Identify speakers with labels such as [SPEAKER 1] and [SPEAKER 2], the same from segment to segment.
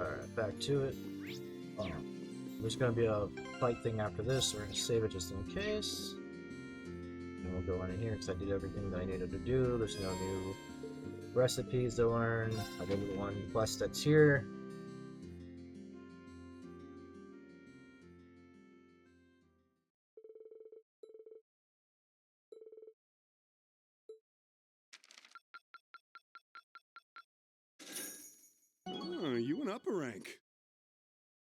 [SPEAKER 1] Alright, back to it. There's gonna be a fight thing after this, so we're gonna save it just in case. And we'll go in here because I did everything that I needed to do. There's no new recipes to learn. I did the one quest that's here.
[SPEAKER 2] Oh, you went up a rank.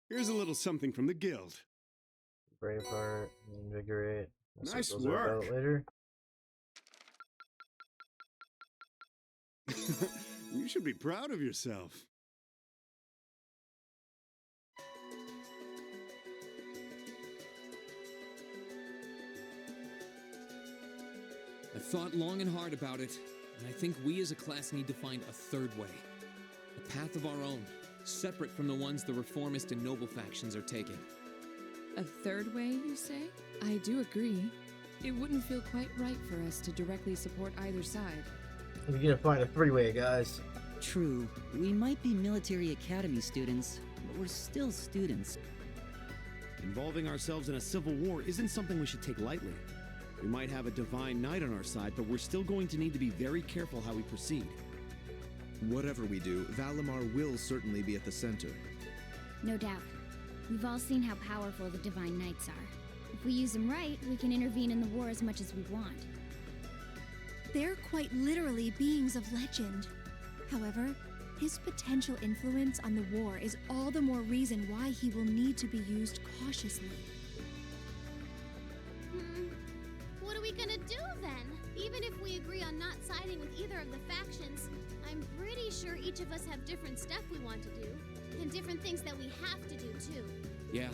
[SPEAKER 2] Here's a little something from the guild.
[SPEAKER 1] Braveheart, Invigorate.
[SPEAKER 2] Nice
[SPEAKER 1] Those are about
[SPEAKER 2] work.
[SPEAKER 1] later.
[SPEAKER 2] You should be proud of yourself.
[SPEAKER 3] I've thought long and hard about it, and I think we as a class need to find a third way. A path of our own, separate from the ones the reformist and noble factions are taking.
[SPEAKER 4] A third way, you say? I do agree. It wouldn't feel quite right for us to directly support either side.
[SPEAKER 1] We're gonna find a three-way, guys.
[SPEAKER 5] True, we might be military academy students, but we're still students.
[SPEAKER 6] Involving ourselves in a civil war isn't something we should take lightly. We might have a divine knight on our side, but we're still going to need to be very careful how we proceed.
[SPEAKER 7] Whatever we do, Valimar will certainly be at the center.
[SPEAKER 8] No doubt. We've all seen how powerful the Divine Knights are. If we use them right, we can intervene in the war as much as we want.
[SPEAKER 9] They're quite literally beings of legend. However, his potential influence on the war is all the more reason why he will need to be used cautiously.
[SPEAKER 10] What are we gonna do then? Even if we agree on not siding with either of the factions, I'm pretty sure each of us have different stuff we want to do, and different things that we have to do too.
[SPEAKER 3] Yeah,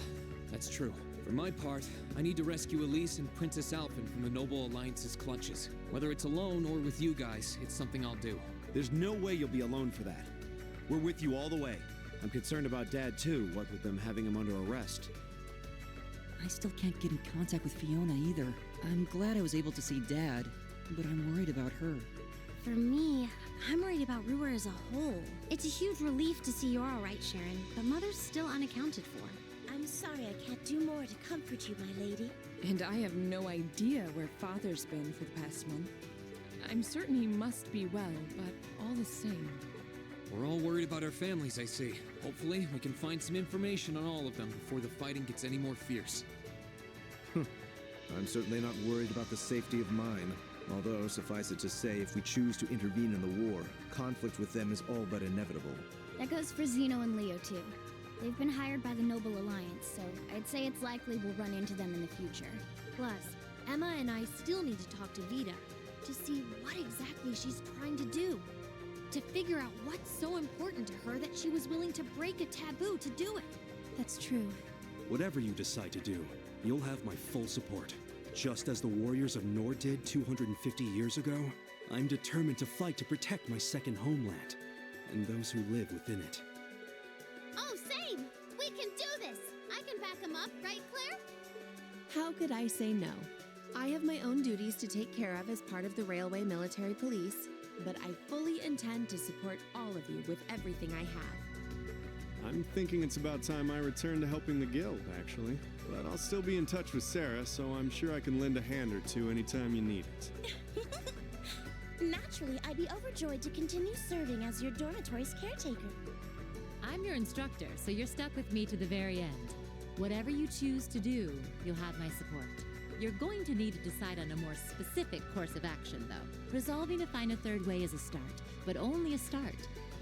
[SPEAKER 3] that's true. For my part, I need to rescue Elise and Princess Alphen from the Noble Alliance's clutches. Whether it's alone or with you guys, it's something I'll do.
[SPEAKER 6] There's no way you'll be alone for that. We're with you all the way. I'm concerned about Dad too, what with them having him under arrest.
[SPEAKER 5] I still can't get in contact with Fiona either. I'm glad I was able to see Dad, but I'm worried about her.
[SPEAKER 8] For me, I'm worried about Ruhr as a whole. It's a huge relief to see you're alright, Sharon, but Mother's still unaccounted for.
[SPEAKER 11] I'm sorry I can't do more to comfort you, my lady.
[SPEAKER 4] And I have no idea where Father's been for the past month. I'm certain he must be well, but all the same.
[SPEAKER 3] We're all worried about our families, I see. Hopefully, we can find some information on all of them before the fighting gets any more fierce.
[SPEAKER 7] I'm certainly not worried about the safety of mine. Although, suffice it to say, if we choose to intervene in the war, conflict with them is all but inevitable.
[SPEAKER 8] That goes for Zeno and Leo, too. They've been hired by the Noble Alliance, so I'd say it's likely we'll run into them in the future.
[SPEAKER 11] Plus, Emma and I still need to talk to Vita to see what exactly she's trying to do. To figure out what's so important to her that she was willing to break a taboo to do it.
[SPEAKER 9] That's true.
[SPEAKER 6] Whatever you decide to do, you'll have my full support. Just as the warriors of Nord did 250 years ago, I'm determined to fight to protect my second homeland, and those who live within it.
[SPEAKER 10] Oh, same! We can do this! I can back him up, right, Claire?
[SPEAKER 12] How could I say no? I have my own duties to take care of as part of the Railway Military Police, but I fully intend to support all of you with everything I have.
[SPEAKER 2] I'm thinking it's about time I return to helping the guild, actually. But I'll still be in touch with Sarah, so I'm sure I can lend a hand or two anytime you need it.
[SPEAKER 11] Naturally, I'd be overjoyed to continue serving as your dormitory's caretaker.
[SPEAKER 13] I'm your instructor, so you're stuck with me to the very end. Whatever you choose to do, you'll have my support. You're going to need to decide on a more specific course of action, though. Resolving to find a third way is a start, but only a start.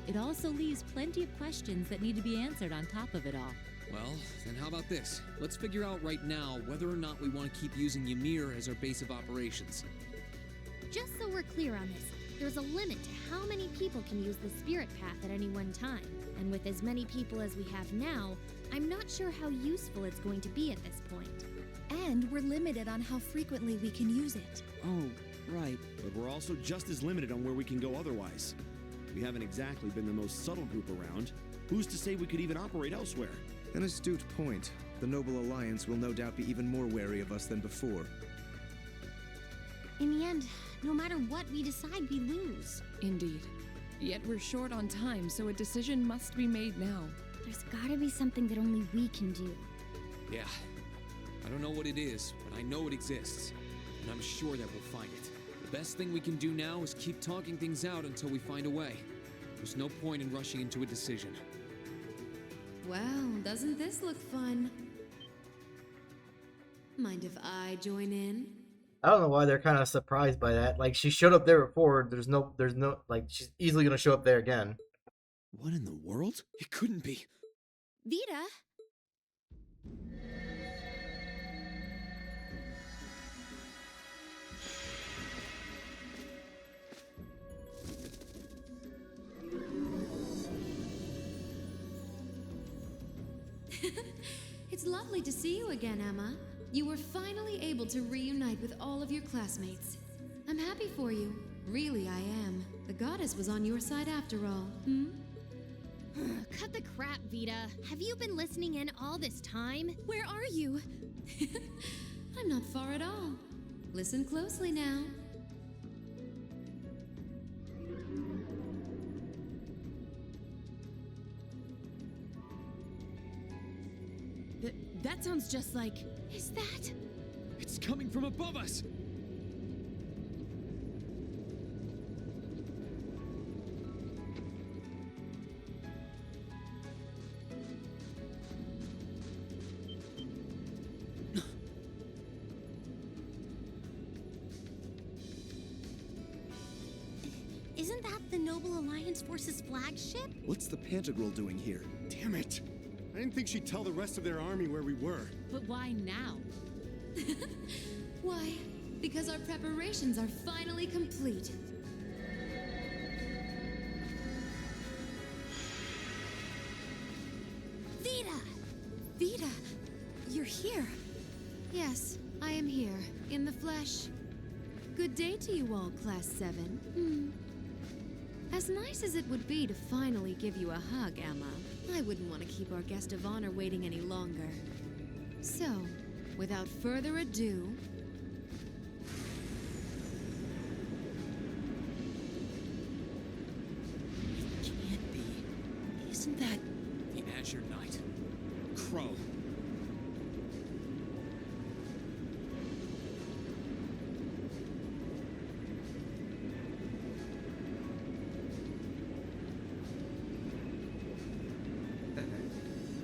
[SPEAKER 13] It also leaves plenty of questions that need to be answered on top of it all.
[SPEAKER 3] Well, then how about this? Let's figure out right now whether or not we want to keep using Ymir as our base of operations.
[SPEAKER 11] Just so we're clear on this, there's a limit to how many people can use the spirit path at any one time. And with as many people as we have now, I'm not sure how useful it's going to be at this point.
[SPEAKER 9] And we're limited on how frequently we can use it.
[SPEAKER 5] Oh, right.
[SPEAKER 6] But we're also just as limited on where we can go otherwise. We haven't exactly been the most subtle group around. Who's to say we could even operate elsewhere?
[SPEAKER 7] An astute point. The Noble Alliance will no doubt be even more wary of us than before.
[SPEAKER 11] In the end, no matter what we decide, we lose.
[SPEAKER 4] Indeed. Yet we're short on time, so a decision must be made now.
[SPEAKER 8] There's gotta be something that only we can do.
[SPEAKER 3] Yeah. I don't know what it is, but I know it exists. And I'm sure that we'll find it. The best thing we can do now is keep talking things out until we find a way. There's no point in rushing into a decision.
[SPEAKER 12] Well, doesn't this look fun? Mind if I join in?
[SPEAKER 1] I don't know why they're kind of surprised by that. Like, she showed up there before. There's no, like, she's easily gonna show up there again.
[SPEAKER 6] What in the world?
[SPEAKER 3] It couldn't be.
[SPEAKER 10] Vita?
[SPEAKER 12] It's lovely to see you again, Emma. You were finally able to reunite with all of your classmates. I'm happy for you. Really, I am. The goddess was on your side after all.
[SPEAKER 11] Cut the crap, Vita. Have you been listening in all this time?
[SPEAKER 12] Where are you? I'm not far at all. Listen closely now. That sounds just like... Is that...
[SPEAKER 3] It's coming from above us!
[SPEAKER 11] Isn't that the Noble Alliance Force's flagship?
[SPEAKER 6] What's the Pantagruel doing here?
[SPEAKER 2] Damn it! I didn't think she'd tell the rest of their army where we were.
[SPEAKER 13] But why now?
[SPEAKER 12] Why? Because our preparations are finally complete.
[SPEAKER 10] Vita!
[SPEAKER 12] Vita! You're here. Yes, I am here, in the flesh. Good day to you all, Class 7. As nice as it would be to finally give you a hug, Emma, I wouldn't want to keep our guest of honor waiting any longer. So, without further ado...
[SPEAKER 5] It can't be. Isn't that...
[SPEAKER 3] The Azure Knight. Crow.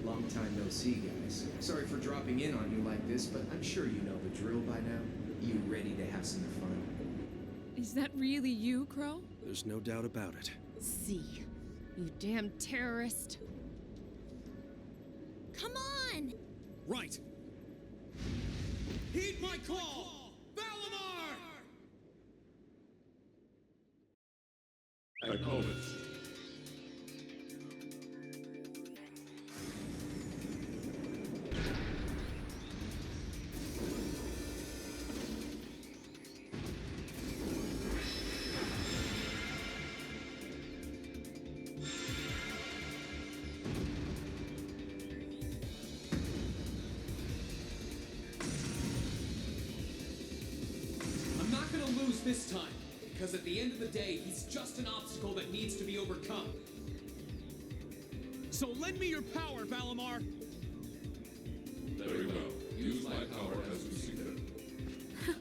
[SPEAKER 14] Long time no see, guys. Sorry for dropping in on you like this, but I'm sure you know the drill by now. You ready to have some fun?
[SPEAKER 4] Is that really you, Crow?
[SPEAKER 6] There's no doubt about it.
[SPEAKER 12] See, you damn terrorist.
[SPEAKER 10] Come on!
[SPEAKER 3] Right! Heed my call! Valimar!
[SPEAKER 15] Acknowledged.
[SPEAKER 3] I'm not gonna lose this time, because at the end of the day, he's just an obstacle that needs to be overcome. So lend me your power, Valimar!
[SPEAKER 15] Very well. Use my power as you see fit.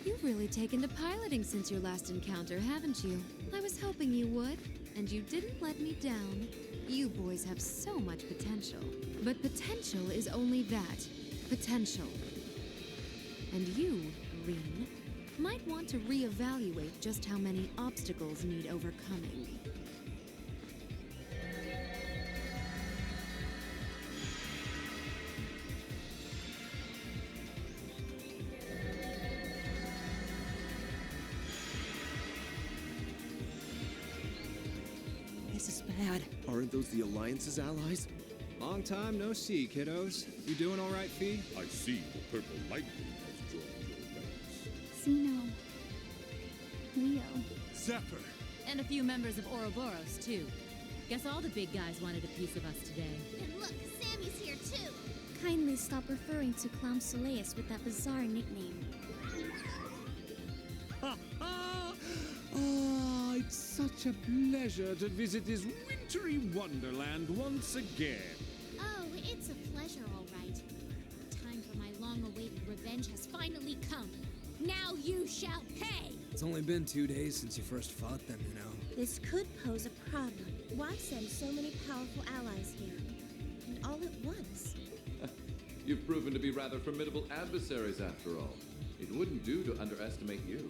[SPEAKER 12] You've really taken to piloting since your last encounter, haven't you? I was hoping you would, and you didn't let me down. You boys have so much potential. But potential is only that. Potential. And you, Rean, might want to reevaluate just how many obstacles need overcoming.
[SPEAKER 5] This is bad.
[SPEAKER 6] Aren't those the Alliance's allies?
[SPEAKER 16] Long time no see, kiddos. You doing all right, Fee?
[SPEAKER 15] I see the purple lightning has joined your ranks.
[SPEAKER 8] Xeno. Leo.
[SPEAKER 2] Zephyr!
[SPEAKER 13] And a few members of Ouroboros, too. Guess all the big guys wanted a piece of us today.
[SPEAKER 10] And look, Sammy's here too!
[SPEAKER 8] Kindly stop referring to Clown Soleus with that bizarre nickname.
[SPEAKER 16] Ah, it's such a pleasure to visit this
[SPEAKER 2] Victory Wonderland once again.
[SPEAKER 10] Oh, it's a pleasure, all right. The time for my long-awaited revenge has finally come. Now you shall pay!
[SPEAKER 14] It's only been 2 days since you first fought them, you know.
[SPEAKER 17] This could pose a problem. Why send so many powerful allies here? And all at once?
[SPEAKER 18] You've proven to be rather formidable adversaries after all. It wouldn't do to underestimate you.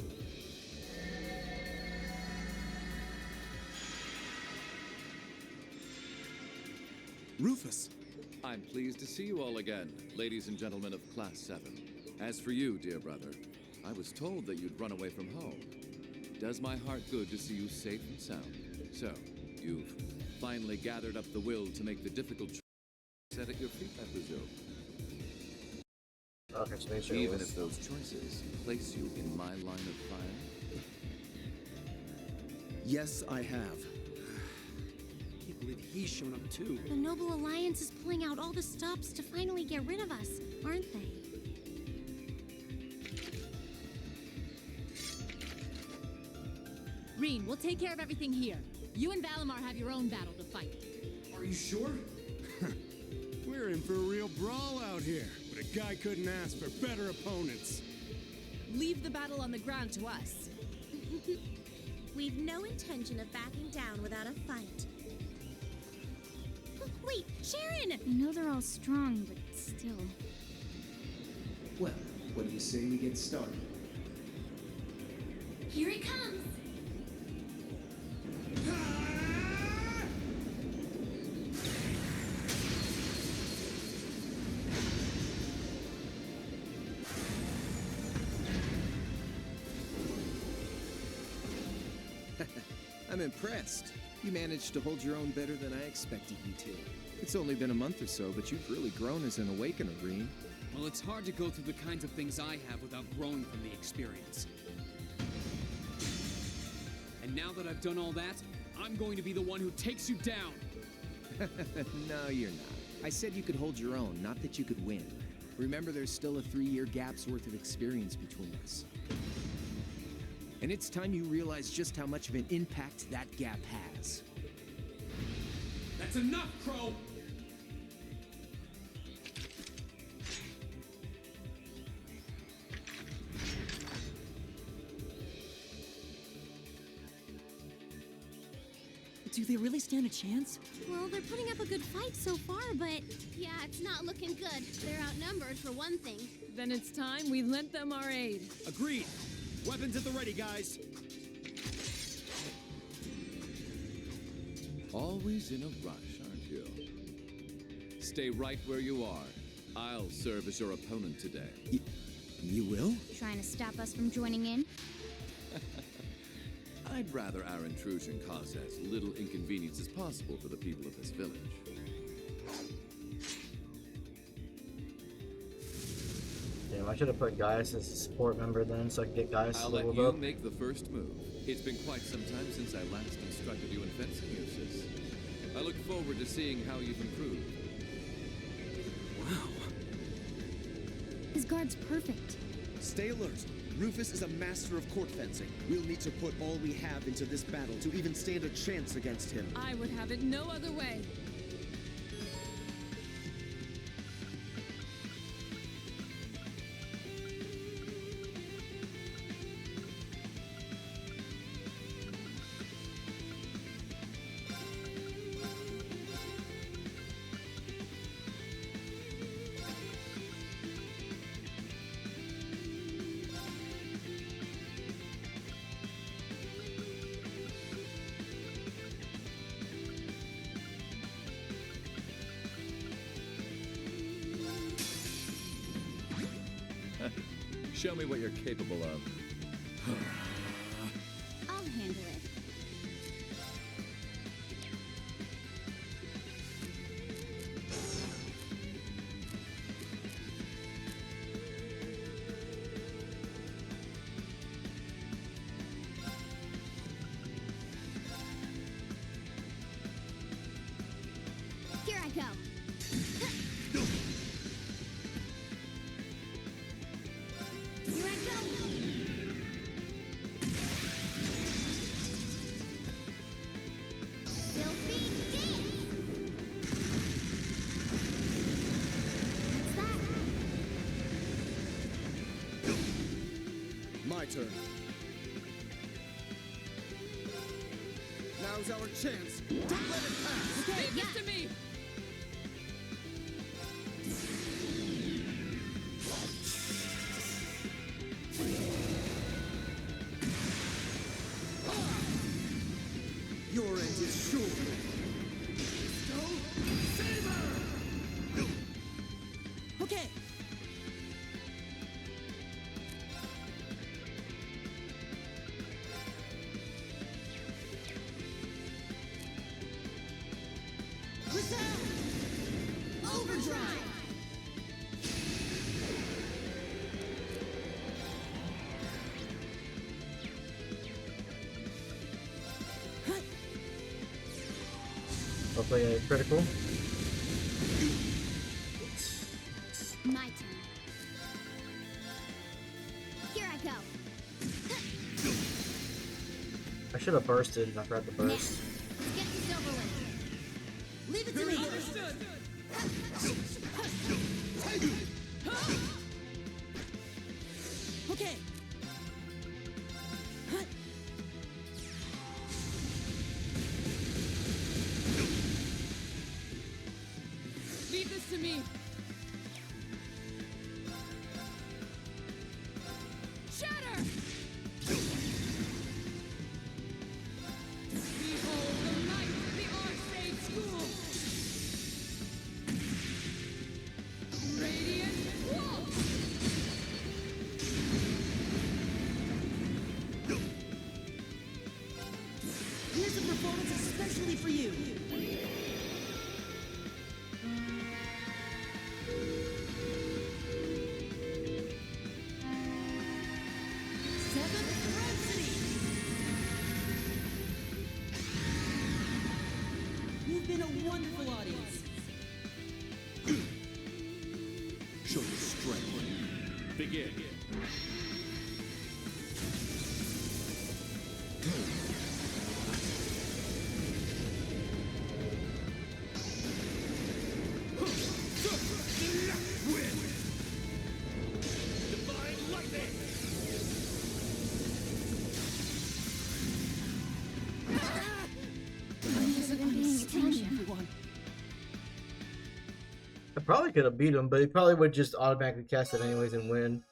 [SPEAKER 6] Rufus!
[SPEAKER 18] I'm pleased to see you all again, ladies and gentlemen of Class 7. As for you, dear brother, I was told that you'd run away from home. It does my heart good to see you safe and sound. So, you've finally gathered up the will to make the difficult choice set at your feet, I presume.
[SPEAKER 1] Okay, so make sure
[SPEAKER 18] Even if those choices place you in my line of fire?
[SPEAKER 6] Yes, I have.
[SPEAKER 14] I can't believe he's shown up too.
[SPEAKER 11] The Noble Alliance is pulling out all the stops to finally get rid of us, aren't they?
[SPEAKER 13] Reen, we'll take care of everything here. You and Valimar have your own battle to fight.
[SPEAKER 14] Are you sure?
[SPEAKER 2] We're in for a real brawl out here, but a guy couldn't ask for better opponents.
[SPEAKER 12] Leave the battle on the ground to us.
[SPEAKER 17] We've no intention of backing down without a fight.
[SPEAKER 11] Wait, Sharon!
[SPEAKER 8] I know they're all strong, but still.
[SPEAKER 14] Well, what do you say we get started?
[SPEAKER 11] Here he comes!
[SPEAKER 7] I'm impressed. You managed to hold your own better than I expected you to. It's only been a month or so, but you've really grown as an Awakener, Reen.
[SPEAKER 3] Well, it's hard to go through the kinds of things I have without growing from the experience. And now that I've done all that, I'm going to be the one who takes you down.
[SPEAKER 7] No, you're not. I said you could hold your own, not that you could win. Remember, there's still a 3-year gap's worth of experience between us. And it's time you realize just how much of an impact that gap has.
[SPEAKER 3] That's enough, Crow!
[SPEAKER 5] Do they really stand a chance?
[SPEAKER 11] Well, they're putting up a good fight so far, but...
[SPEAKER 10] Yeah, it's not looking good. They're outnumbered for one thing.
[SPEAKER 12] Then it's time we lent them our aid.
[SPEAKER 6] Agreed. Weapons at the ready, guys.
[SPEAKER 18] Always in a rush, aren't you? Stay right where you are. I'll serve as your opponent today.
[SPEAKER 7] You will?
[SPEAKER 8] Trying to stop us from joining in?
[SPEAKER 18] I'd rather our intrusion cause as little inconvenience as possible for the people of this village.
[SPEAKER 1] Damn, I should have put Gaius as a support member then, so I could get Gaius
[SPEAKER 18] I'll let
[SPEAKER 1] leveled
[SPEAKER 18] you
[SPEAKER 1] up.
[SPEAKER 18] make the first move. It's been quite some time since I last instructed you in fencing, Eustace. I look forward to seeing how you've improved.
[SPEAKER 7] Wow.
[SPEAKER 8] His guard's perfect.
[SPEAKER 7] Stay alert. Rufus is a master of court fencing. We'll need to put all we have into this battle to even stand a chance against him.
[SPEAKER 12] I would have it no other way.
[SPEAKER 18] Show me what you're capable of.
[SPEAKER 8] I'll handle it.
[SPEAKER 10] Here I go. Here I go. Filthy
[SPEAKER 16] my turn. Now's our chance. Don't let it pass.
[SPEAKER 4] Okay, leave this to me.
[SPEAKER 16] Your end is sure.
[SPEAKER 5] Okay.
[SPEAKER 17] Overdrive!
[SPEAKER 1] Hopefully a critical.
[SPEAKER 10] My turn. Here I go.
[SPEAKER 1] I should have bursted and I forgot to burst.
[SPEAKER 10] Let's get this over with.
[SPEAKER 17] Leave it to me!
[SPEAKER 4] Understood.
[SPEAKER 5] Okay.
[SPEAKER 4] Leave this to me. Shatter! Behold the light of the Archsage School! Radiant Waltz!
[SPEAKER 5] Here's a performance especially for you. Seventh Rhapsody! You've been a wonderful audience.
[SPEAKER 6] Show your strength. Begin.
[SPEAKER 16] Divine lightning!
[SPEAKER 1] I probably could have beat him, but he probably would just automatically cast it anyways and win.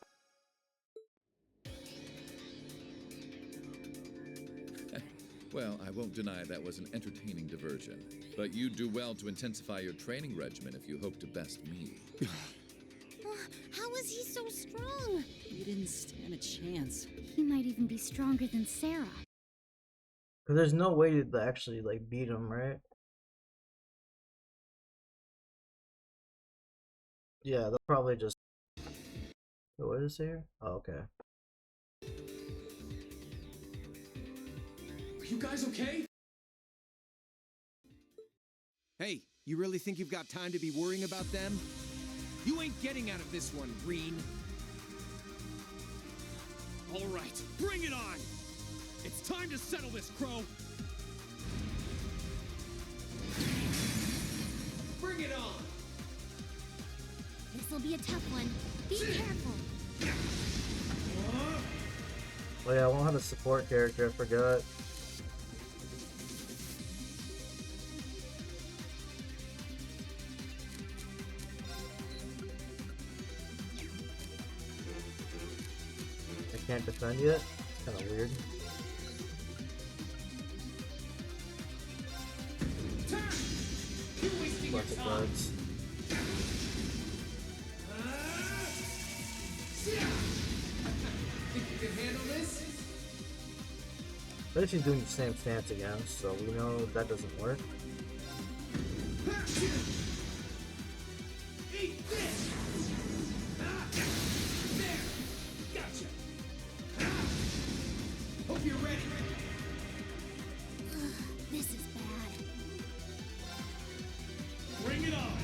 [SPEAKER 18] Well, I won't deny that was an entertaining diversion. But you'd do well to intensify your training regimen if you hope to best me.
[SPEAKER 11] How is he so strong?
[SPEAKER 5] You didn't stand a chance.
[SPEAKER 10] He might even be stronger than Sarah.
[SPEAKER 1] Because there's no way to actually like beat him, right? Yeah, they'll probably just. Wait, what is it here? Oh, okay.
[SPEAKER 14] Are you guys okay? Hey, you really think you've got time to be worrying about them? You ain't getting out of this one, Reen.
[SPEAKER 2] All right, bring it on! It's time to settle this, Crow!
[SPEAKER 14] Bring it on!
[SPEAKER 10] This'll be a tough one. Be careful.
[SPEAKER 1] Oh yeah, I won't have a support character, I forgot. I can't defend yet? It's kinda weird. Lots of cards.
[SPEAKER 14] Think you can handle this?
[SPEAKER 1] But she's doing the same stance again, so we know that doesn't work.
[SPEAKER 16] Eat this! There! Gotcha!
[SPEAKER 14] Hope you're ready.
[SPEAKER 10] This is bad.
[SPEAKER 16] Bring it on!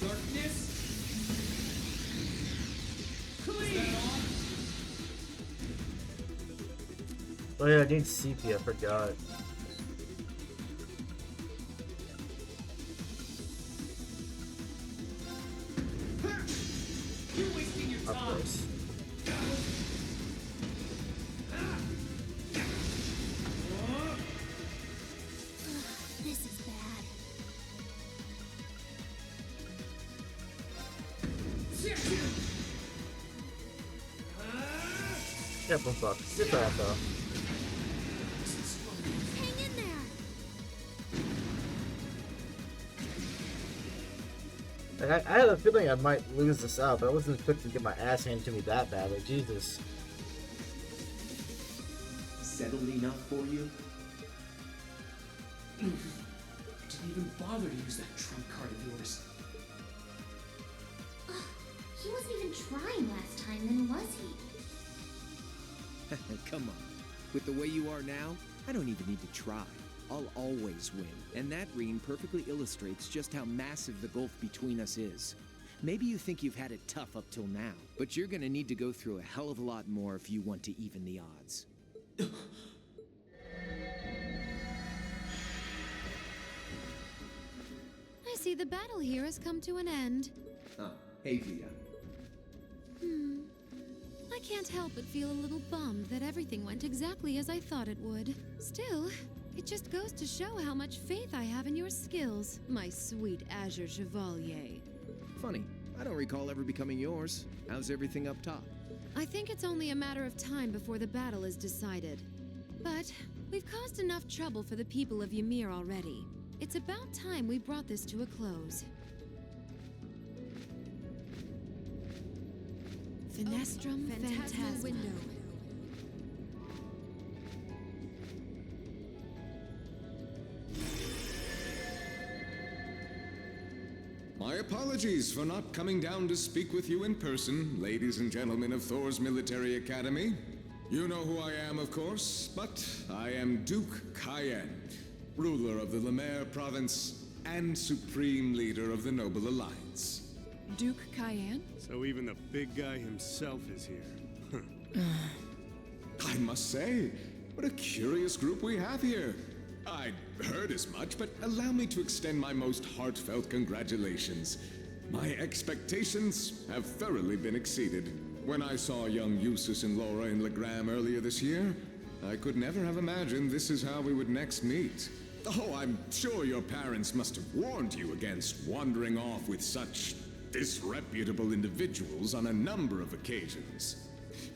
[SPEAKER 14] Darkness.
[SPEAKER 1] Oh yeah, I need CP, I forgot.
[SPEAKER 16] You're wasting your
[SPEAKER 1] Up
[SPEAKER 16] time.
[SPEAKER 1] close. Careful, fuck. Good for that, though.
[SPEAKER 10] Hang in there.
[SPEAKER 1] Like, I had a feeling I might lose this out, but I wasn't expecting to get my ass handed to me that badly. Jesus.
[SPEAKER 14] Settled enough for you?
[SPEAKER 19] Didn't even bother to use that trump card of yours.
[SPEAKER 11] He wasn't even trying last time, then was he?
[SPEAKER 7] Come on. With the way you are now, I don't even need to try. I'll always win. And that ring perfectly illustrates just how massive the gulf between us is. Maybe you think you've had it tough up till now, but you're gonna need to go through a hell of a lot more if you want to even the odds.
[SPEAKER 4] I see the battle here has come to an end.
[SPEAKER 14] Ah, hey Via.
[SPEAKER 4] I can't help but feel a little bummed that everything went exactly as I thought it would. Still, it just goes to show how much faith I have in your skills, my sweet Azure Chevalier.
[SPEAKER 7] Funny, I don't recall ever becoming yours. How's everything up top?
[SPEAKER 4] I think it's only a matter of time before the battle is decided. But we've caused enough trouble for the people of Ymir already. It's about time we brought this to a close. Finestrum Phantasma Window.
[SPEAKER 2] My apologies for not coming down to speak with you in person, ladies and gentlemen of Thor's Military Academy. You know who I am, of course, but I am Duke Cayenne, ruler of the Lemaire province and supreme leader of the Noble Alliance.
[SPEAKER 4] Duke Cayenne?
[SPEAKER 2] So even the big guy himself is here. I must say, what a curious group we have here. I'd heard as much, but allow me to extend my most heartfelt congratulations. My expectations have thoroughly been exceeded. When I saw young Eustace and Laura in Legram earlier this year, I could never have imagined this is how we would next meet. Oh, I'm sure your parents must have warned you against wandering off with such disreputable individuals on a number of occasions.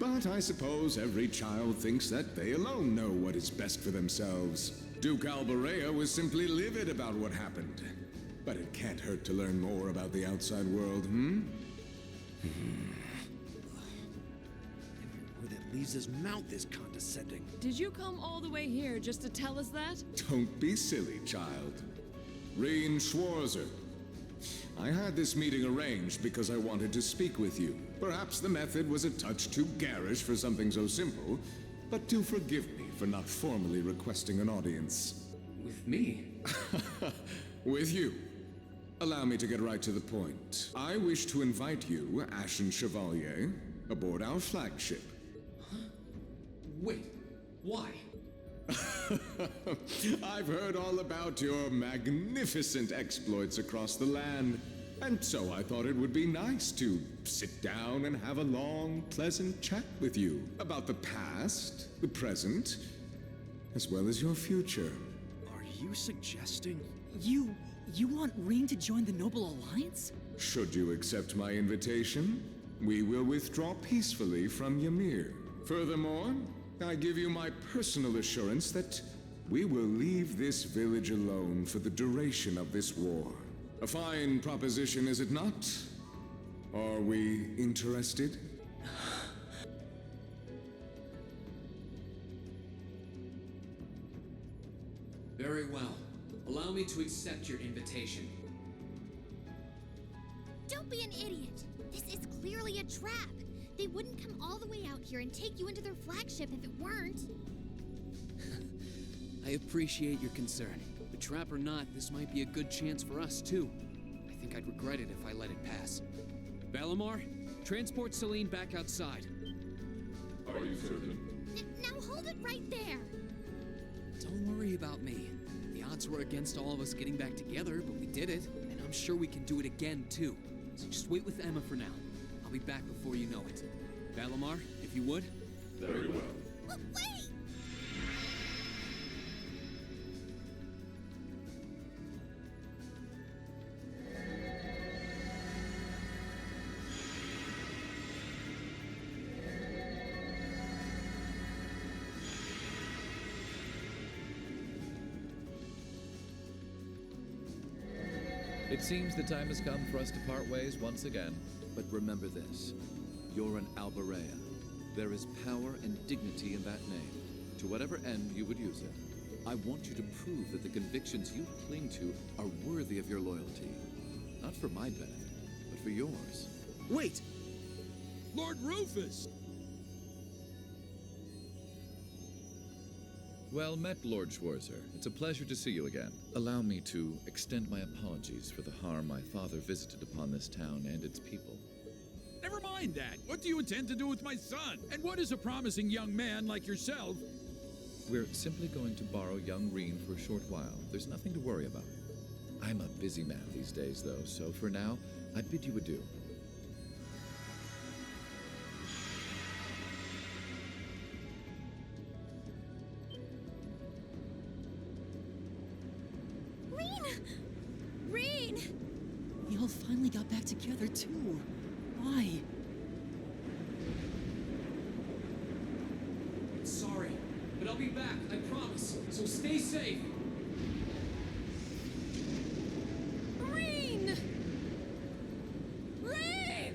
[SPEAKER 2] But I suppose every child thinks that they alone know what is best for themselves. Duke Alborea was simply livid about what happened. But it can't hurt to learn more about the outside world,
[SPEAKER 6] Where that leaves his mouth is condescending.
[SPEAKER 12] Did you come all the way here just to tell us that?
[SPEAKER 2] Don't be silly, child. Reen Schwarzer. I had this meeting arranged because I wanted to speak with you. Perhaps the method was a touch too garish for something so simple, but do forgive me for not formally requesting an audience.
[SPEAKER 19] With me?
[SPEAKER 2] With you. Allow me to get right to the point. I wish to invite you, Ashen Chevalier, aboard our flagship.
[SPEAKER 19] Huh? Wait, why?
[SPEAKER 2] I've heard all about your magnificent exploits across the land, and so I thought it would be nice to sit down and have a long, pleasant chat with you about the past, the present, as well as your future.
[SPEAKER 6] Are you suggesting?
[SPEAKER 5] You want Reen to join the Noble Alliance?
[SPEAKER 2] Should you accept my invitation, we will withdraw peacefully from Ymir. Furthermore, I give you my personal assurance that we will leave this village alone for the duration of this war. A fine proposition, is it not? Are we interested?
[SPEAKER 3] Very well. Allow me to accept your invitation.
[SPEAKER 10] Don't be an idiot. This is clearly a trap. They wouldn't come all the way out here and take you into their flagship if it weren't.
[SPEAKER 3] I appreciate your concern, but trap or not, this might be a good chance for us too. I think I'd regret it if I let it pass. Balamar, transport Celine back outside.
[SPEAKER 15] Are you certain?
[SPEAKER 10] Now hold it right there.
[SPEAKER 3] Don't worry about me. The odds were against all of us getting back together, but we did it, and I'm sure we can do it again too. So just wait with Emma for now. I'll be back before you know it. Balamar, if you would.
[SPEAKER 15] Very well.
[SPEAKER 10] Oh, wait!
[SPEAKER 18] It seems the time has come for us to part ways once again. But remember this. You're an Alberea. There is power and dignity in that name, to whatever end you would use it. I want you to prove that the convictions you cling to are worthy of your loyalty. Not for my benefit, but for yours.
[SPEAKER 6] Wait!
[SPEAKER 20] Lord Rufus!
[SPEAKER 18] Well met, Lord Schwarzer. It's a pleasure to see you again. Allow me to extend my apologies for the harm my father visited upon this town and its people.
[SPEAKER 20] Never mind that. What do you intend to do with my son? And what is a promising young man like yourself?
[SPEAKER 18] We're simply going to borrow young Reen for a short while. There's nothing to worry about. I'm a busy man these days, though, so for now, I bid you adieu.
[SPEAKER 9] Reen!
[SPEAKER 5] We all finally got back together, too. Why?
[SPEAKER 3] Sorry, but I'll be back, I promise. So stay safe.
[SPEAKER 9] Reen! Reen!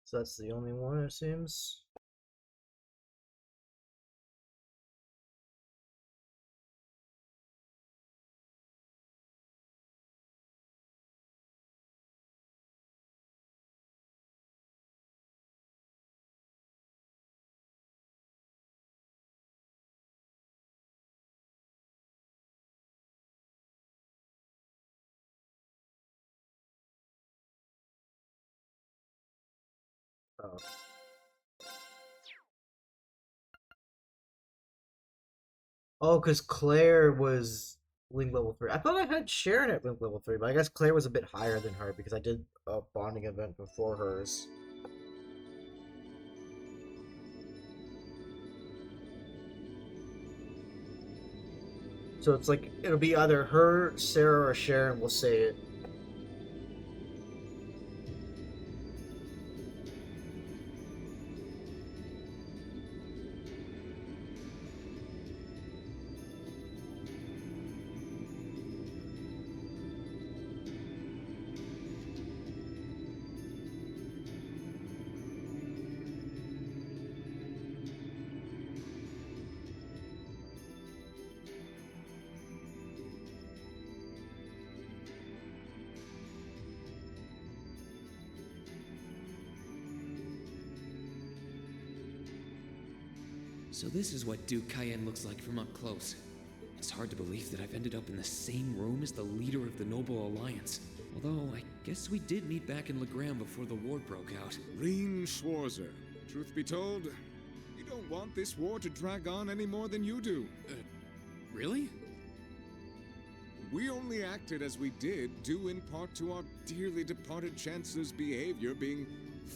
[SPEAKER 1] So that's the only one, it seems. Oh. Oh, because Claire was Link level 3. I thought I had Sharon at Link level 3, but I guess Claire was a bit higher than her because I did a bonding event before hers. So it's like, it'll be either her, Sarah, or Sharon will say it.
[SPEAKER 3] So this is what Duke Cayenne looks like from up close. It's hard to believe that I've ended up in the same room as the leader of the Noble Alliance. Although, I guess we did meet back in Legram before the war broke out.
[SPEAKER 2] Reen Schwarzer, truth be told, we don't want this war to drag on any more than you do.
[SPEAKER 20] Really?
[SPEAKER 2] We only acted as we did, due in part to our dearly departed Chancellor's behavior being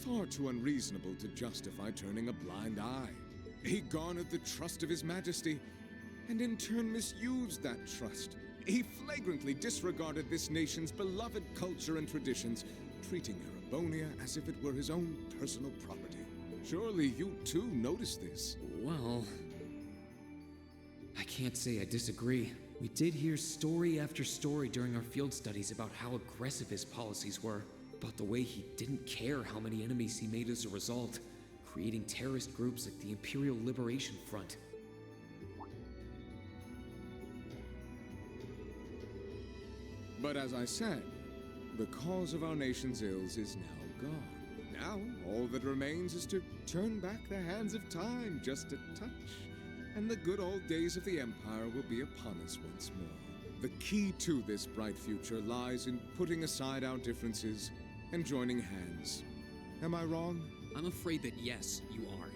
[SPEAKER 2] far too unreasonable to justify turning a blind eye. He garnered the trust of His Majesty, and in turn misused that trust. He flagrantly disregarded this nation's beloved culture and traditions, treating Erebonia as if it were his own personal property. Surely you too noticed this.
[SPEAKER 3] Well, I can't say I disagree. We did hear story after story during our field studies about how aggressive his policies were, about the way he didn't care how many enemies he made as a result, creating terrorist groups like the Imperial Liberation Front.
[SPEAKER 2] But as I said, the cause of our nation's ills is now gone. Now, all that remains is to turn back the hands of time just a touch, and the good old days of the Empire will be upon us once more. The key to this bright future lies in putting aside our differences and joining hands. Am I wrong?
[SPEAKER 3] I'm afraid that yes, you are.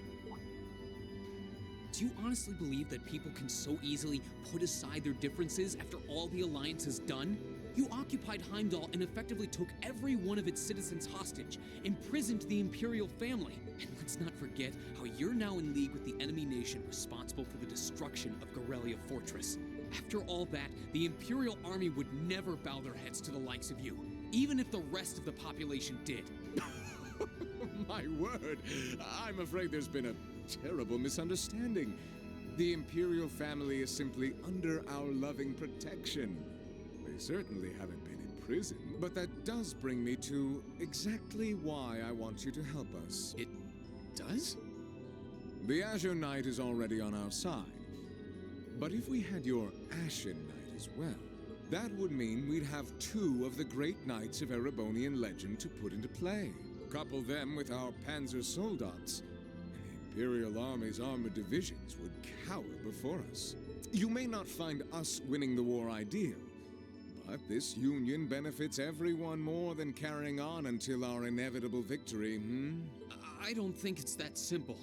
[SPEAKER 3] Do you honestly believe that people can so easily put aside their differences after all the Alliance has done? You occupied Heimdall and effectively took every one of its citizens hostage, imprisoned the Imperial family. And let's not forget how you're now in league with the enemy nation responsible for the destruction of Garrelia Fortress. After all that, the Imperial army would never bow their heads to the likes of you, even if the rest of the population did.
[SPEAKER 2] My word, I'm afraid there's been a terrible misunderstanding. The Imperial family is simply under our loving protection. They certainly haven't been in prison, but that does bring me to exactly why I want you to help us.
[SPEAKER 3] It does?
[SPEAKER 2] The Azure Knight is already on our side. But if we had your Ashen Knight as well, that would mean we'd have two of the great knights of Erebonian legend to put into play. Couple them with our Panzer Soldats, and the Imperial Army's armored divisions would cower before us. You may not find us winning the war ideal, but this union benefits everyone more than carrying on until our inevitable victory,
[SPEAKER 3] I don't think it's that simple.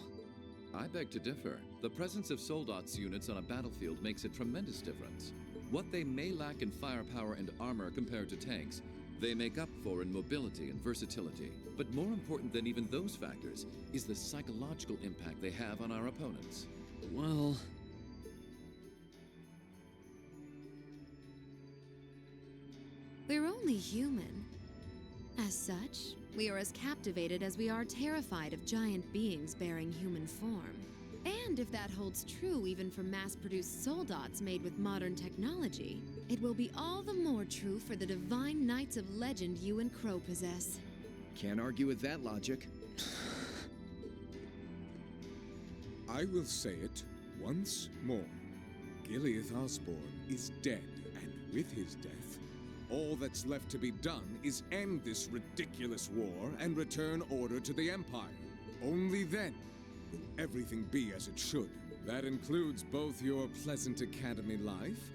[SPEAKER 18] I beg to differ. The presence of Soldats units on a battlefield makes a tremendous difference. What they may lack in firepower and armor compared to tanks, they make up for in mobility and versatility. But more important than even those factors is the psychological impact they have on our opponents.
[SPEAKER 3] Well...
[SPEAKER 4] We're only human. As such, we are as captivated as we are terrified of giant beings bearing human form. And if that holds true even for mass-produced soldats made with modern technology, it will be all the more true for the divine knights of legend you and Crow possess.
[SPEAKER 7] Can't argue with that logic.
[SPEAKER 2] I will say it once more. Gileath Osborne is dead, and with his death, all that's left to be done is end this ridiculous war and return order to the Empire. Only then will everything be as it should. That includes both your pleasant academy life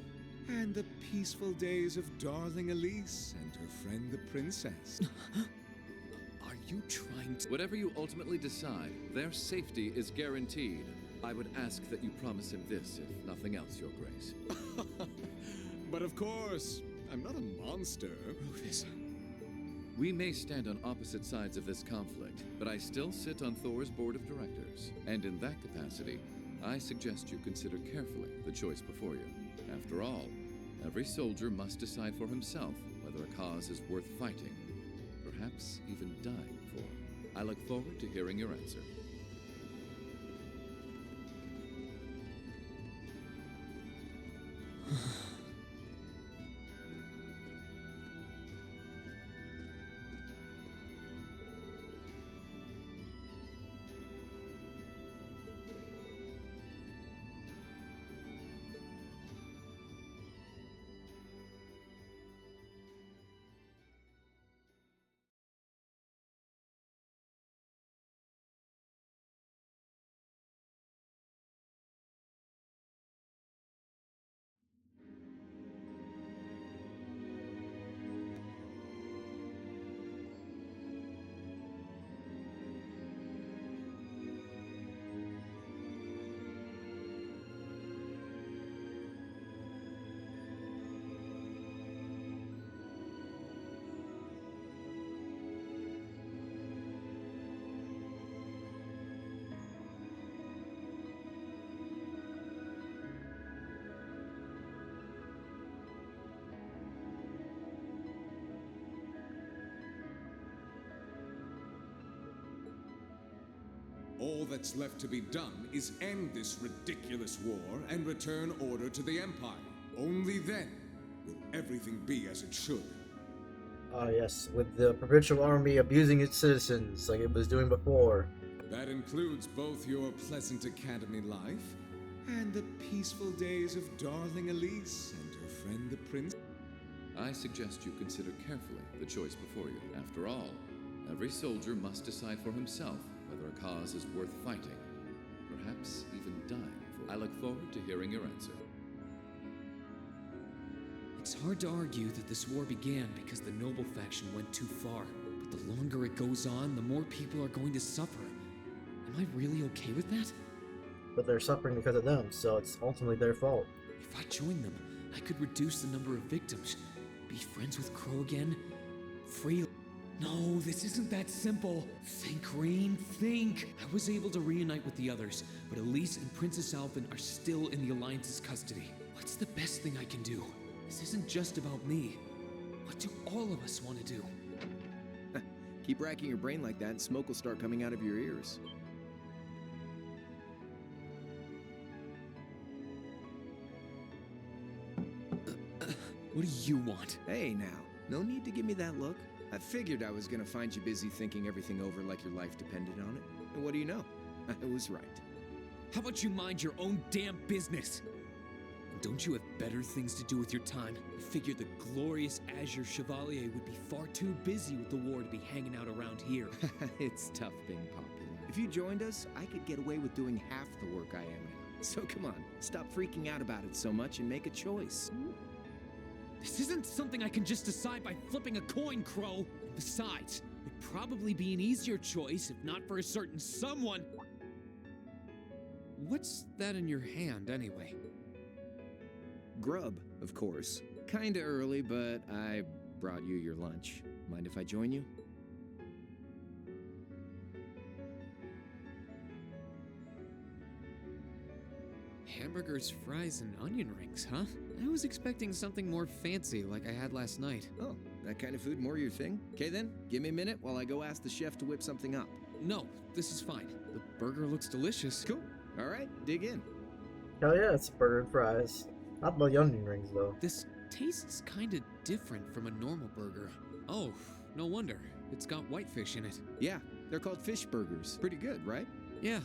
[SPEAKER 2] and the peaceful days of darling Elise and her friend the princess.
[SPEAKER 3] Are you trying to...
[SPEAKER 18] Whatever you ultimately decide, their safety is guaranteed. I would ask that you promise him this, if nothing else, Your Grace.
[SPEAKER 2] But of course, I'm not a monster.
[SPEAKER 3] Rufus.
[SPEAKER 18] We may stand on opposite sides of this conflict, but I still sit on Thor's board of directors. And in that capacity, I suggest you consider carefully the choice before you. After all, every soldier must decide for himself whether a cause is worth fighting, perhaps even dying for. I look forward to hearing your answer.
[SPEAKER 2] All that's left to be done is end this ridiculous war and return order to the Empire. Only then will everything be as it should.
[SPEAKER 1] Yes, with the Provincial Army abusing its citizens like it was doing before.
[SPEAKER 2] That includes both your pleasant academy life and the peaceful days of darling Elise and her friend the prince.
[SPEAKER 18] I suggest you consider carefully the choice before you. After all, every soldier must decide for himself whether a cause is worth fighting, perhaps even dying for. I look forward to hearing your answer.
[SPEAKER 3] It's hard to argue that this war began because the noble faction went too far. But the longer it goes on, the more people are going to suffer. Am I really okay with that?
[SPEAKER 1] But they're suffering because of them, so it's ultimately their fault.
[SPEAKER 3] If I join them, I could reduce the number of victims, be friends with Crow again, free. No, this isn't that simple. Think, Rain, think. I was able to reunite with the others, but Elise and Princess Alphen are still in the Alliance's custody. What's the best thing I can do? This isn't just about me. What do all of us want to do?
[SPEAKER 7] Keep racking your brain like that and smoke will start coming out of your ears.
[SPEAKER 3] What do you want?
[SPEAKER 7] Hey now, no need to give me that look. I figured I was gonna find you busy thinking everything over like your life depended on it. And what do you know? I was right.
[SPEAKER 3] How about you mind your own damn business? And don't you have better things to do with your time? I figured the glorious Azure Chevalier would be far too busy with the war to be hanging out around here.
[SPEAKER 7] It's tough being popular. If you joined us, I could get away with doing half the work I am now. So come on, stop freaking out about it so much and make a choice.
[SPEAKER 3] This isn't something I can just decide by flipping a coin, Crow. Besides, it'd probably be an easier choice if not for a certain someone. What's that in your hand, anyway?
[SPEAKER 7] Grub, of course. Kinda early, but I brought you your lunch. Mind if I join you?
[SPEAKER 3] Hamburgers, fries, and onion rings, huh? I was expecting something more fancy like I had last night.
[SPEAKER 7] Oh, that kind of food more your thing? Okay then, give me a minute while I go ask the chef to whip something up.
[SPEAKER 3] No, this is fine. The burger looks delicious.
[SPEAKER 7] Cool. All right, dig in.
[SPEAKER 1] Hell yeah, it's burger and fries. Not the onion rings, though.
[SPEAKER 3] This tastes kinda different from a normal burger. Oh, no wonder. It's got whitefish in it.
[SPEAKER 7] Yeah, they're called fish burgers. Pretty good, right?
[SPEAKER 3] Yeah.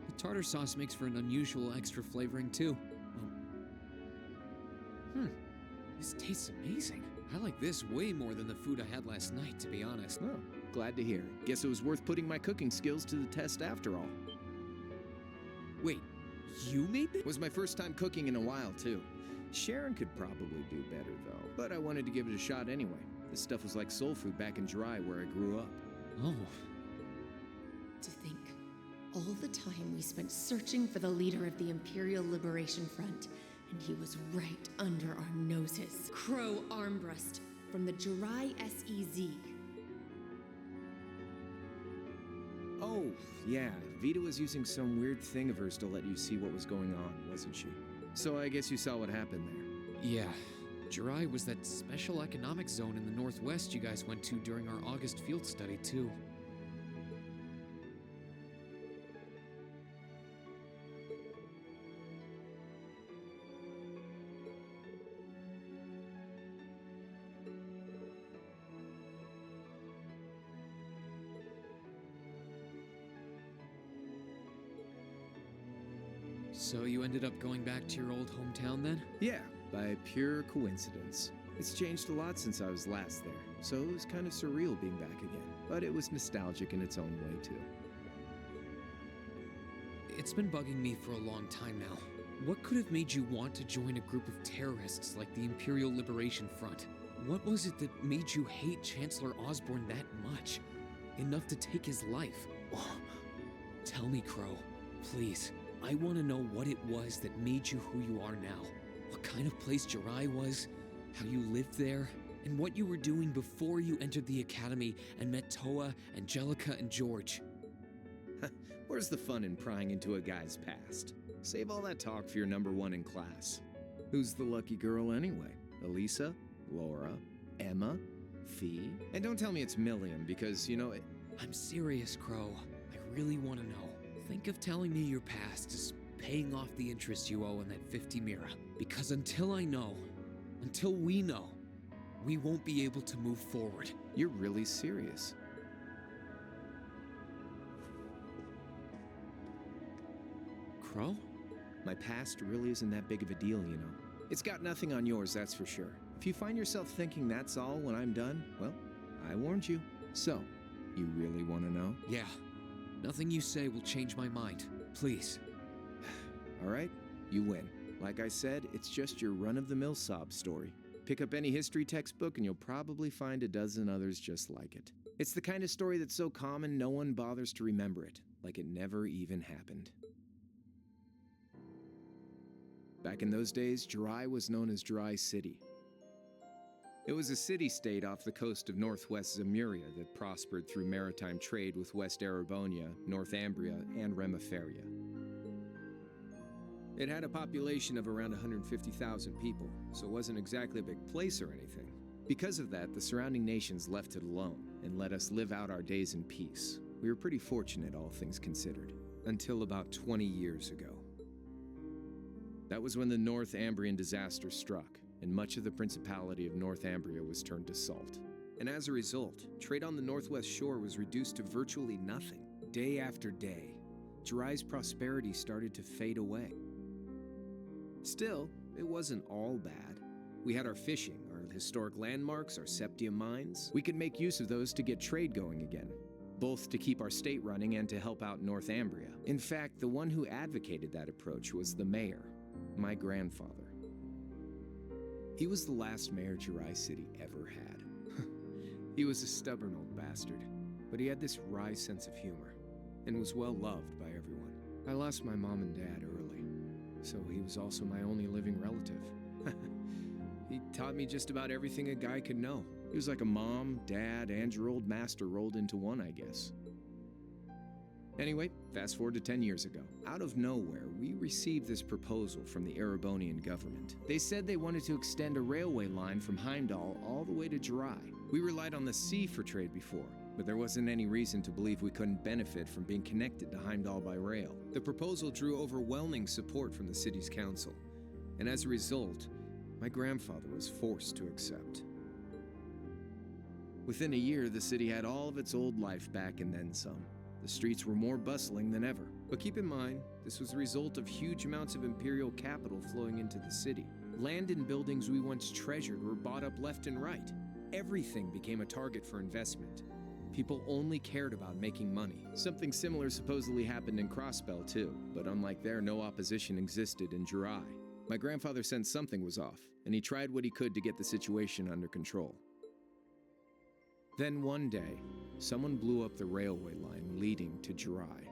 [SPEAKER 3] The tartar sauce makes for an unusual extra flavoring, too. This tastes amazing. I like this way more than the food I had last night, to be honest.
[SPEAKER 7] Oh, glad to hear. Guess it was worth putting my cooking skills to the test after all.
[SPEAKER 3] Wait, you made this?
[SPEAKER 7] Was my first time cooking in a while, too. Sharon could probably do better, though. But I wanted to give it a shot anyway. This stuff was like soul food back in Jirai, where I grew up.
[SPEAKER 3] Oh.
[SPEAKER 12] To think, all the time we spent searching for the leader of the Imperial Liberation Front, and he was right under our noses. Crow Armbrust from the Jirai SEZ.
[SPEAKER 7] Oh, yeah. Vita was using some weird thing of hers to let you see what was going on, wasn't she? So I guess you saw what happened there.
[SPEAKER 3] Yeah. Jirai was that special economic zone in the Northwest you guys went to during our August field study, too. So you ended up going back to your old hometown then?
[SPEAKER 7] Yeah, by pure coincidence. It's changed a lot since I was last there, so it was kind of surreal being back again. But it was nostalgic in its own way, too.
[SPEAKER 3] It's been bugging me for a long time now. What could have made you want to join a group of terrorists like the Imperial Liberation Front? What was it that made you hate Chancellor Osborne that much? Enough to take his life? Tell me, Crow. Please. I want to know what it was that made you who you are now. What kind of place Jirai was, how you lived there, and what you were doing before you entered the academy and met Toa, Angelica, and George.
[SPEAKER 7] Where's the fun in prying into a guy's past? Save all that talk for your number one in class. Who's the lucky girl anyway? Elisa? Laura? Emma? Fee? And don't tell me it's Milliam, because, you know,
[SPEAKER 3] I'm serious, Crow. I really want to know. Think of telling me your past as paying off the interest you owe in that 50 Mira. Because until I know, until we know, we won't be able to move forward.
[SPEAKER 7] You're really serious.
[SPEAKER 3] Crow?
[SPEAKER 7] My past really isn't that big of a deal, you know. It's got nothing on yours, that's for sure. If you find yourself thinking that's all when I'm done, well, I warned you. So, you really want to know?
[SPEAKER 3] Yeah. Nothing you say will change my mind. Please.
[SPEAKER 7] All right, you win. Like I said, it's just your run-of-the-mill sob story. Pick up any history textbook and you'll probably find a dozen others just like it. It's the kind of story that's so common no one bothers to remember it, like it never even happened. Back in those days, Jirai was known as Jirai City. It was a city-state off the coast of northwest Zemuria that prospered through maritime trade with West Erebonia, Northumbria, and Remiferia. It had a population of around 150,000 people, so it wasn't exactly a big place or anything. Because of that, the surrounding nations left it alone and let us live out our days in peace. We were pretty fortunate, all things considered, until about 20 years ago. That was when the Northumbrian disaster struck, and much of the Principality of Northumbria was turned to salt. And as a result, trade on the northwest shore was reduced to virtually nothing. Day after day, Jirai's prosperity started to fade away. Still, it wasn't all bad. We had our fishing, our historic landmarks, our septium mines. We could make use of those to get trade going again, both to keep our state running and to help out Northumbria. In fact, the one who advocated that approach was the mayor, my grandfather. He was the last mayor Jirai City ever had. He was a stubborn old bastard, but he had this wry sense of humor and was well loved by everyone. I lost my mom and dad early, so he was also my only living relative. He taught me just about everything a guy could know. He was like a mom, dad, and your old master rolled into one, I guess. Anyway, fast forward to 10 years ago. Out of nowhere, we received this proposal from the Erebonian government. They said they wanted to extend a railway line from Heimdall all the way to Jirai. We relied on the sea for trade before, but there wasn't any reason to believe we couldn't benefit from being connected to Heimdall by rail. The proposal drew overwhelming support from the city's council, and as a result, my grandfather was forced to accept. Within a year, the city had all of its old life back and then some. The streets were more bustling than ever. But keep in mind, this was the result of huge amounts of imperial capital flowing into the city. Land and buildings we once treasured were bought up left and right. Everything became a target for investment. People only cared about making money. Something similar supposedly happened in Crossbell too, but unlike there, no opposition existed in Jirai. My grandfather sensed something was off, and he tried what he could to get the situation under control. Then one day, someone blew up the railway line leading to Jirai.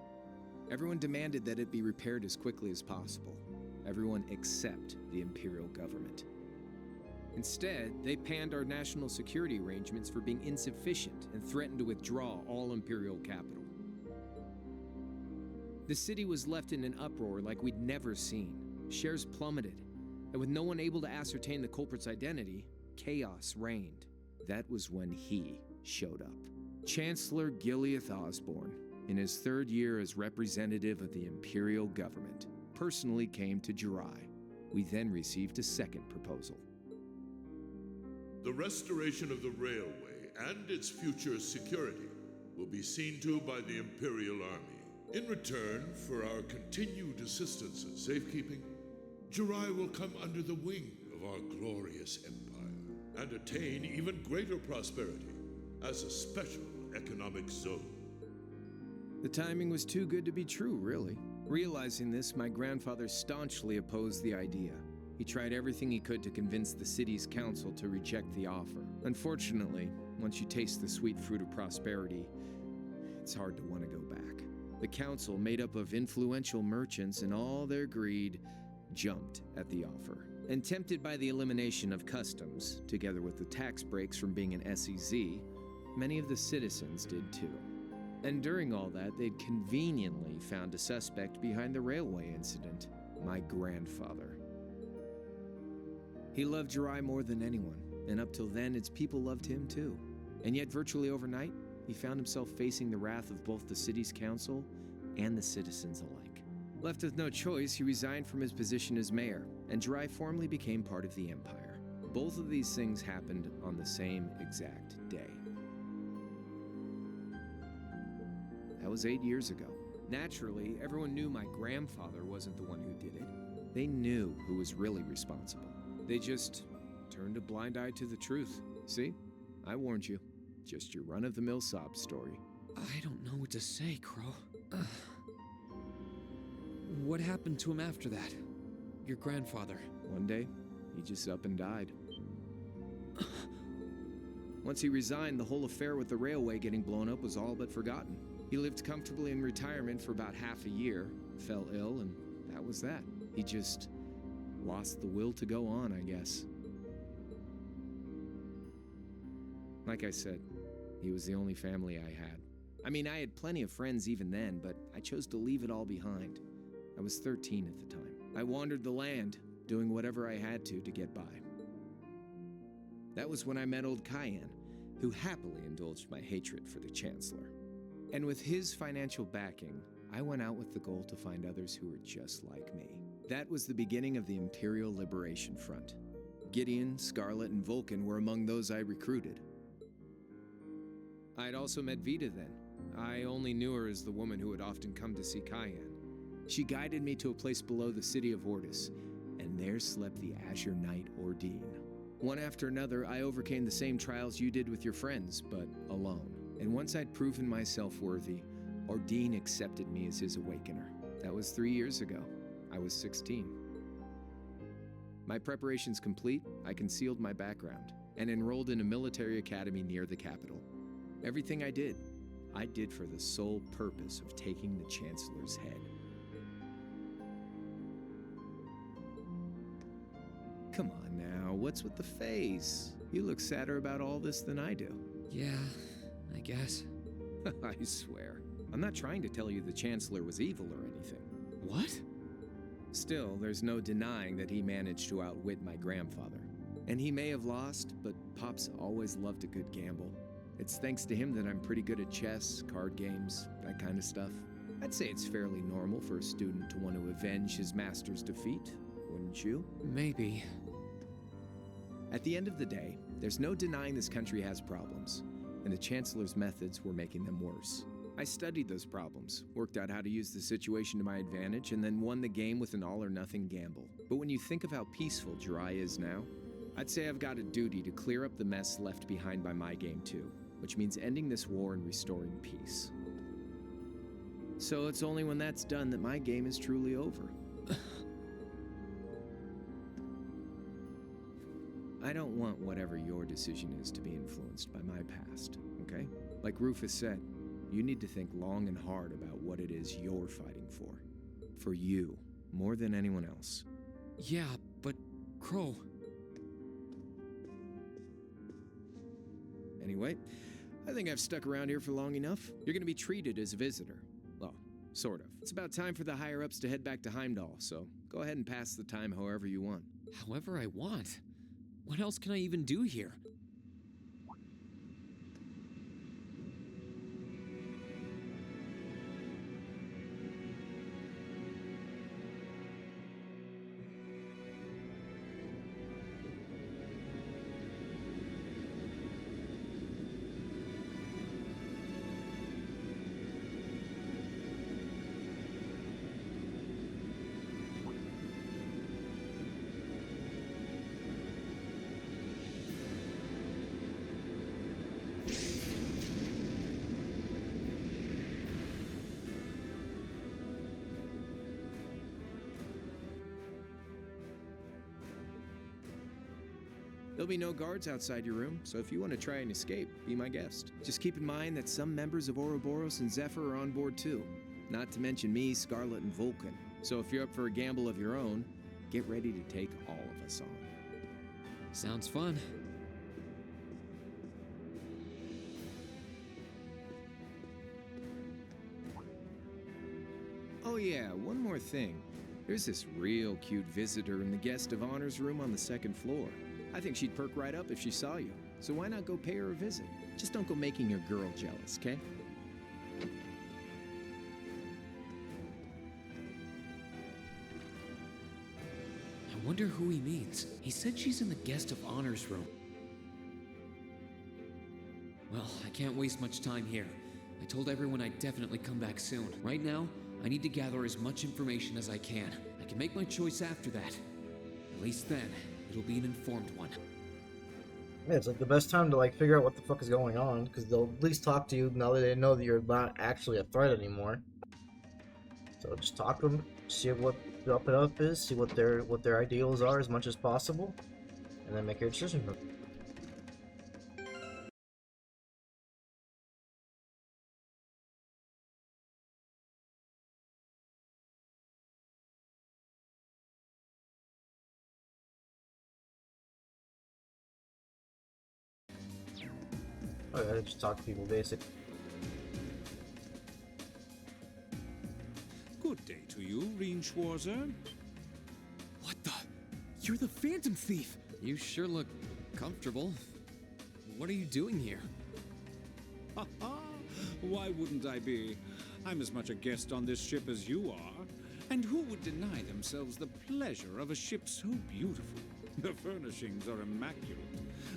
[SPEAKER 7] Everyone demanded that it be repaired as quickly as possible. Everyone except the imperial government. Instead, they panned our national security arrangements for being insufficient and threatened to withdraw all imperial capital. The city was left in an uproar like we'd never seen. Shares plummeted, and with no one able to ascertain the culprit's identity, chaos reigned. That was when he showed up. Chancellor Gileath Osborne, in his third year as representative of the imperial government, personally came to Jirai. We then received a second proposal.
[SPEAKER 15] The restoration of the railway and its future security will be seen to by the Imperial Army. In return for our continued assistance in safekeeping, Jirai will come under the wing of our glorious empire and attain even greater prosperity as a special economic zone.
[SPEAKER 7] The timing was too good to be true, really. Realizing this, my grandfather staunchly opposed the idea. He tried everything he could to convince the city's council to reject the offer. Unfortunately, once you taste the sweet fruit of prosperity, it's hard to want to go back. The council, made up of influential merchants and all their greed, jumped at the offer. And tempted by the elimination of customs, together with the tax breaks from being an SEZ, many of the citizens did too. And during all that, they'd conveniently found a suspect behind the railway incident, my grandfather. He loved Jirai more than anyone, and up till then, its people loved him too. And yet, virtually overnight, he found himself facing the wrath of both the city's council and the citizens alike. Left with no choice, he resigned from his position as mayor, and Jirai formally became part of the empire. Both of these things happened on the same exact day. That was 8 years ago. Naturally, everyone knew my grandfather wasn't the one who did it. They knew who was really responsible. They just turned a blind eye to the truth. See? I warned you. Just your run-of-the-mill sob story.
[SPEAKER 3] I don't know what to say, Crow. What happened to him after that? Your grandfather.
[SPEAKER 7] One day, he just up and died. Once he resigned, the whole affair with the railway getting blown up was all but forgotten. He lived comfortably in retirement for about half a year, fell ill, and that was that. He just lost the will to go on, I guess. Like I said, he was the only family I had. I mean, I had plenty of friends even then, but I chose to leave it all behind. I was 13 at the time. I wandered the land, doing whatever I had to get by. That was when I met old Cayenne, who happily indulged my hatred for the Chancellor. And with his financial backing, I went out with the goal to find others who were just like me. That was the beginning of the Imperial Liberation Front. Gideon, Scarlet, and Vulcan were among those I recruited. I had also met Vita then. I only knew her as the woman who had often come to see Cayenne. She guided me to a place below the city of Ortis, and there slept the Azure Knight Ordine. One after another, I overcame the same trials you did with your friends, but alone. And once I'd proven myself worthy, Ordine accepted me as his awakener. That was 3 years ago. I was 16. My preparations complete, I concealed my background, and enrolled in a military academy near the capital. Everything I did for the sole purpose of taking the Chancellor's head. Come on now, what's with the face? You look sadder about all this than I do.
[SPEAKER 3] Yeah, I guess.
[SPEAKER 7] I swear. I'm not trying to tell you the Chancellor was evil or anything.
[SPEAKER 3] What?
[SPEAKER 7] Still, there's no denying that he managed to outwit my grandfather. And he may have lost, but Pop's always loved a good gamble. It's thanks to him that I'm pretty good at chess, card games, that kind of stuff. I'd say it's fairly normal for a student to want to avenge his master's defeat, wouldn't you?
[SPEAKER 3] Maybe.
[SPEAKER 7] At the end of the day, there's no denying this country has problems, and the Chancellor's methods were making them worse. I studied those problems, worked out how to use the situation to my advantage, and then won the game with an all-or-nothing gamble. But when you think of how peaceful Jirai is now, I'd say I've got a duty to clear up the mess left behind by my game too, which means ending this war and restoring peace. So it's only when that's done that my game is truly over. I don't want whatever your decision is to be influenced by my past, okay? Like Rufus said, you need to think long and hard about what it is you're fighting for. For you, more than anyone else.
[SPEAKER 3] Yeah, but Crow...
[SPEAKER 7] Anyway, I think I've stuck around here for long enough. You're gonna be treated as a visitor. Well, sort of. It's about time for the higher-ups to head back to Heimdall, so go ahead and pass the time however you want.
[SPEAKER 3] However I want? What else can I even do here?
[SPEAKER 7] There'll be no guards outside your room, so if you want to try and escape, be my guest. Just keep in mind that some members of Ouroboros and Zephyr are on board too. Not to mention me, Scarlet, and Vulcan. So if you're up for a gamble of your own, get ready to take all of us on.
[SPEAKER 3] Sounds fun.
[SPEAKER 7] Oh yeah, one more thing. There's this real cute visitor in the guest of honors room on the second floor. I think she'd perk right up if she saw you. So why not go pay her a visit? Just don't go making your girl jealous, okay?
[SPEAKER 3] I wonder who he means. He said she's in the guest of honors room. Well, I can't waste much time here. I told everyone I'd definitely come back soon. Right now, I need to gather as much information as I can. I can make my choice after that. At least then, it'll be an informed one.
[SPEAKER 1] Yeah, it's like the best time to like figure out what the fuck is going on, because they'll at least talk to you now that they know that you're not actually a threat anymore. So just talk to them, see what the up and up is, see what their ideals are as much as possible, and then make your decision. Oh, yeah, just talk to people basic.
[SPEAKER 20] Good day to you, Reen Schwarzer.
[SPEAKER 3] What the? You're the Phantom Thief! You sure look comfortable. What are you doing here?
[SPEAKER 20] Ha ha! Why wouldn't I be? I'm as much a guest on this ship as you are. And who would deny themselves the pleasure of a ship so beautiful? The furnishings are immaculate.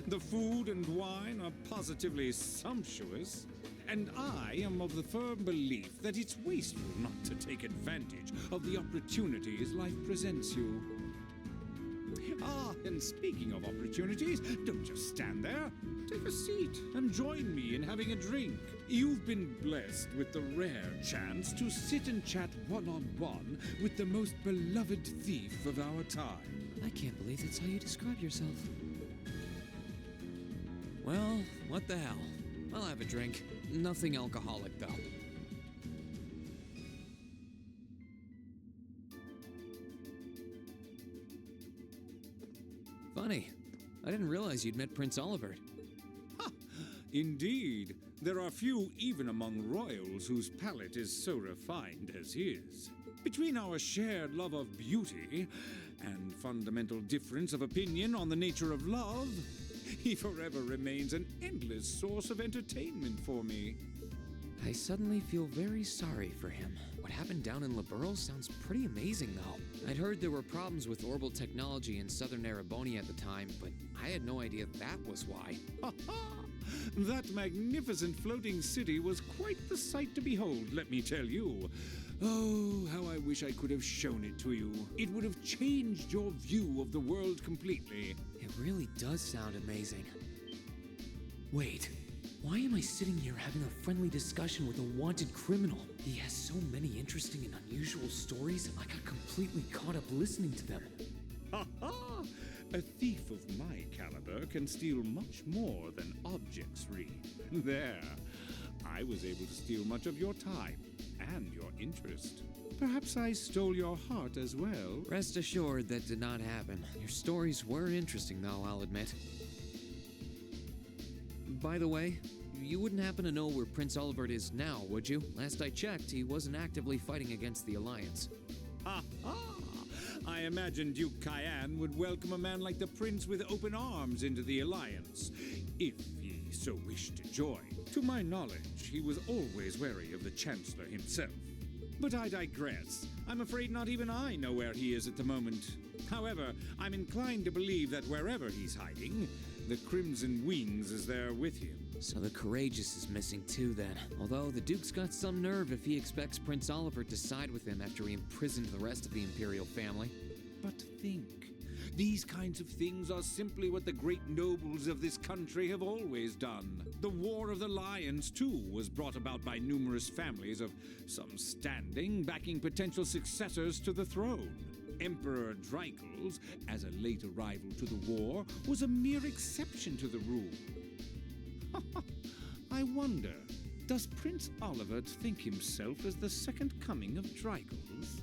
[SPEAKER 20] The food and wine are positively sumptuous. And I am of the firm belief that it's wasteful not to take advantage of the opportunities life presents you. Ah, and speaking of opportunities, don't just stand there. Take a seat and join me in having a drink. You've been blessed with the rare chance to sit and chat one-on-one with the most beloved thief of our time.
[SPEAKER 3] I can't believe that's how you describe yourself. Well, what the hell? I'll have a drink. Nothing alcoholic, though. Funny. I didn't realize you'd met Prince Olivert.
[SPEAKER 20] Ha! Indeed. There are few even among royals whose palate is so refined as his. Between our shared love of beauty and fundamental difference of opinion on the nature of love, he forever remains an endless source of entertainment for me.
[SPEAKER 3] I suddenly feel very sorry for him. What happened down in Liberl sounds pretty amazing, though. I'd heard there were problems with orbital technology in southern Erebonia at the time, but I had no idea that was why.
[SPEAKER 20] Ha ha! That magnificent floating city was quite the sight to behold, let me tell you. Oh, how I wish I could have shown it to you. It would have changed your view of the world completely.
[SPEAKER 3] It really does sound amazing. Wait, why am I sitting here having a friendly discussion with a wanted criminal? He has so many interesting and unusual stories, I got completely caught up listening to them.
[SPEAKER 20] Ha ha! A thief of my caliber can steal much more than objects, Reen. There. I was able to steal much of your time and your interest. Perhaps I stole your heart as well.
[SPEAKER 3] Rest assured that did not happen. Your stories were interesting, though, I'll admit. By the way, you wouldn't happen to know where Prince Olivert is now, would you? Last I checked, he wasn't actively fighting against the Alliance.
[SPEAKER 20] Ha ha! I imagined Duke Cayenne would welcome a man like the Prince with open arms into the Alliance, if he so wished to join. To my knowledge, he was always wary of the Chancellor himself. But I digress. I'm afraid not even I know where he is at the moment. However, I'm inclined to believe that wherever he's hiding, the Crimson Wings is there with him.
[SPEAKER 3] So the Courageous is missing too, then. Although the Duke's got some nerve if he expects Prince Olivert to side with him after he imprisoned the rest of the Imperial family.
[SPEAKER 20] But think, these kinds of things are simply what the great nobles of this country have always done. The War of the Lions, too, was brought about by numerous families of some standing backing potential successors to the throne. Emperor Dreichels, as a late arrival to the war, was a mere exception to the rule. I wonder, does Prince Olivert think himself as the second coming of Dreichels?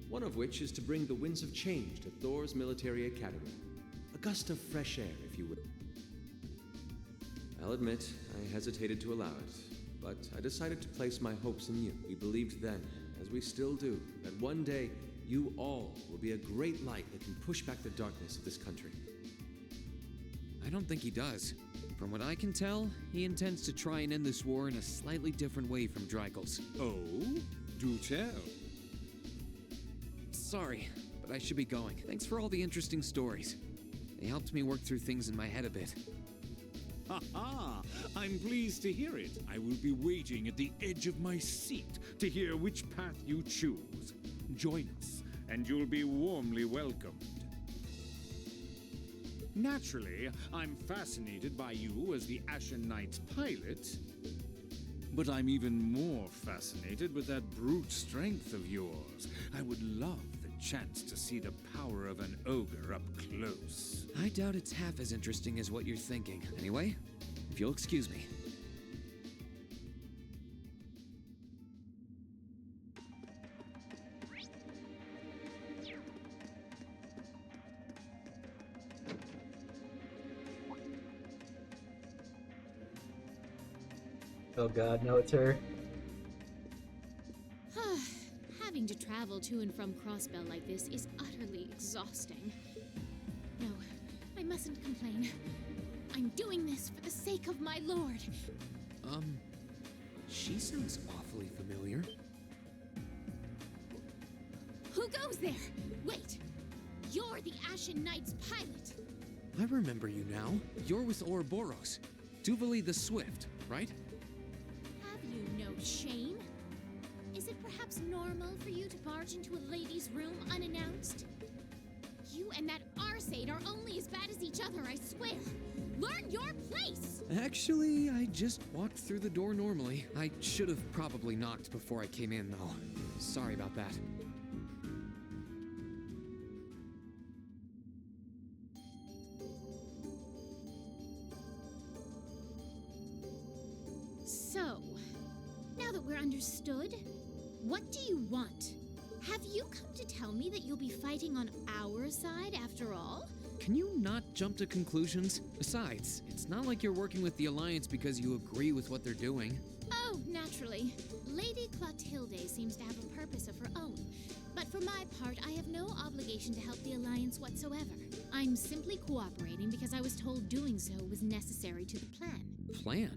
[SPEAKER 21] One of which is to bring the winds of change to Thor's military academy. A gust of fresh air, if you will. I'll admit, I hesitated to allow it, but I decided to place my hopes in you. We believed then, as we still do, that one day you all will be a great light that can push back the darkness of this country.
[SPEAKER 3] I don't think he does. From what I can tell, he intends to try and end this war in a slightly different way from Dreichels.
[SPEAKER 20] Oh? Do tell.
[SPEAKER 3] Sorry, but I should be going. Thanks for all the interesting stories. They helped me work through things in my head a bit.
[SPEAKER 20] Ha ha! I'm pleased to hear it. I will be waiting at the edge of my seat to hear which path you choose. Join us, and you'll be warmly welcomed. Naturally, I'm fascinated by you as the Ashen Knight's pilot, but I'm even more fascinated with that brute strength of yours. I would love the chance to see the power of an ogre up close.
[SPEAKER 3] I doubt it's half as interesting as what you're thinking. Anyway, if you'll excuse me.
[SPEAKER 1] Oh god, no, it's her.
[SPEAKER 11] Having to travel to and from Crossbell like this is utterly exhausting. No, I mustn't complain. I'm doing this for the sake of my lord.
[SPEAKER 3] She sounds awfully familiar.
[SPEAKER 11] Who goes there? Wait! You're the Ashen Knight's pilot!
[SPEAKER 3] I remember you now. You're with Ouroboros. Duvali the Swift, right?
[SPEAKER 11] Have you no shame? Is it perhaps normal for you to barge into a lady's room unannounced? You and that Arseid are only as bad as each other, I swear! Learn your place!
[SPEAKER 3] Actually, I just walked through the door normally. I should have probably knocked before I came in, though. Sorry about that.
[SPEAKER 11] So, now that we're understood, what do you want? Have you come to tell me that you'll be fighting on our side after all?
[SPEAKER 3] Can you not jump to conclusions? Besides, it's not like you're working with the Alliance because you agree with what they're doing.
[SPEAKER 11] Oh, naturally. Lady Clotilde seems to have a purpose of her own. But for my part, I have no obligation to help the Alliance whatsoever. I'm simply cooperating because I was told doing so was necessary to the plan.
[SPEAKER 3] Plan?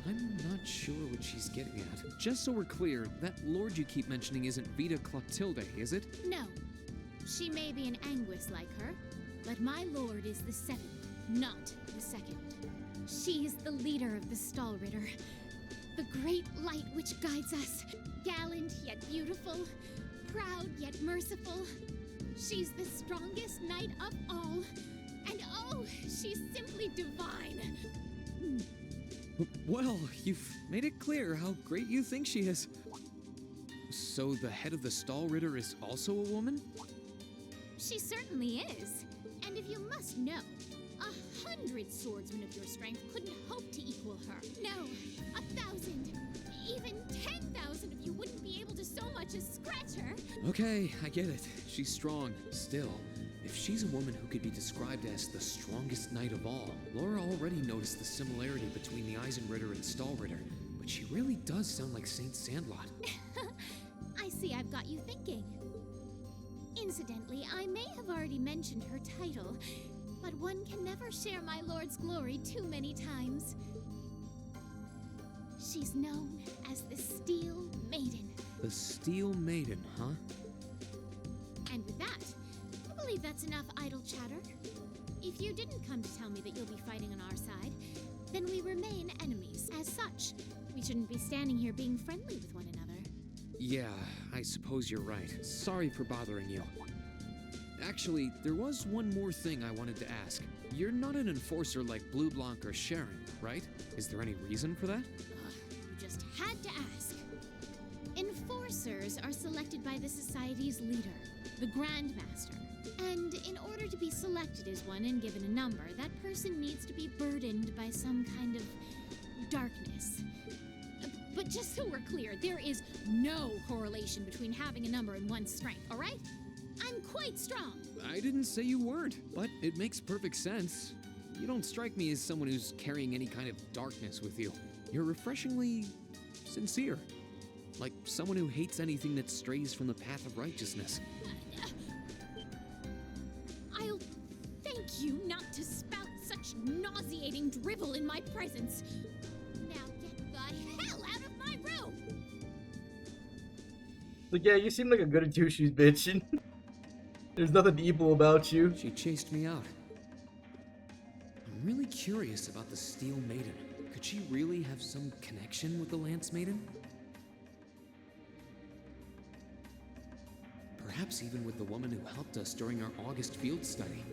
[SPEAKER 3] I'm not sure what she's getting at. Just so we're clear, that lord you keep mentioning isn't Vita Clotilde, is it?
[SPEAKER 11] No. She may be an Anguis like her, but my lord is the seventh, not the second. She is the leader of the Stahlritter, the great light which guides us, gallant yet beautiful, proud yet merciful. She's the strongest knight of all, and oh, she's simply divine.
[SPEAKER 3] Well, you've made it clear how great you think she is. So the head of the Stahlritter is also a woman?
[SPEAKER 11] She certainly is. And if you must know, 100 swordsmen of your strength couldn't hope to equal her. No, 1,000, even 10,000 of you wouldn't be able to so much as scratch her.
[SPEAKER 3] Okay, I get it. She's strong. Still, if she's a woman who could be described as the strongest knight of all, Laura already noticed the similarity between the Eisenritter and Stahlritter, but she really does sound like Saint Sandlot.
[SPEAKER 11] I see I've got you thinking. Incidentally, I may have already mentioned her title, but one can never share my lord's glory too many times. She's known as the Steel Maiden.
[SPEAKER 3] The Steel Maiden, huh?
[SPEAKER 11] And with that, I believe that's enough idle chatter. If you didn't come to tell me that you'll be fighting on our side, then we remain enemies. As such, we shouldn't be standing here being friendly with one another.
[SPEAKER 3] Yeah, I suppose you're right. Sorry for bothering you. Actually, there was one more thing I wanted to ask. You're not an enforcer like Blue Blanc or Sharon, right? Is there any reason for that?
[SPEAKER 11] You just had to ask. Enforcers are selected by the Society's leader, the Grand Master. And in order to be selected as one and given a number, that person needs to be burdened by some kind of darkness. But just so we're clear, there is no correlation between having a number and one's strength, all right? I'm quite strong.
[SPEAKER 3] I didn't say you weren't, but it makes perfect sense. You don't strike me as someone who's carrying any kind of darkness with you. You're refreshingly sincere. Like someone who hates anything that strays from the path of righteousness.
[SPEAKER 11] I'll thank you not to spout such nauseating drivel in my presence. Now get the hell out of my room!
[SPEAKER 1] Like, yeah, you seem like a good douchey bitch. There's nothing evil about you.
[SPEAKER 3] She chased me out. I'm really curious about the Steel Maiden. Could she really have some connection with the Lance Maiden? Perhaps even with the woman who helped us during our August field study.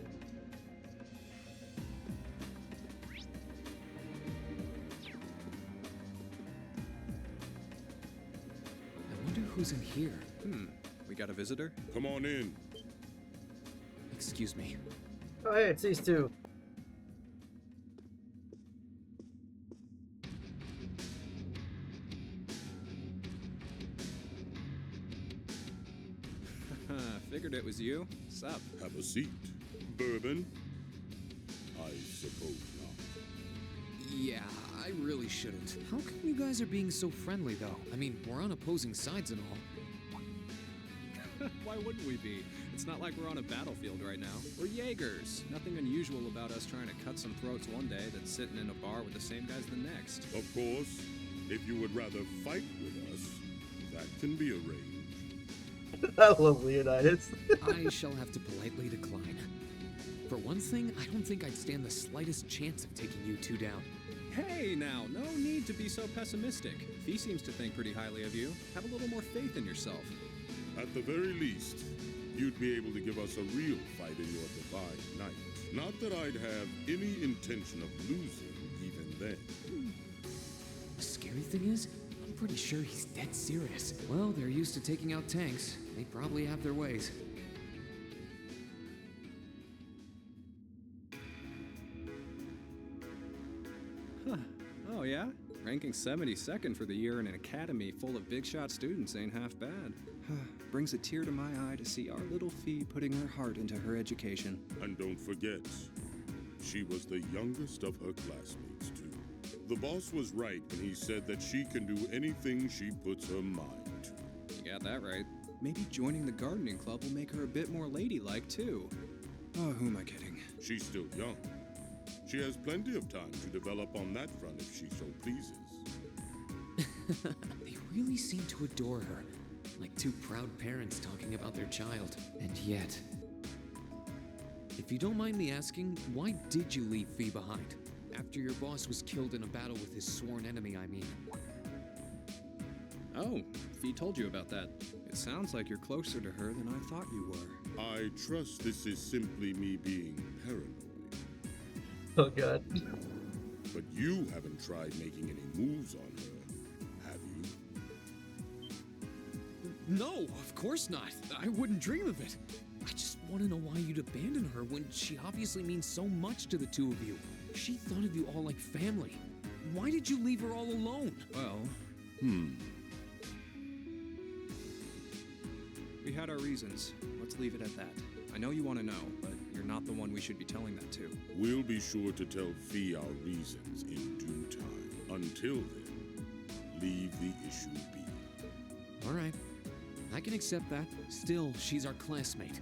[SPEAKER 3] I wonder who's in here.
[SPEAKER 16] We got a visitor?
[SPEAKER 2] Come on in.
[SPEAKER 3] Excuse me.
[SPEAKER 1] Oh, hey, it's these two.
[SPEAKER 16] Figured it was you. Sup?
[SPEAKER 2] Have a seat. Bourbon? I suppose not.
[SPEAKER 3] Yeah, I really shouldn't. How come you guys are being so friendly, though? I mean, we're on opposing sides and all.
[SPEAKER 16] Why wouldn't we be? It's not like we're on a battlefield right now. We're Jaegers. Nothing unusual about us trying to cut some throats one day than sitting in a bar with the same guys the next.
[SPEAKER 13] Of course, if you would rather fight with us, that can be arranged.
[SPEAKER 1] I love Leonidas.
[SPEAKER 3] I shall have to politely decline. For one thing, I don't think I'd stand the slightest chance of taking you two down.
[SPEAKER 16] Hey now, no need to be so pessimistic. Fee seems to think pretty highly of you. Have a little more faith in yourself.
[SPEAKER 13] At the very least, you'd be able to give us a real fight in your divine night. Not that I'd have any intention of losing even then.
[SPEAKER 3] The scary thing is, I'm pretty sure he's dead serious. Well, they're used to taking out tanks. They probably have their ways.
[SPEAKER 16] Huh. Oh yeah? Ranking 72nd for the year in an academy full of big shot students ain't half bad. Brings a tear to my eye to see our little Fee putting her heart into her education.
[SPEAKER 13] And don't forget, she was the youngest of her classmates, too. The boss was right when he said that she can do anything she puts her mind to.
[SPEAKER 16] You got that right. Maybe joining the gardening club will make her a bit more ladylike, too. Oh, who am I kidding?
[SPEAKER 13] She's still young. She has plenty of time to develop on that front if she so pleases.
[SPEAKER 3] They really seem to adore her. Like two proud parents talking about their child. And yet... If you don't mind me asking, why did you leave Fee behind? After your boss was killed in a battle with his sworn enemy, I mean.
[SPEAKER 16] Oh, Fee told you about that. It sounds like you're closer to her than I thought you were.
[SPEAKER 13] I trust this is simply me being paranoid.
[SPEAKER 1] Oh god.
[SPEAKER 13] But you haven't tried making any moves on her, have you?
[SPEAKER 3] No, of course not. I wouldn't dream of it. I just want to know why you'd abandon her when she obviously means so much to the two of you. She thought of you all like family. Why did you leave her all alone?
[SPEAKER 16] Well... We had our reasons. Let's leave it at that. I know you want to know, but you're not the one we should be telling that to.
[SPEAKER 13] We'll be sure to tell Fee our reasons in due time. Until then, leave the issue be.
[SPEAKER 3] All right. I can accept that. Still, she's our classmate.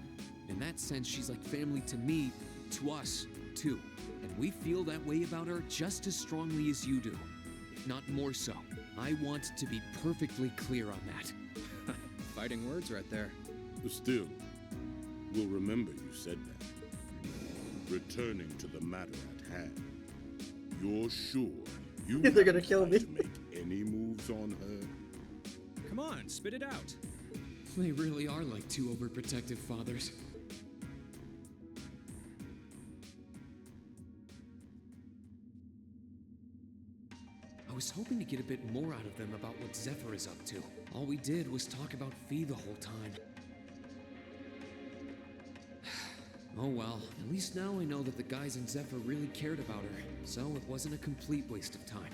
[SPEAKER 3] In that sense, she's like family to me, to us, too. And we feel that way about her just as strongly as you do, if not more so. I want to be perfectly clear on that.
[SPEAKER 16] Fighting words right there.
[SPEAKER 13] Still, we'll remember you said that. Returning to the matter at hand, you're sure you
[SPEAKER 1] They're gonna kill me.
[SPEAKER 13] to make any moves on her?
[SPEAKER 16] Come on, spit it out.
[SPEAKER 3] They really are like two overprotective fathers. I was hoping to get a bit more out of them about what Zephyr is up to. All we did was talk about Fee the whole time. Oh well, at least now I know that the guys in Zephyr really cared about her, so it wasn't a complete waste of time.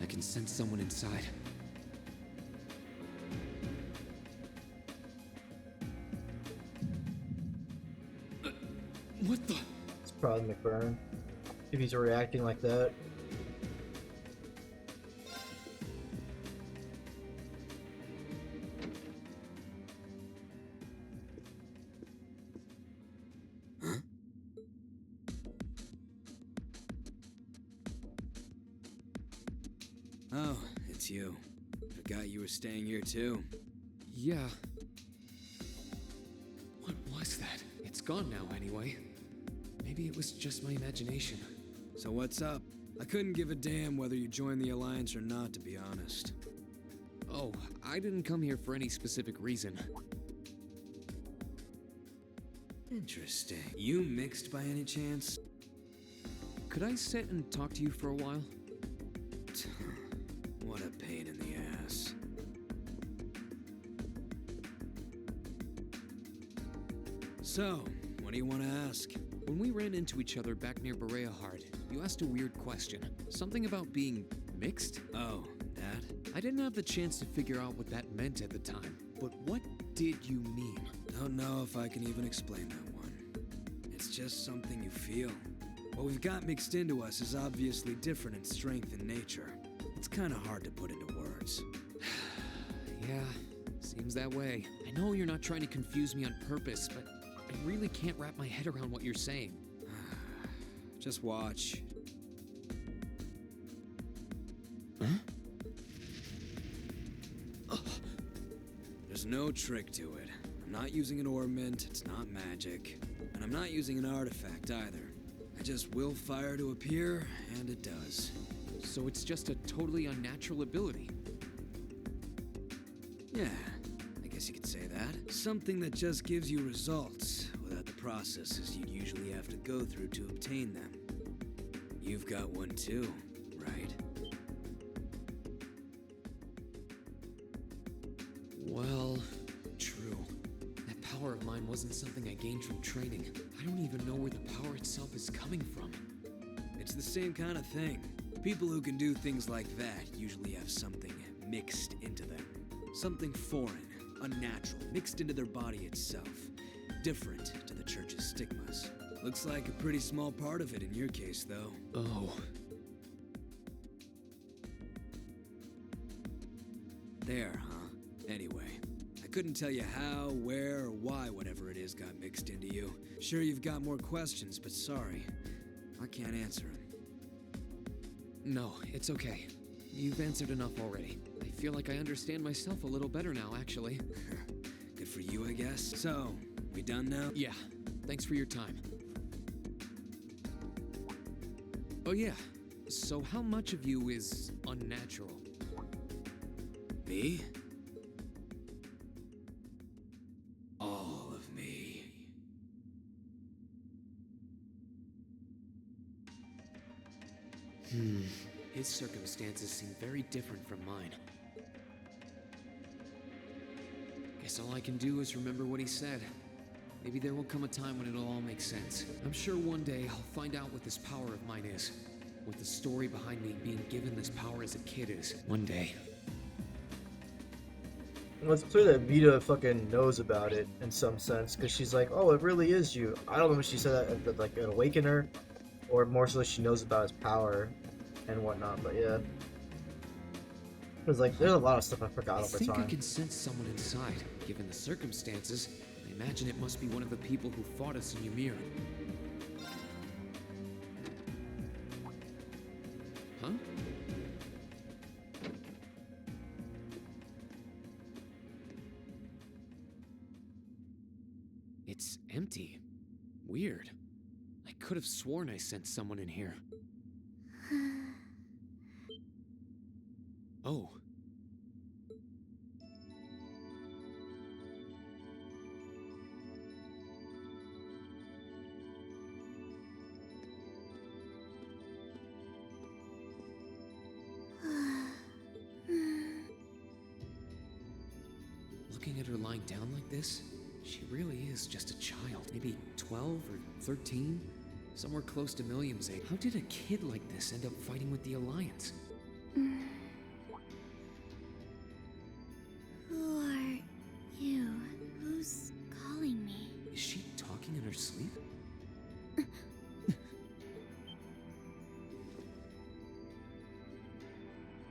[SPEAKER 3] I can sense someone inside. What the?
[SPEAKER 1] It's probably McBurn. If he's reacting like that.
[SPEAKER 22] Oh, it's you. Forgot you were staying here too.
[SPEAKER 3] Yeah. What was that? It's gone now anyway. Maybe it was just my imagination.
[SPEAKER 22] So what's up? I couldn't give a damn whether you joined the Alliance or not, to be honest.
[SPEAKER 3] Oh, I didn't come here for any specific reason.
[SPEAKER 22] Interesting. You mixed by any chance?
[SPEAKER 3] Could I sit and talk to you for a while?
[SPEAKER 22] What a pain in the ass. So, what do you want to ask?
[SPEAKER 3] When we ran into each other back near Berea Hard, you asked a weird question. Something about being mixed?
[SPEAKER 22] Oh, that?
[SPEAKER 3] I didn't have the chance to figure out what that meant at the time, but what did you mean?
[SPEAKER 22] Don't know if I can even explain that one. It's just something you feel. What we've got mixed into us is obviously different in strength and nature. It's kind of hard to put into words.
[SPEAKER 3] Yeah, seems that way. I know you're not trying to confuse me on purpose, but I really can't wrap my head around what you're saying.
[SPEAKER 22] Just watch.
[SPEAKER 3] Huh?
[SPEAKER 22] There's no trick to it. I'm not using an ornament, it's not magic. And I'm not using an artifact either. I just will fire to appear, and it does.
[SPEAKER 3] So it's just a totally unnatural ability?
[SPEAKER 22] Yeah, I guess you could say that. Something that just gives you results, without the processes you'd usually have to go through to obtain them. You've got one too, right?
[SPEAKER 3] Well, true. That power of mine wasn't something I gained from training. I don't even know where the power itself is coming from.
[SPEAKER 22] It's the same kind of thing. People who can do things like that usually have something mixed into them. Something foreign, unnatural, mixed into their body itself. Different to the church's stigmas. Looks like a pretty small part of it in your case, though.
[SPEAKER 3] Oh.
[SPEAKER 22] There, huh? Anyway, I couldn't tell you how, where, or why whatever it is got mixed into you. Sure you've got more questions, but sorry. I can't answer them.
[SPEAKER 3] No, it's okay. You've answered enough already. I feel like I understand myself a little better now, actually.
[SPEAKER 22] Good for you, I guess. So, we done now?
[SPEAKER 3] Yeah. Thanks for your time. Oh yeah. So how much of you is unnatural?
[SPEAKER 22] Me? All of me.
[SPEAKER 3] His circumstances seem very different from mine. Guess all I can do is remember what he said. Maybe there will come a time when it'll all make sense. I'm sure one day I'll find out what this power of mine is. What the story behind me being given this power as a kid is. One day.
[SPEAKER 1] Well, it's clear that Vita fucking knows about it in some sense, because she's like, oh, it really is you. I don't know if she said that like an awakener, or more so she knows about his power and whatnot, but yeah. Because like, there's a lot of stuff I forgot over time.
[SPEAKER 3] I think I can sense someone inside. Given the circumstances, I imagine it must be one of the people who fought us in Ymir. Huh? It's empty. Weird. I could have sworn I sent someone in here. Oh. Looking at her lying down like this, she really is just a child. Maybe 12 or 13? Somewhere close to Milliam's age. How did a kid like this end up fighting with the Alliance?
[SPEAKER 10] Who are you? Who's calling me?
[SPEAKER 3] Is she talking in her sleep?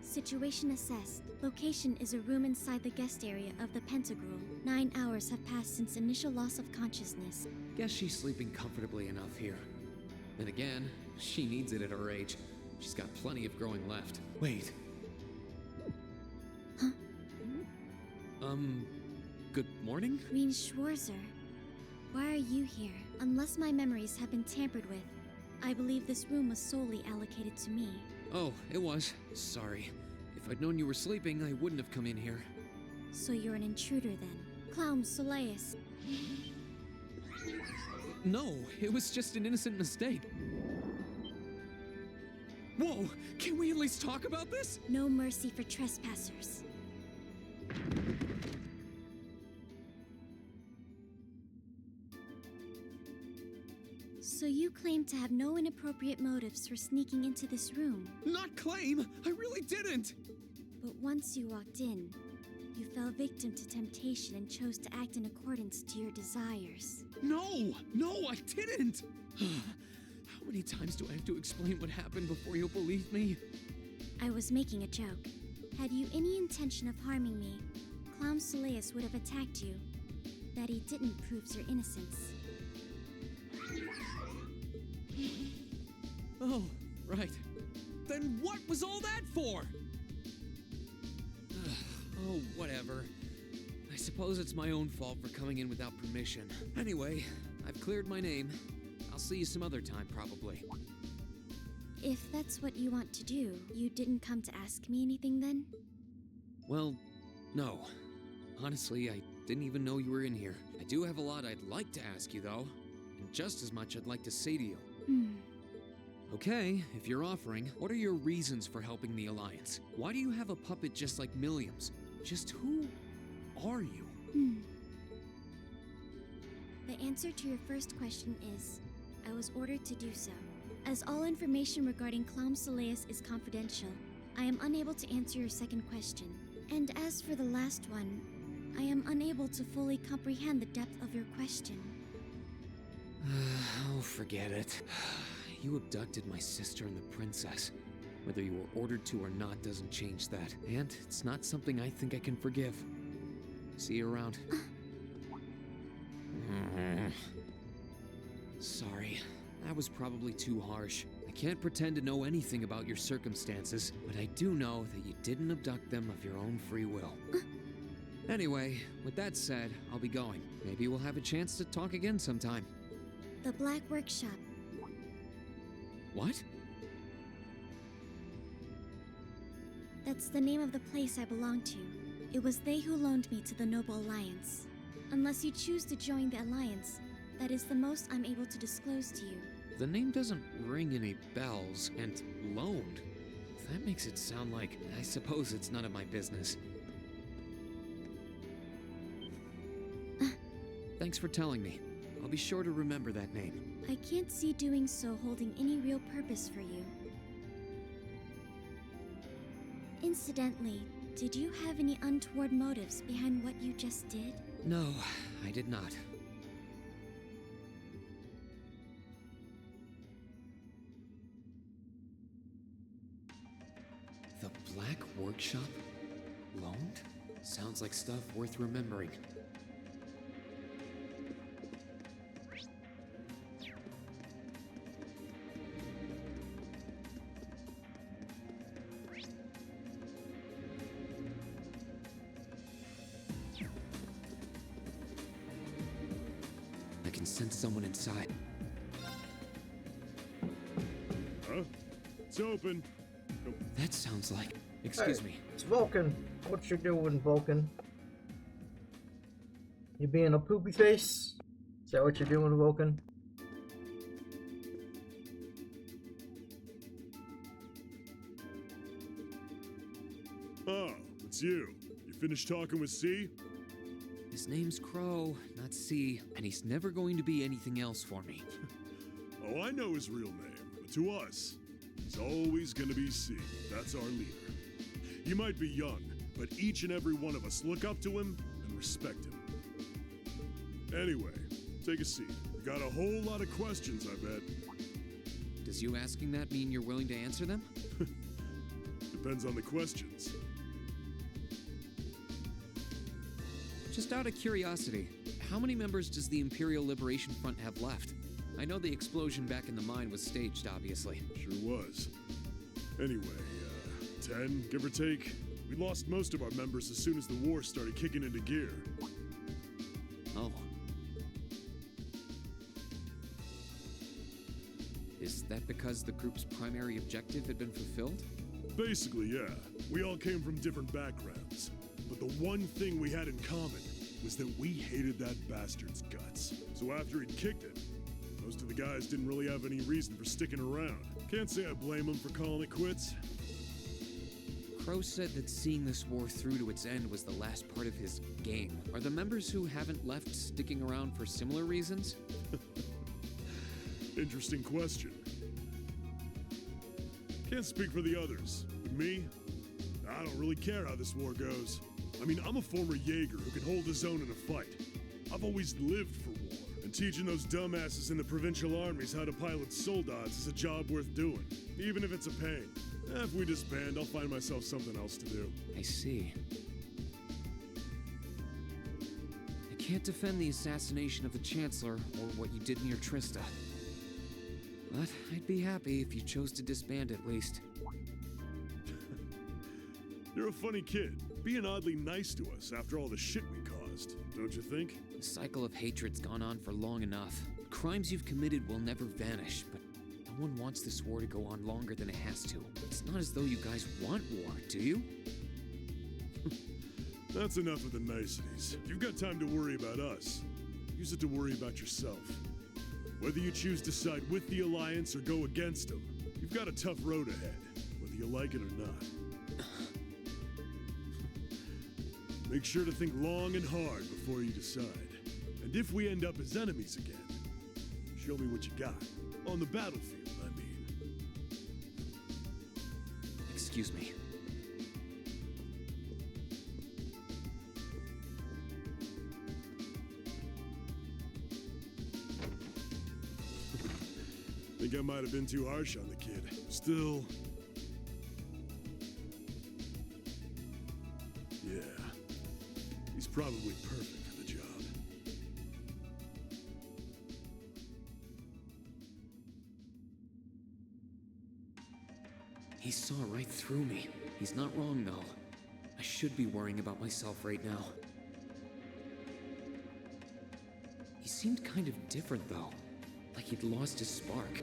[SPEAKER 10] Situation assessed. Location is a room inside the guest area of the Pentagram. 9 hours have passed since initial loss of consciousness.
[SPEAKER 3] Guess she's sleeping comfortably enough here. Then again, she needs it at her age. She's got plenty of growing left. Wait.
[SPEAKER 10] Huh?
[SPEAKER 3] Good morning?
[SPEAKER 10] Green Schwarzer. Why are you here? Unless my memories have been tampered with, I believe this room was solely allocated to me.
[SPEAKER 3] Oh, it was. Sorry. If I'd known you were sleeping, I wouldn't have come in here.
[SPEAKER 10] So you're an intruder then? Clown Soleus.
[SPEAKER 3] No, it was just an innocent mistake. Whoa! Can we at least talk about this?
[SPEAKER 10] No mercy for trespassers. So you claim to have no inappropriate motives for sneaking into this room?
[SPEAKER 3] Not claim! I really didn't!
[SPEAKER 11] But once you walked in, you fell victim to temptation and chose to act in accordance to your desires.
[SPEAKER 3] No, I didn't! How many times do I have to explain what happened before you'll believe me?
[SPEAKER 11] I was making a joke. Had you any intention of harming me, Clown Soleus would have attacked you. That he didn't proves your innocence.
[SPEAKER 3] Oh, right. Then what was all that for? Oh, whatever. I suppose it's my own fault for coming in without permission. Anyway, I've cleared my name. I'll see you some other time, probably.
[SPEAKER 11] If that's what you want to do, you didn't come to ask me anything then?
[SPEAKER 3] Well, no. Honestly, I didn't even know you were in here. I do have a lot I'd like to ask you, though. And just as much I'd like to say to you. Okay, if you're offering, what are your reasons for helping the Alliance? Why do you have a puppet just like Milliam's? Just who are you?
[SPEAKER 11] The answer to your first question is, I was ordered to do so. As all information regarding Clown Soleus is confidential, I am unable to answer your second question. And as for the last one, I am unable to fully comprehend the depth of your question.
[SPEAKER 3] Oh, forget it. You abducted my sister and the princess. Whether you were ordered to or not doesn't change that. And it's not something I think I can forgive. See you around. Sorry, that was probably too harsh. I can't pretend to know anything about your circumstances, but I do know that you didn't abduct them of your own free will. Anyway, with that said, I'll be going. Maybe we'll have a chance to talk again sometime.
[SPEAKER 11] The Black Workshop.
[SPEAKER 3] What?
[SPEAKER 11] That's the name of the place I belong to. It was they who loaned me to the Noble Alliance. Unless you choose to join the Alliance, that is the most I'm able to disclose to you.
[SPEAKER 3] The name doesn't ring any bells, and loaned. That makes it sound like I suppose it's none of my business. Thanks for telling me. I'll be sure to remember that name.
[SPEAKER 11] I can't see doing so holding any real purpose for you. Incidentally, did you have any untoward motives behind what you just did?
[SPEAKER 3] No, I did not. The Black Workshop? Loaned? Sounds like stuff worth remembering. I can sense someone inside.
[SPEAKER 13] Huh? It's open.
[SPEAKER 3] That sounds like... Excuse me.
[SPEAKER 1] It's Vulcan. What you doing, Vulcan? You being a poopy face? Is that what you're doing, Vulcan?
[SPEAKER 13] Oh, it's you. You finished talking with C?
[SPEAKER 3] His name's Crow, not C, and he's never going to be anything else for me.
[SPEAKER 13] Oh, I know his real name, but to us, he's always gonna be C. That's our leader. You might be young, but each and every one of us look up to him and respect him. Anyway, take a seat. You got a whole lot of questions, I bet.
[SPEAKER 3] Does you asking that mean you're willing to answer them?
[SPEAKER 13] Depends on the questions.
[SPEAKER 3] Just out of curiosity, how many members does the Imperial Liberation Front have left? I know the explosion back in the mine was staged, obviously.
[SPEAKER 13] Sure was. Anyway, 10, give or take. We lost most of our members as soon as the war started kicking into gear.
[SPEAKER 3] Oh. Is that because the group's primary objective had been fulfilled?
[SPEAKER 13] Basically, yeah. We all came from different backgrounds. But the one thing we had in common was that we hated that bastard's guts. So after he'd kicked it, most of the guys didn't really have any reason for sticking around. Can't say I blame them for calling it quits.
[SPEAKER 3] Crow said that seeing this war through to its end was the last part of his game. Are the members who haven't left sticking around for similar reasons?
[SPEAKER 13] Interesting question. Can't speak for the others, but me, I don't really care how this war goes. I mean, I'm a former Jaeger who can hold his own in a fight. I've always lived for war, and teaching those dumbasses in the provincial armies how to pilot soldats is a job worth doing, even if it's a pain. If we disband, I'll find myself something else to do.
[SPEAKER 3] I see. I can't defend the assassination of the Chancellor or what you did near Trista. But I'd be happy if you chose to disband at least.
[SPEAKER 13] You're a funny kid, being oddly nice to us after all the shit we caused, don't you think?
[SPEAKER 3] The cycle of hatred's gone on for long enough. Crimes you've committed will never vanish, but no one wants this war to go on longer than it has to. It's not as though you guys want war, do you?
[SPEAKER 13] That's enough of the niceties. You've got time to worry about us. Use it to worry about yourself. Whether you choose to side with the Alliance or go against them, you've got a tough road ahead, whether you like it or not. Make sure to think long and hard before you decide. And if we end up as enemies again, show me what you got. On the battlefield, I mean.
[SPEAKER 3] Excuse me.
[SPEAKER 13] Think I might have been too harsh on the kid. Still... yeah. He's probably perfect for the job.
[SPEAKER 3] He saw right through me. He's not wrong, though. I should be worrying about myself right now. He seemed kind of different, though. Like he'd lost his spark.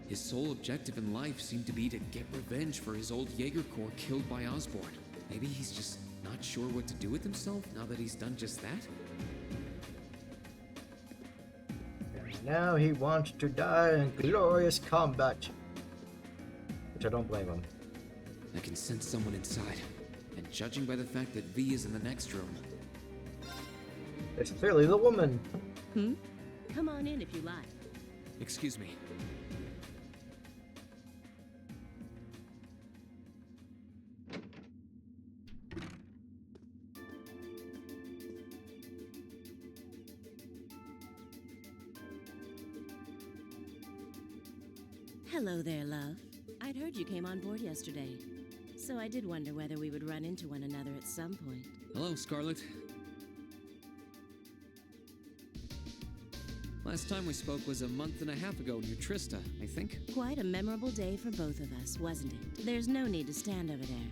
[SPEAKER 3] His sole objective in life seemed to be to get revenge for his old Jaeger Corps killed by Osborn. Maybe he's just not sure what to do with himself now that he's done just that?
[SPEAKER 1] And now he wants to die in glorious combat. Which I don't blame him.
[SPEAKER 3] I can sense someone inside. And judging by the fact that V is in the next room...
[SPEAKER 1] It's clearly the woman.
[SPEAKER 8] Come on in if you like.
[SPEAKER 3] Excuse me.
[SPEAKER 8] Hello there, love. I'd heard you came on board yesterday, so I did wonder whether we would run into one another at some point.
[SPEAKER 3] Hello, Scarlet. Last time we spoke was a month and a half ago near Trista, I think.
[SPEAKER 8] Quite a memorable day for both of us, wasn't it? There's no need to stand over there.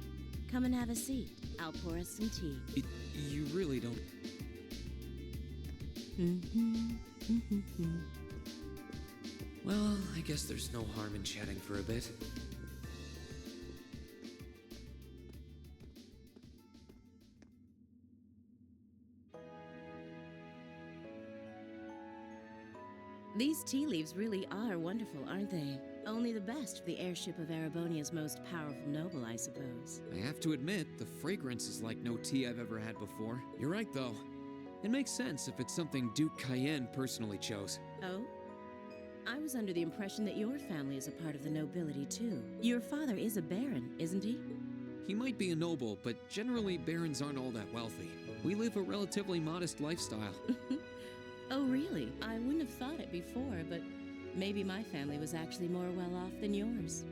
[SPEAKER 8] Come and have a seat. I'll pour us some tea.
[SPEAKER 3] You really don't... Well, I guess there's no harm in chatting for a bit.
[SPEAKER 8] These tea leaves really are wonderful, aren't they? Only the best for the airship of Erebonia's most powerful noble, I suppose.
[SPEAKER 3] I have to admit, the fragrance is like no tea I've ever had before. You're right, though. It makes sense if it's something Duke Cayenne personally chose.
[SPEAKER 8] Oh? I was under the impression that your family is a part of the nobility, too. Your father is a baron, isn't he?
[SPEAKER 3] He might be a noble, but generally barons aren't all that wealthy. We live a relatively modest lifestyle.
[SPEAKER 8] Oh, really? I wouldn't have thought it before, but maybe my family was actually more well-off than yours.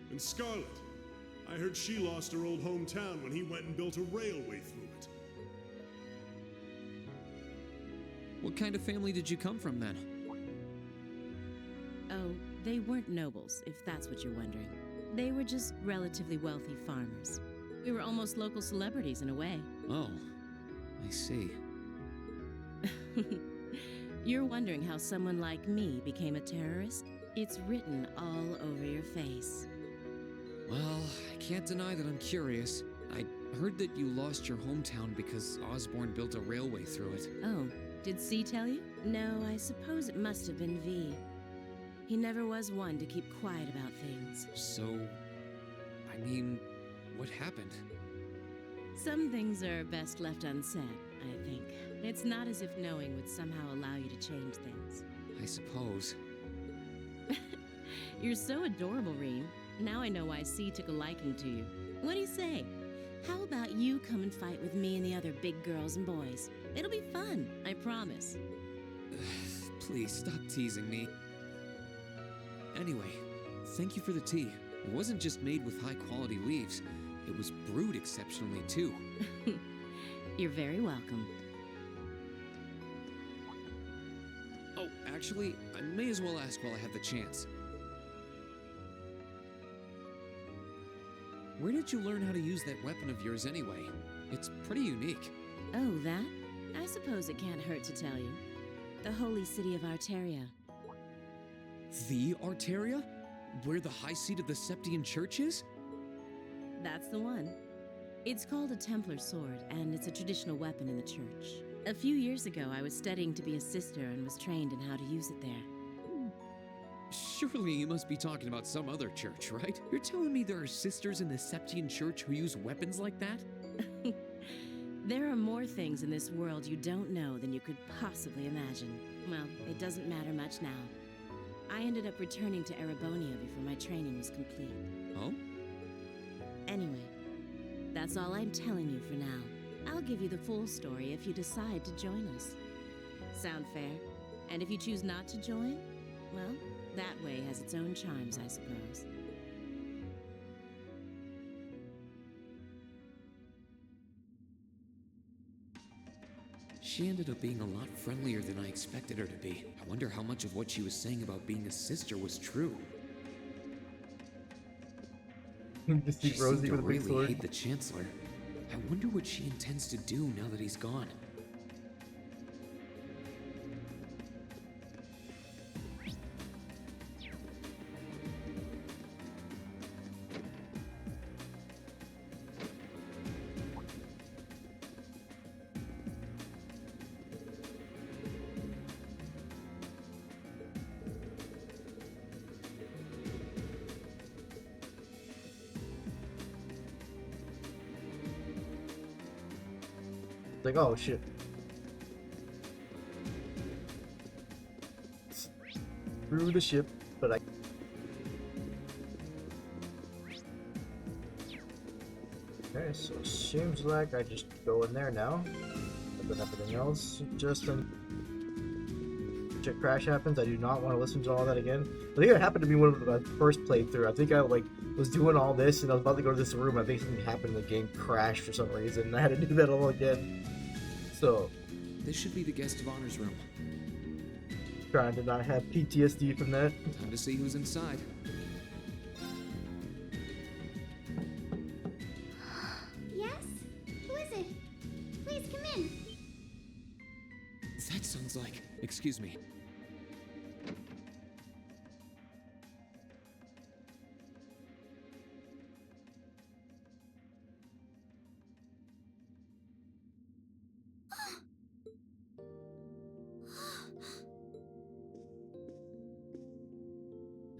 [SPEAKER 13] And Scarlet, I heard she lost her old hometown when he went and built a railway through it.
[SPEAKER 3] What kind of family did you come from, then?
[SPEAKER 8] Oh, they weren't nobles, if that's what you're wondering. They were just relatively wealthy farmers. We were almost local celebrities in a way.
[SPEAKER 3] Oh, I see.
[SPEAKER 8] You're wondering how someone like me became a terrorist? It's written all over your face.
[SPEAKER 3] Well, I can't deny that I'm curious. I heard that you lost your hometown because Osborn built a railway through it.
[SPEAKER 8] Oh, did C tell you? No, I suppose it must have been V. He never was one to keep quiet about things.
[SPEAKER 3] So, I mean, what happened?
[SPEAKER 8] Some things are best left unsaid, I think. It's not as if knowing would somehow allow you to change things.
[SPEAKER 3] I suppose.
[SPEAKER 8] You're so adorable, Rean. Now I know why C took a liking to you. What do you say? How about you come and fight with me and the other big girls and boys? It'll be fun, I promise.
[SPEAKER 3] Please stop teasing me. Anyway, thank you for the tea. It wasn't just made with high-quality leaves. It was brewed exceptionally, too.
[SPEAKER 8] You're very welcome.
[SPEAKER 3] Oh, actually, I may as well ask while I have the chance. Where did you learn how to use that weapon of yours anyway? It's pretty unique.
[SPEAKER 8] Oh, that? I suppose it can't hurt to tell you. The holy city of Arteria.
[SPEAKER 3] The Arteria? Where the high seat of the Septian Church is?
[SPEAKER 8] That's the one. It's called a Templar sword, and it's a traditional weapon in the church. A few years ago, I was studying to be a sister and was trained in how to use it there.
[SPEAKER 3] Surely you must be talking about some other church, right? You're telling me there are sisters in the Septian Church who use weapons like that?
[SPEAKER 8] There are more things in this world you don't know than you could possibly imagine. Well, it doesn't matter much now. I ended up returning to Erebonia before my training was complete.
[SPEAKER 3] Oh?
[SPEAKER 8] Anyway, that's all I'm telling you for now. I'll give you the full story if you decide to join us. Sound fair? And if you choose not to join, well, that way has its own charms, I suppose.
[SPEAKER 3] She ended up being a lot friendlier than I expected her to be. I wonder how much of what she was saying about being a sister was true.
[SPEAKER 1] Just
[SPEAKER 3] She
[SPEAKER 1] see Rosie
[SPEAKER 3] seemed to
[SPEAKER 1] with a big
[SPEAKER 3] really
[SPEAKER 1] sword.
[SPEAKER 3] hate the Chancellor. I wonder what she intends to do now that he's gone.
[SPEAKER 1] Like, oh shit. Through the ship, but I. Okay, so it seems like I just go in there now. But then everything else, just shit crash happens. I do not want to listen to all that again. I think it happened to me when I first played through. I think I was doing all this and I was about to go to this room. I think something happened. The game crashed for some reason. And I had to do that all again. So,
[SPEAKER 3] This should be the guest of honor's room.
[SPEAKER 1] trying to not have PTSD from that.
[SPEAKER 3] Time to see who's inside.
[SPEAKER 10] Yes? Who is it? Please come in.
[SPEAKER 3] That sounds like... Excuse me.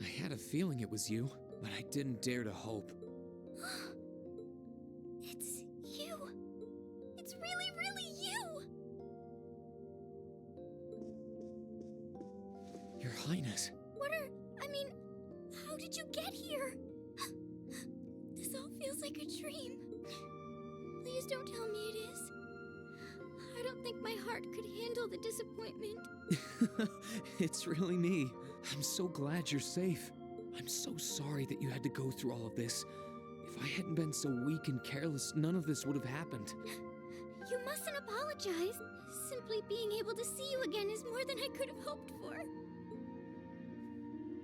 [SPEAKER 3] I had a feeling it was you, but I didn't dare to hope.
[SPEAKER 10] It's you. It's really, really you.
[SPEAKER 3] Your Highness.
[SPEAKER 10] How did you get here? This all feels like a dream. Please don't tell me it is. I don't think my heart could handle the disappointment.
[SPEAKER 3] It's really me. I'm so glad you're safe. I'm so sorry that you had to go through all of this. If I hadn't been so weak and careless, none of this would have happened.
[SPEAKER 10] You mustn't apologize. Simply being able to see you again is more than I could have hoped for.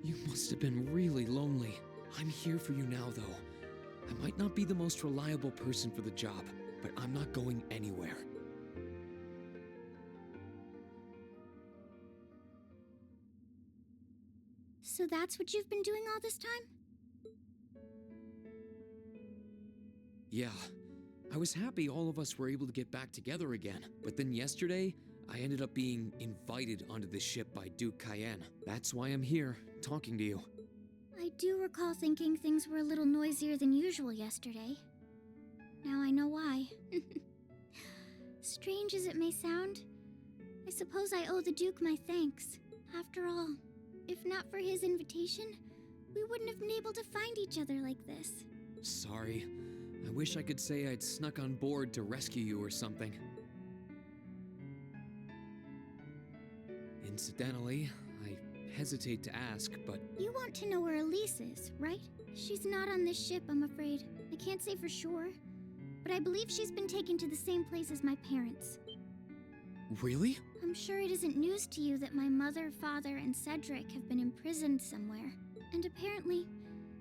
[SPEAKER 3] You must have been really lonely. I'm here for you now, though. I might not be the most reliable person for the job, but I'm not going anywhere.
[SPEAKER 10] So that's what you've been doing all this time?
[SPEAKER 3] Yeah, I was happy all of us were able to get back together again, but then yesterday, I ended up being invited onto this ship by Duke Cayenne. That's why I'm here, talking to you.
[SPEAKER 10] I do recall thinking things were a little noisier than usual yesterday. Now I know why. Strange as it may sound, I suppose I owe the Duke my thanks.
[SPEAKER 11] After all, if not for his invitation, we wouldn't have been able to find each other like this.
[SPEAKER 3] Sorry. I wish I could say I'd snuck on board to rescue you or something. Incidentally, I hesitate to ask, but
[SPEAKER 11] You want to know where Elise is, right? She's not on this ship, I'm afraid. I can't say for sure, but I believe she's been taken to the same place as my parents.
[SPEAKER 3] really?
[SPEAKER 11] I'm sure it isn't news to you that my mother, father, and Cedric have been imprisoned somewhere. And apparently,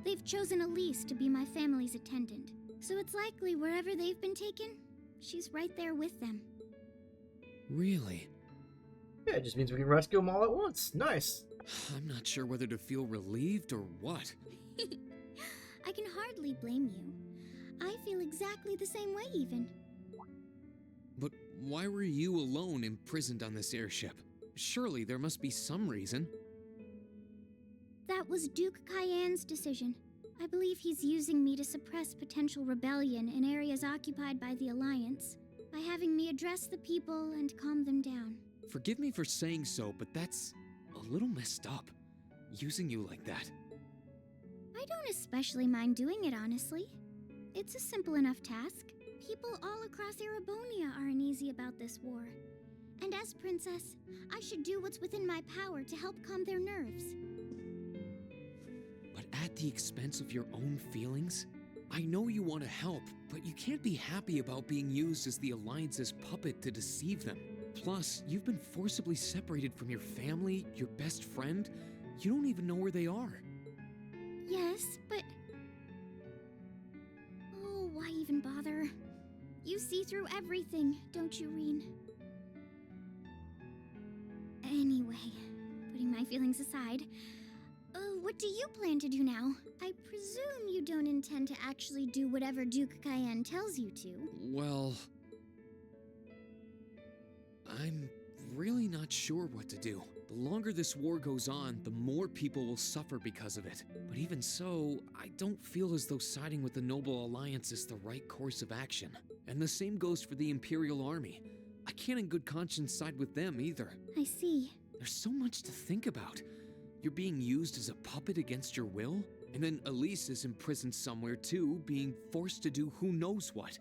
[SPEAKER 11] they've chosen Elise to be my family's attendant. So it's likely wherever they've been taken, she's right there with them.
[SPEAKER 3] Really?
[SPEAKER 1] Yeah, it just means we can rescue them all at once. Nice.
[SPEAKER 3] I'm not sure whether to feel relieved or what.
[SPEAKER 11] I can hardly blame you. I feel exactly the same way, even.
[SPEAKER 3] But why were you alone imprisoned on this airship? Surely there must be some reason.
[SPEAKER 11] That was Duke Cayenne's decision. I believe he's using me to suppress potential rebellion in areas occupied by the Alliance, by having me address the people and calm them down.
[SPEAKER 3] Forgive me for saying so, but that's a little messed up. Using you like that.
[SPEAKER 11] I don't especially mind doing it, honestly. It's a simple enough task. People all across Erebonia are uneasy about this war. And as princess, I should do what's within my power to help calm their nerves.
[SPEAKER 3] But at the expense of your own feelings? I know you want to help, but you can't be happy about being used as the Alliance's puppet to deceive them. Plus, you've been forcibly separated from your family, your best friend. You don't even know where they are.
[SPEAKER 11] Yes, but... Oh, why even bother? You see through everything, don't you, Reen? Anyway, putting my feelings aside, what do you plan to do now? I presume you don't intend to actually do whatever Duke Cayenne tells you to.
[SPEAKER 3] Well... I'm really not sure what to do. The longer this war goes on, the more people will suffer because of it. But even so, I don't feel as though siding with the Noble Alliance is the right course of action. And the same goes for the Imperial Army. I can't in good conscience side with them either.
[SPEAKER 11] I see.
[SPEAKER 3] There's so much to think about. You're being used as a puppet against your will? And then Elise is imprisoned somewhere too, being forced to do who knows what.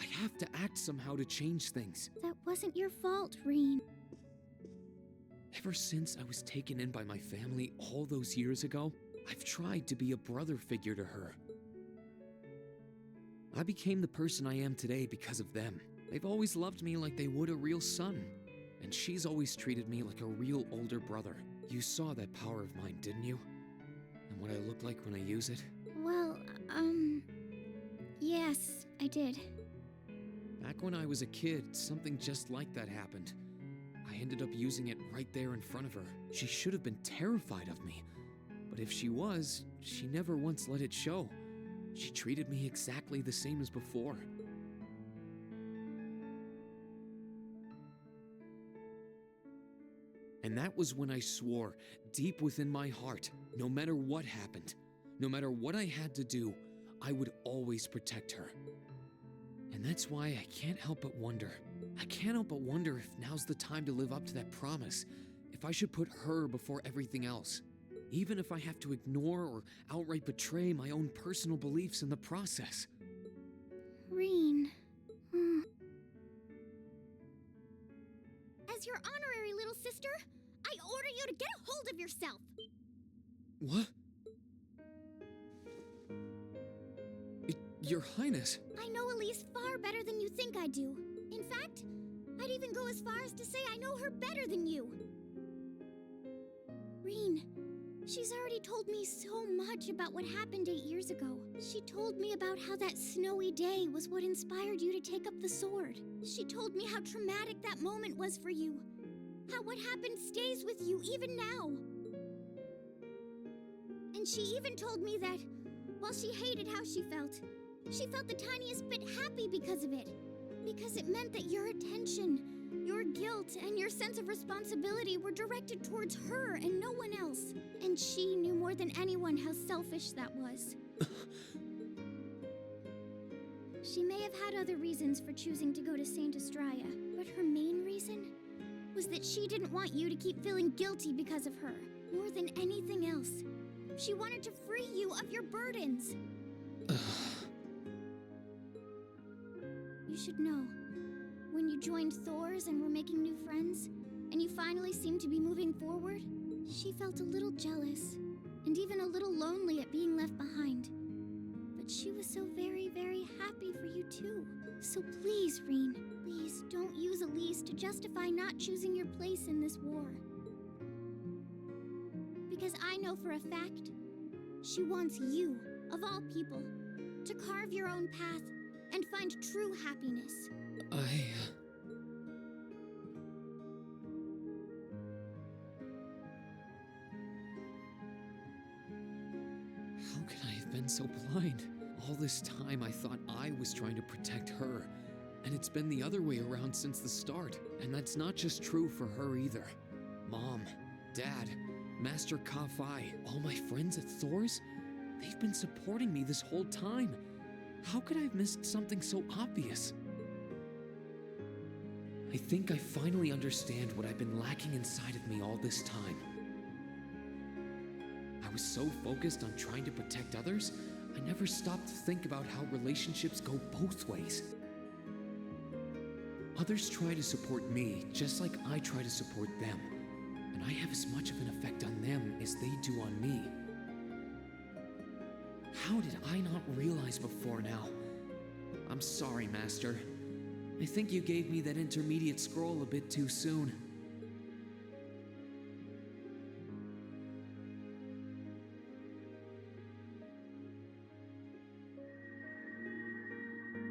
[SPEAKER 3] I have to act somehow to change things.
[SPEAKER 11] That wasn't your fault, Reen.
[SPEAKER 3] Ever since I was taken in by my family all those years ago, I've tried to be a brother figure to her. I became the person I am today because of them. They've always loved me like they would a real son. And she's always treated me like a real older brother. You saw that power of mine, didn't you? And what I look like when I use it?
[SPEAKER 11] Well, yes, I did.
[SPEAKER 3] Back when I was a kid, something just like that happened. I ended up using it right there in front of her. She should have been terrified of me. But if she was, she never once let it show. She treated me exactly the same as before. And that was when I swore, deep within my heart, no matter what happened, no matter what I had to do, I would always protect her. And that's why I can't help but wonder. I can't help but wonder if now's the time to live up to that promise, if I should put her before everything else, even if I have to ignore or outright betray my own personal beliefs in the process.
[SPEAKER 11] Reen. As your honorary little sister, I order you to get a hold of yourself!
[SPEAKER 3] What? Your Highness.
[SPEAKER 11] I know Elise far better than you think I do. In fact, I'd even go as far as to say I know her better than you. Reen, she's already told me so much about what happened 8 years ago. She told me about how that snowy day was what inspired you to take up the sword. She told me how traumatic that moment was for you. How what happened stays with you even now. And she even told me that, while she hated how she felt the tiniest bit happy because of it. Because it meant that your attention, your guilt, and your sense of responsibility were directed towards her and no one else. And she knew more than anyone how selfish that was. She may have had other reasons for choosing to go to Saint Estrella, but her main reason
[SPEAKER 10] was that she didn't want you to keep feeling guilty because of her, more than anything else. She wanted to free you of your burdens. You should know, when you joined Thor's and were making new friends, and you finally seemed to be moving forward, she felt a little jealous, and even a little lonely at being left behind. But she was so very, very happy for you too. So please, Rean, please don't use Elise to justify not choosing your place in this war. Because I know for a fact, she wants you, of all people, to carve your own path and find true happiness.
[SPEAKER 3] How could I have been so blind? All this time I thought I was trying to protect her, and it's been the other way around since the start. And that's not just true for her either. Mom, Dad, Master Ka-Fai, all my friends at Thor's, they've been supporting me this whole time. How could I have missed something so obvious? I think I finally understand what I've been lacking inside of me all this time. I was so focused on trying to protect others, I never stopped to think about how relationships go both ways. Others try to support me just like I try to support them, and I have as much of an effect on them as they do on me. How did I not realize before now? I'm sorry, Master. I think you gave me that intermediate scroll a bit too soon.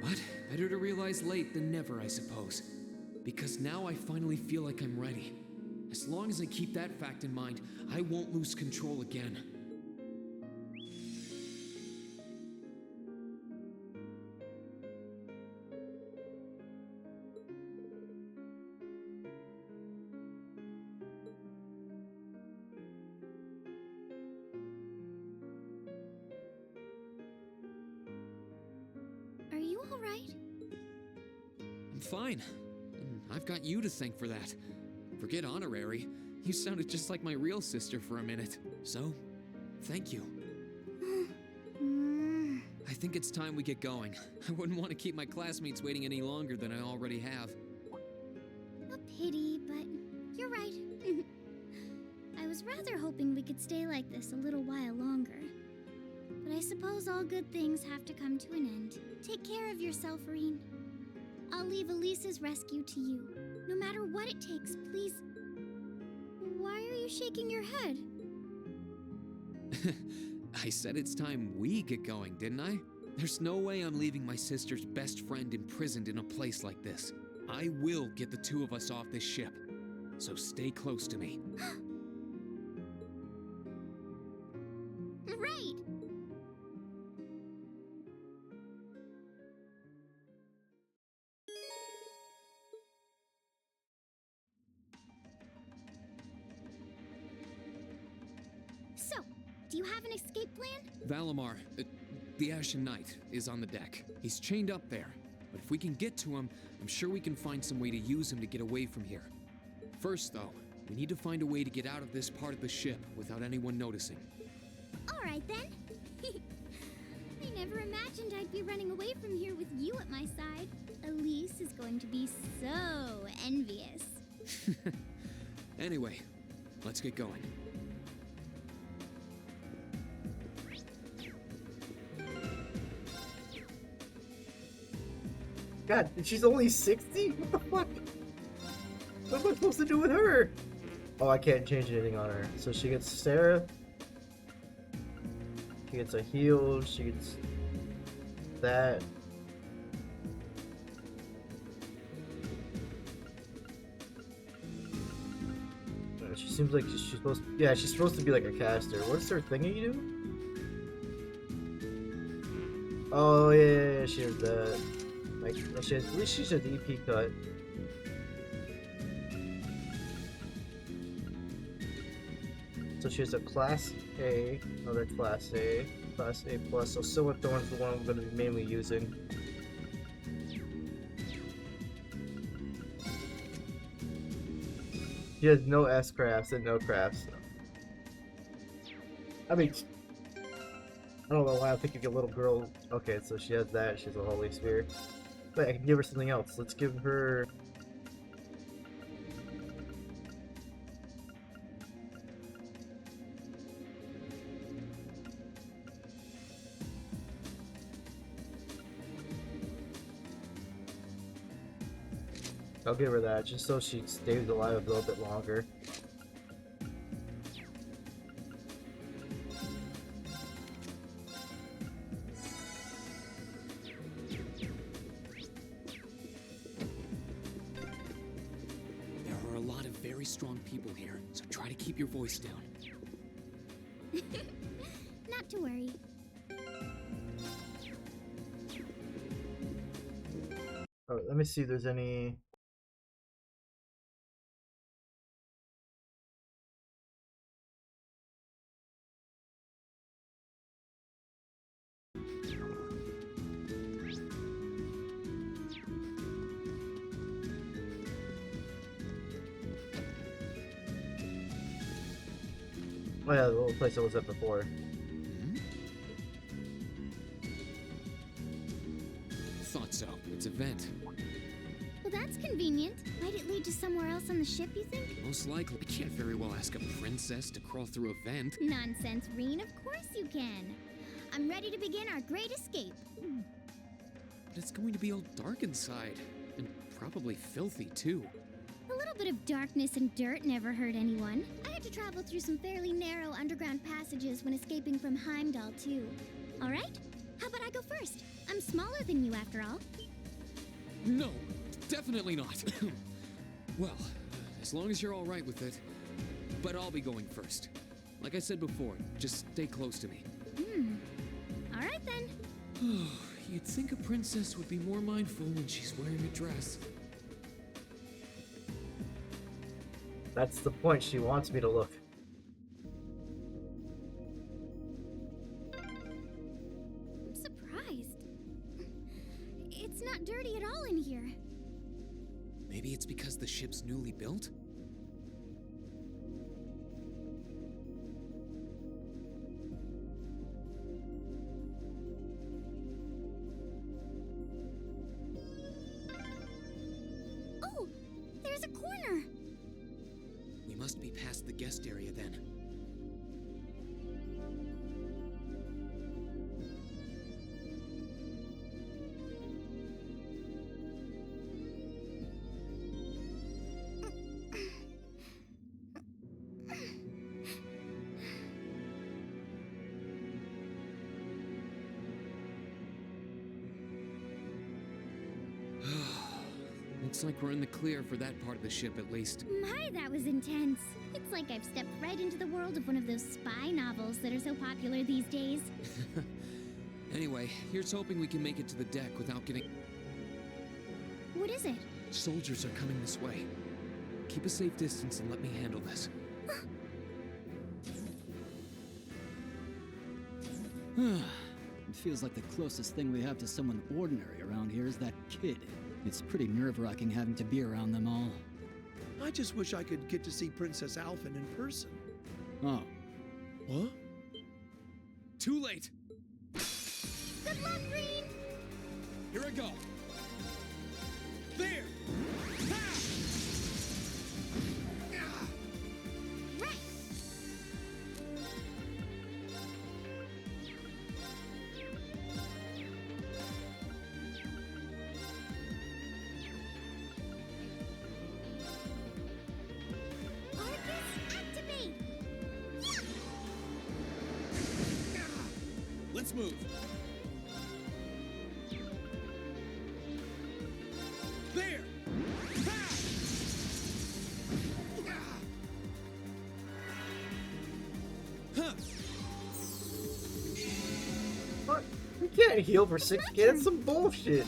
[SPEAKER 3] But better to realize late than never, I suppose. Because now I finally feel like I'm ready. As long as I keep that fact in mind, I won't lose control again.
[SPEAKER 10] Are you all right?
[SPEAKER 3] I'm fine. And I've got you to thank for that. Forget honorary. You sounded just like my real sister for a minute. So, thank you. I think it's time we get going. I wouldn't want to keep my classmates waiting any longer than I already have.
[SPEAKER 10] A pity, but you're right. I was rather hoping we could stay like this a little while longer. But I suppose all good things have to come to an end. Take care of yourself, Rean. I'll leave Elise's rescue to you. No matter what it takes, please. Why are you shaking your head?
[SPEAKER 3] I said it's time we get going, didn't I? There's no way I'm leaving my sister's best friend imprisoned in a place like this. I will get the two of us off this ship. So stay close to me.
[SPEAKER 10] Right! So, do you have an escape plan?
[SPEAKER 3] Valimar, the Ashen Knight, is on the deck. He's chained up there. But if we can get to him, I'm sure we can find some way to use him to get away from here. First, though, we need to find a way to get out of this part of the ship without anyone noticing.
[SPEAKER 10] Alright then. I never imagined I'd be running away from here with you at my side. Elise is going to be so envious.
[SPEAKER 3] Anyway, let's get going.
[SPEAKER 1] God, she's only 60? What the fuck? What am I supposed to do with her? Oh, I can't change anything on her. So she gets Sarah. She gets a heal. She gets that. She seems like she's supposed to, yeah, she's supposed to be like a caster. What's her thingy you do? Oh yeah, she has that. Like, she has, at least she's an EP cut. So she has a Class A, another Class A plus. So Silver Thorn's the one I'm going to be mainly using. She has no S crafts and no crafts. I mean, I don't know why I'm thinking a little girl. Okay, so she has that. She has a Holy Spirit. But I can give her something else. Let's give her. I'll give her that just so she stays alive a little bit longer.
[SPEAKER 3] There are a lot of very strong people here, so try to keep your voice down.
[SPEAKER 11] Not to worry.
[SPEAKER 1] Oh, let me see if there's any. Oh yeah, the little place I was at before.
[SPEAKER 3] Thought so. It's a vent.
[SPEAKER 11] Well, that's convenient. Might it lead to somewhere else on the ship, you think?
[SPEAKER 3] Most likely. I can't very well ask a princess to crawl through a vent.
[SPEAKER 11] Nonsense, Reen. Of course you can. I'm ready to begin our great escape.
[SPEAKER 3] But it's going to be all dark inside. And probably filthy, too.
[SPEAKER 11] A little bit of darkness and dirt never hurt anyone. I had to travel through some fairly narrow underground passages when escaping from Heimdall, too. All right? How about I go first? I'm smaller than you, after all.
[SPEAKER 3] No, definitely not. Well, as long as you're all right with it. But I'll be going first. Like I said before, just stay close to me.
[SPEAKER 11] All right, then.
[SPEAKER 3] You'd think a princess would be more mindful when she's wearing a dress.
[SPEAKER 1] That's the point. She wants me to look.
[SPEAKER 11] I'm surprised. It's not dirty at all in here.
[SPEAKER 3] Maybe it's because the ship's newly built?
[SPEAKER 11] Oh, there's a corner.
[SPEAKER 3] We must be past the guest area then. Looks like we're in the clear for that part of the ship at least.
[SPEAKER 11] My, that was intense. It's like I've stepped right into the world of one of those spy novels that are so popular these days.
[SPEAKER 3] Anyway, here's hoping we can make it to the deck without getting...
[SPEAKER 11] What is it?
[SPEAKER 3] Soldiers are coming this way. Keep a safe distance and let me handle this.
[SPEAKER 5] It feels like the closest thing we have to someone ordinary around here is that kid. It's pretty nerve-wracking having to be around them all.
[SPEAKER 14] I just wish I could get to see Princess Alphen in person.
[SPEAKER 5] Oh.
[SPEAKER 14] What?
[SPEAKER 3] Too late!
[SPEAKER 11] Good luck, Green!
[SPEAKER 3] Here I go! There!
[SPEAKER 11] Right! Activate!
[SPEAKER 3] Let's move! There! Huh.
[SPEAKER 1] What? You can't heal for 6k. That's some bullshit.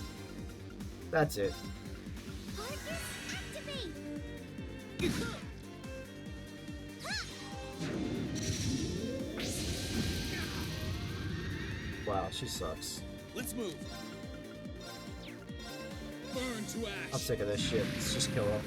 [SPEAKER 1] That's it. Wow, she sucks.
[SPEAKER 3] Let's move! Burn to ash!
[SPEAKER 1] I'm sick of this shit. Let's just kill her.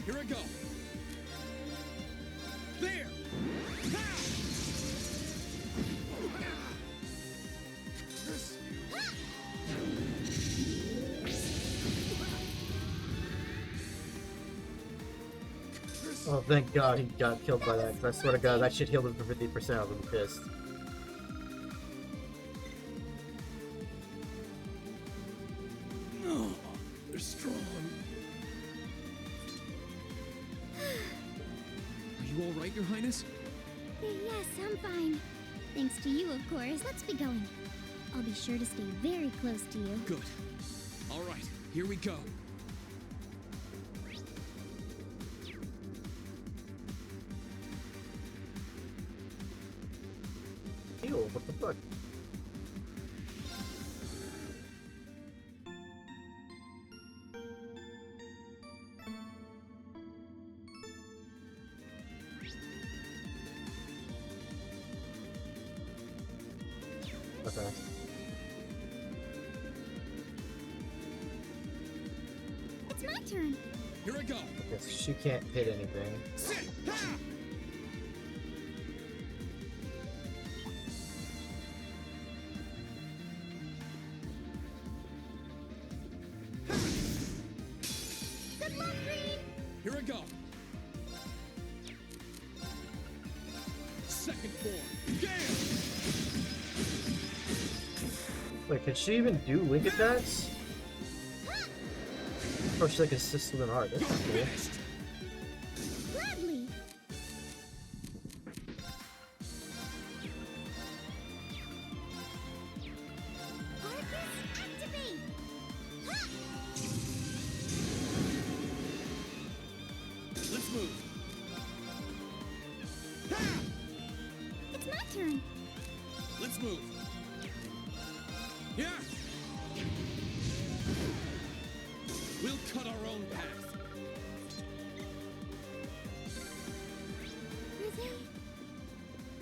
[SPEAKER 3] Here I go. There.
[SPEAKER 1] Oh, thank God he got killed by that, 'cause I swear to God, that shit healed him for 50%. I would be pissed.
[SPEAKER 2] No, they're strong.
[SPEAKER 3] Are you all right, Your Highness?
[SPEAKER 11] Yes, I'm fine. Thanks to you, of course. Let's be going. I'll be sure to stay very close to you.
[SPEAKER 3] Good. All right, here we go.
[SPEAKER 1] Ew, what the fuck? Okay.
[SPEAKER 11] It's my turn.
[SPEAKER 3] Here I go.
[SPEAKER 1] Okay, so she can't hit anything.
[SPEAKER 3] Sit. Ha!
[SPEAKER 11] Good luck, Green.
[SPEAKER 3] Here I go. Second form. Gale!
[SPEAKER 1] Wait, can she even do link attacks? Or she like assists with an art. That's cool.
[SPEAKER 11] Gladly. Arcus, activate. Ha!
[SPEAKER 3] Let's move.
[SPEAKER 11] It's my turn.
[SPEAKER 3] Let's move. Yeah. We'll cut our own path.
[SPEAKER 11] Are they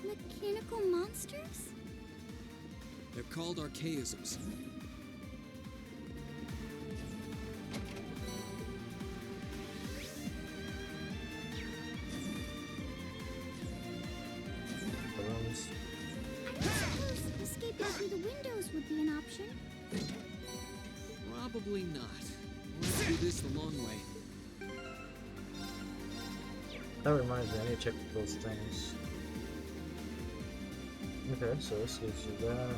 [SPEAKER 11] mechanical monsters?
[SPEAKER 3] They're called archaisms.
[SPEAKER 1] Balloons.
[SPEAKER 11] I suppose escaping through the windows would be an option.
[SPEAKER 3] Probably not. Let's do this the long way.
[SPEAKER 1] That reminds me, I need to check those things. Okay, so this gives you that.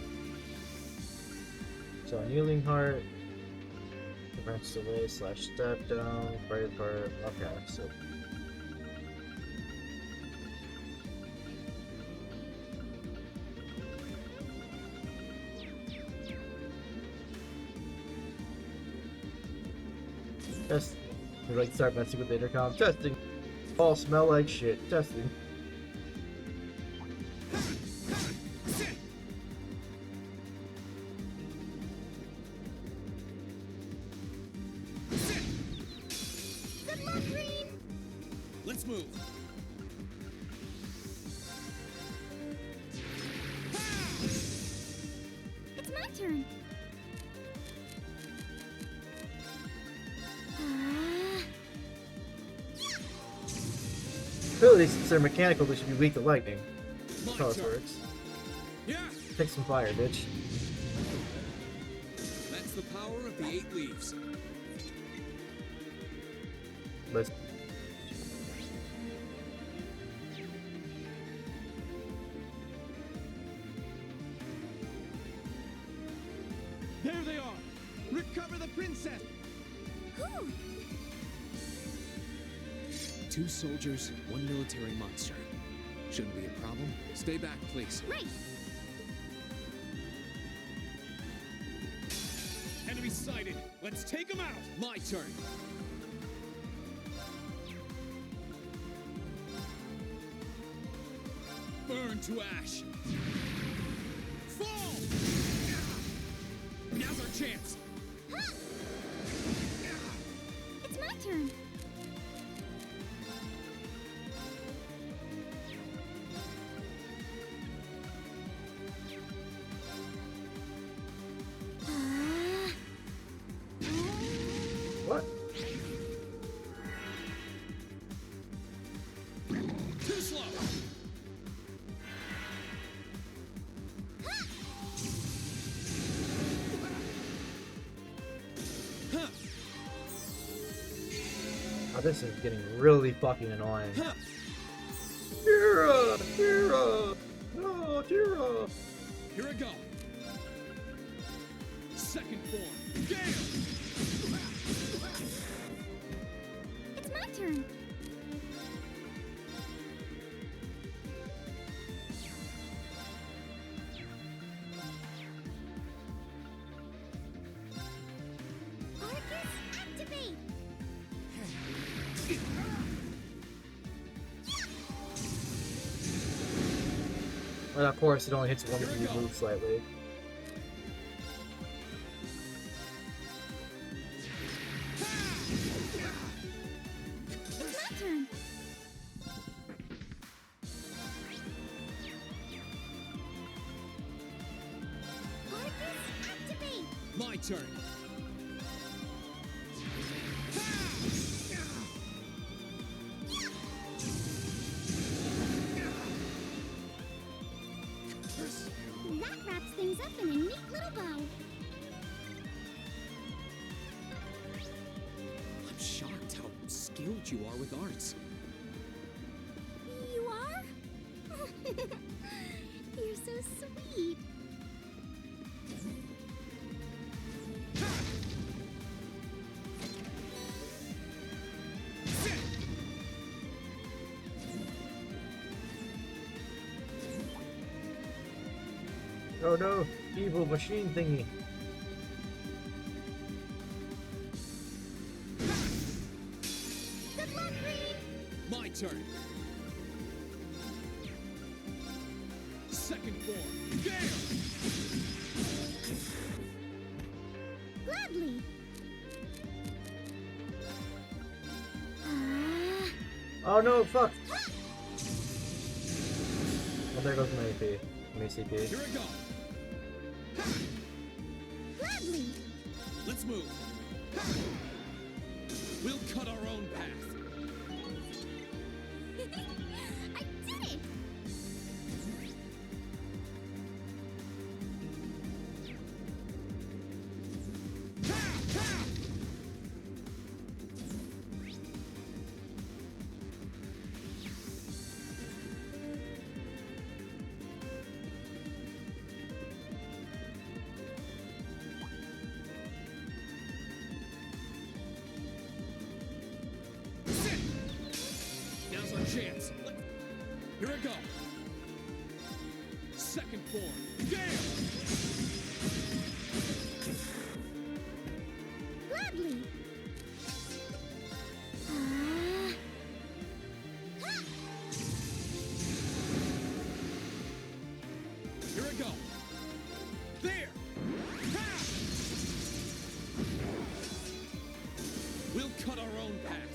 [SPEAKER 1] So Kneeling Heart prevents delay / step down, Brave Heart. Okay, so test. You like start messing with the intercom. Testing. All smell like shit. Testing.
[SPEAKER 11] Good luck, Green.
[SPEAKER 3] Let's move.
[SPEAKER 11] It's my turn. Ah.
[SPEAKER 1] Clearly, since they're mechanical, they should be weak to lightning. That's how this
[SPEAKER 3] turn.
[SPEAKER 1] works.
[SPEAKER 3] Yeah.
[SPEAKER 1] Take some fire, bitch.
[SPEAKER 3] That's the power of the 8 leaves.
[SPEAKER 1] Let's.
[SPEAKER 3] There they are. Recover the princess.
[SPEAKER 11] Whew.
[SPEAKER 3] 2 soldiers, 1 military monster. Shouldn't be a problem. Stay back, please.
[SPEAKER 11] Right.
[SPEAKER 3] Enemy sighted. Let's take them out. My turn. Burn to ash. Fall. Now's our chance.
[SPEAKER 11] Ha! It's my turn.
[SPEAKER 1] What? Oh, this is getting really fucking annoying. Tira! Tira! No, Tira!
[SPEAKER 3] Here I go. Second form. Gale!
[SPEAKER 11] It's my turn. Arcus, activate!
[SPEAKER 1] Well, of course, it only hits one if you move slightly.
[SPEAKER 11] It's my turn. Arcus, activate!
[SPEAKER 3] My turn.
[SPEAKER 11] That wraps things up in a neat little bow.
[SPEAKER 3] I'm shocked how skilled you are with arts.
[SPEAKER 11] You are? You're so sweet.
[SPEAKER 1] Oh no, evil machine thingy.
[SPEAKER 11] Good luck, Reed!
[SPEAKER 3] My turn. Second form. Gale!
[SPEAKER 11] Gladly.
[SPEAKER 1] Oh no, fuck! Well, there goes my AP. My CP.
[SPEAKER 3] Here I go.
[SPEAKER 11] Gladly.
[SPEAKER 3] Let's move. We'll cut our own path.
[SPEAKER 11] I did it!
[SPEAKER 3] Now's our chance. Here I go. Second form. Gale!
[SPEAKER 11] Gladly.
[SPEAKER 3] Here I go. There! Ha! We'll cut our own path.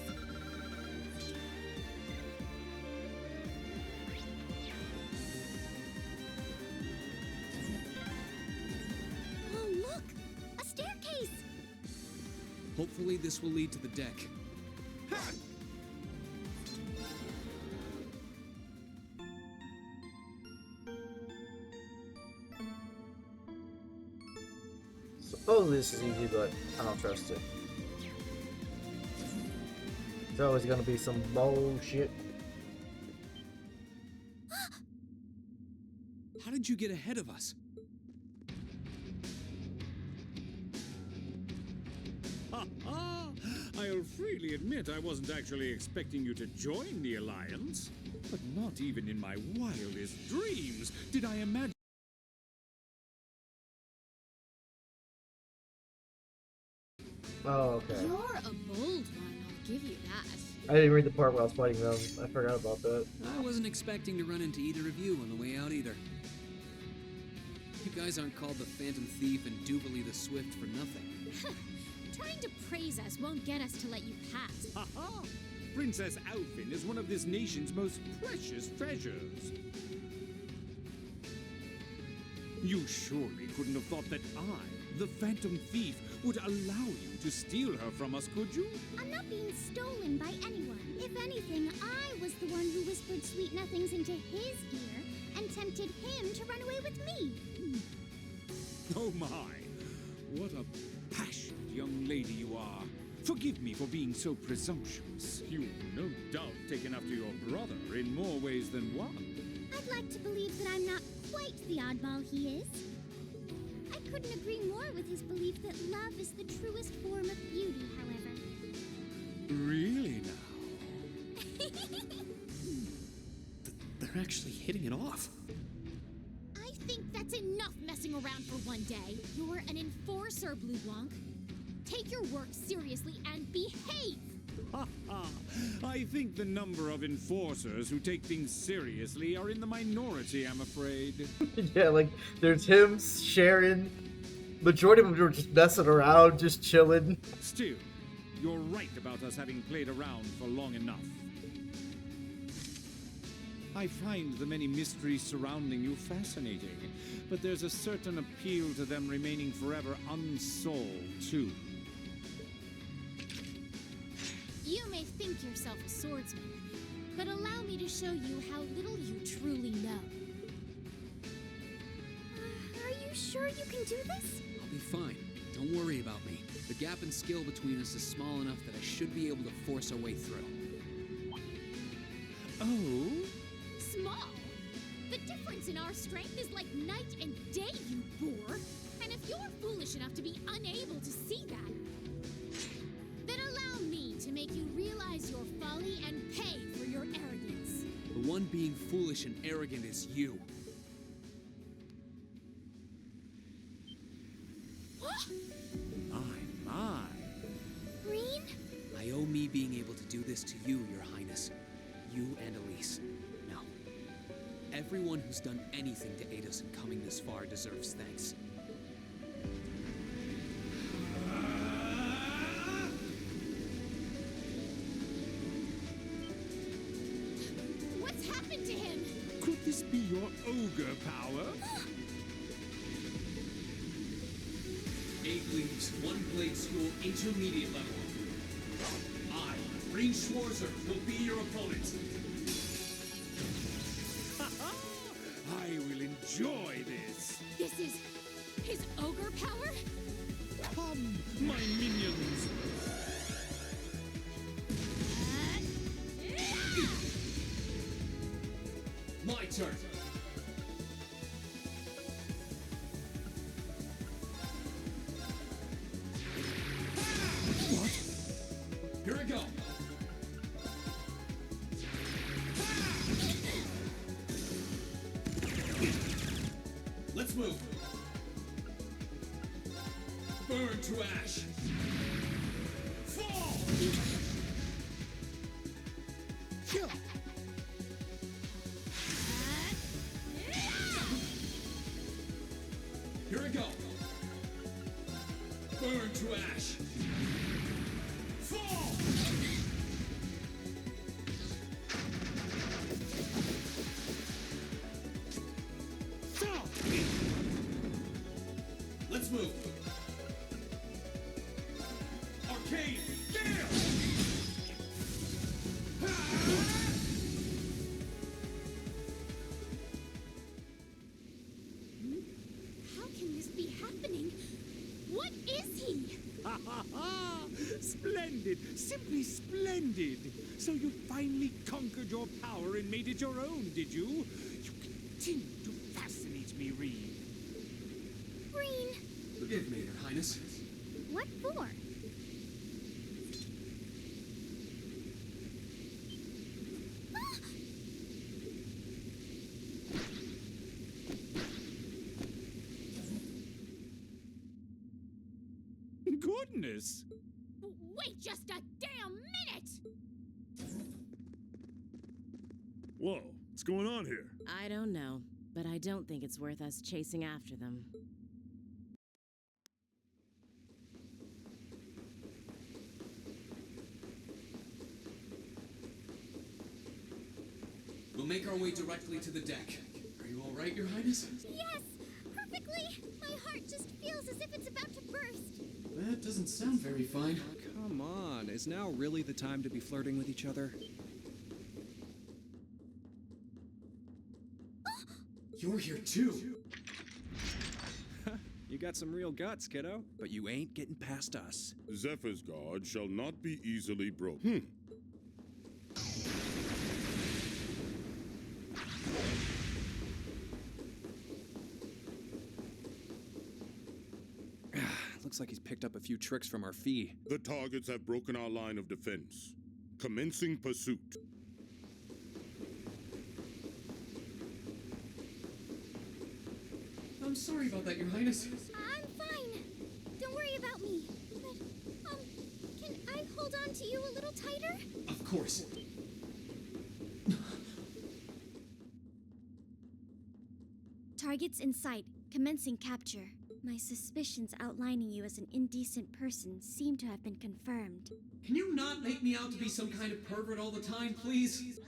[SPEAKER 11] Oh, look! A staircase!
[SPEAKER 3] Hopefully this will lead to the deck.
[SPEAKER 1] Suppose this is easy, but I don't trust it. There's always gonna be some bullshit.
[SPEAKER 3] How did you get ahead of us?
[SPEAKER 20] Ha ha! I'll freely admit I wasn't actually expecting you to join the Alliance. But not even in my wildest dreams did I imagine.
[SPEAKER 1] Oh, okay.
[SPEAKER 4] You're a bold one, I'll give you that.
[SPEAKER 1] I didn't read the part where I was fighting them. I forgot about that.
[SPEAKER 3] I wasn't expecting to run into either of you on the way out either. You guys aren't called the Phantom Thief and Duvalie the Swift for nothing.
[SPEAKER 11] Trying to praise us won't get us to let you pass.
[SPEAKER 20] Ha ha! Princess Alfin is one of this nation's most precious treasures. You surely couldn't have thought that I, the Phantom Thief, would allow you to steal her from us, could you?
[SPEAKER 11] I'm not being stolen by anyone. If anything, I was the one who whispered sweet nothings into his ear and tempted him to run away with me.
[SPEAKER 20] Oh my! What a passionate young lady you are. Forgive me for being so presumptuous. You've no doubt taken after your brother in more ways than one.
[SPEAKER 11] I'd like to believe that I'm not quite the oddball he is. I couldn't agree more with his belief that love is the truest form of beauty, however.
[SPEAKER 20] Really now?
[SPEAKER 6] They're actually hitting it off.
[SPEAKER 10] I think that's enough messing around for one day. You're an enforcer, Blue Blanc. Take your work seriously and behave!
[SPEAKER 20] I think the number of enforcers who take things seriously are in the minority, I'm afraid.
[SPEAKER 1] Yeah, like, there's him, Sharon. Majority of them are just messing around, just chilling.
[SPEAKER 20] Still, you're right about us having played around for long enough. I find the many mysteries surrounding you fascinating, but there's a certain appeal to them remaining forever unsolved, too.
[SPEAKER 10] You may think yourself a swordsman, but allow me to show you how little you truly know.
[SPEAKER 11] Are you sure you can do this?
[SPEAKER 3] I'll be fine. Don't worry about me. The gap in skill between us is small enough that I should be able to force our way through.
[SPEAKER 20] Oh?
[SPEAKER 10] Small? The difference in our strength is like night and day, you boor! And if you're foolish enough to be unable to see that, then allow me to make you realize your folly and pay for your arrogance.
[SPEAKER 3] The one being foolish and arrogant is you.
[SPEAKER 20] My.
[SPEAKER 11] Green?
[SPEAKER 3] I owe me being able to do this to you, Your Highness. You and Elise. Now, everyone who's done anything to aid us in coming this far deserves thanks.
[SPEAKER 10] What's happened to him?
[SPEAKER 20] Could this be your ogre power?
[SPEAKER 3] 8 leagues, 1 blade school, intermediate level. I, Green Schwarzer, will be your opponent.
[SPEAKER 20] I will enjoy this.
[SPEAKER 10] This is his ogre power?
[SPEAKER 20] Come, my minions.
[SPEAKER 3] My turn.
[SPEAKER 20] What?
[SPEAKER 3] Here I go. Let's move. Burn to ash. Fall.
[SPEAKER 20] Kill.
[SPEAKER 3] Here I go. Burn to ash. Fall.
[SPEAKER 20] Stop.
[SPEAKER 3] Let's move. Arcane Gale.
[SPEAKER 10] How can this be happening? What is he?
[SPEAKER 20] Ha ha ha! Splendid! Simply splendid! So you finally conquered your power and made it your own, did you? You continue to fascinate me, Reed.
[SPEAKER 11] Green,
[SPEAKER 3] Forgive me, Your Highness.
[SPEAKER 11] what for?
[SPEAKER 20] Goodness!
[SPEAKER 10] Wait just a damn minute!
[SPEAKER 13] Whoa, what's going on here?
[SPEAKER 8] I don't know, but I don't think it's worth us chasing after them.
[SPEAKER 3] We'll make our way directly to the deck. Are you all right, Your Highness?
[SPEAKER 10] Yes! Perfectly! My heart just feels as if it's about to burst.
[SPEAKER 3] That doesn't sound very fine.
[SPEAKER 16] Come on, is now really the time to be flirting with each other?
[SPEAKER 3] You're here too.
[SPEAKER 16] You got some real guts, kiddo, but you ain't getting past us.
[SPEAKER 13] Zephyr's guard shall not be easily broken.
[SPEAKER 16] Looks like he's picked up a few tricks from our fee.
[SPEAKER 13] The targets have broken our line of defense. Commencing pursuit.
[SPEAKER 3] I'm sorry about that, Your Highness.
[SPEAKER 10] I'm fine. Don't worry about me. But, can I hold on to you a little tighter?
[SPEAKER 3] Of course.
[SPEAKER 11] Targets in sight. Commencing capture. My suspicions outlining you as an indecent person seem to have been confirmed.
[SPEAKER 3] Can you not make me out to be some kind of pervert all the time, please?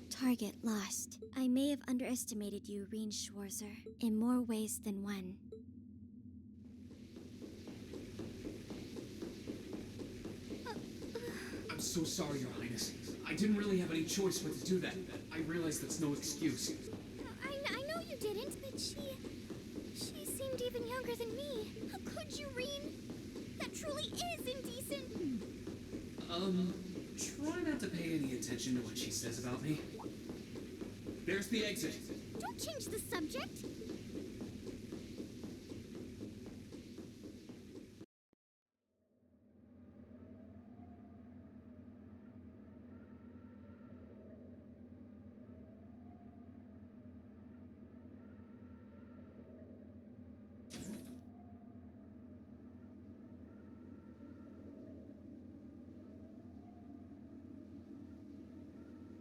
[SPEAKER 11] Target lost. I may have underestimated you, Reen Schwarzer, in more ways than one.
[SPEAKER 3] I'm so sorry, Your Highness. I didn't really have any choice but to do that. I realize that's no excuse.
[SPEAKER 10] I know you didn't, but she seemed even younger than me. How could you, Reen? That truly is indecent.
[SPEAKER 3] Try not to pay any attention to what she says about me. There's the exit.
[SPEAKER 10] Don't change the subject.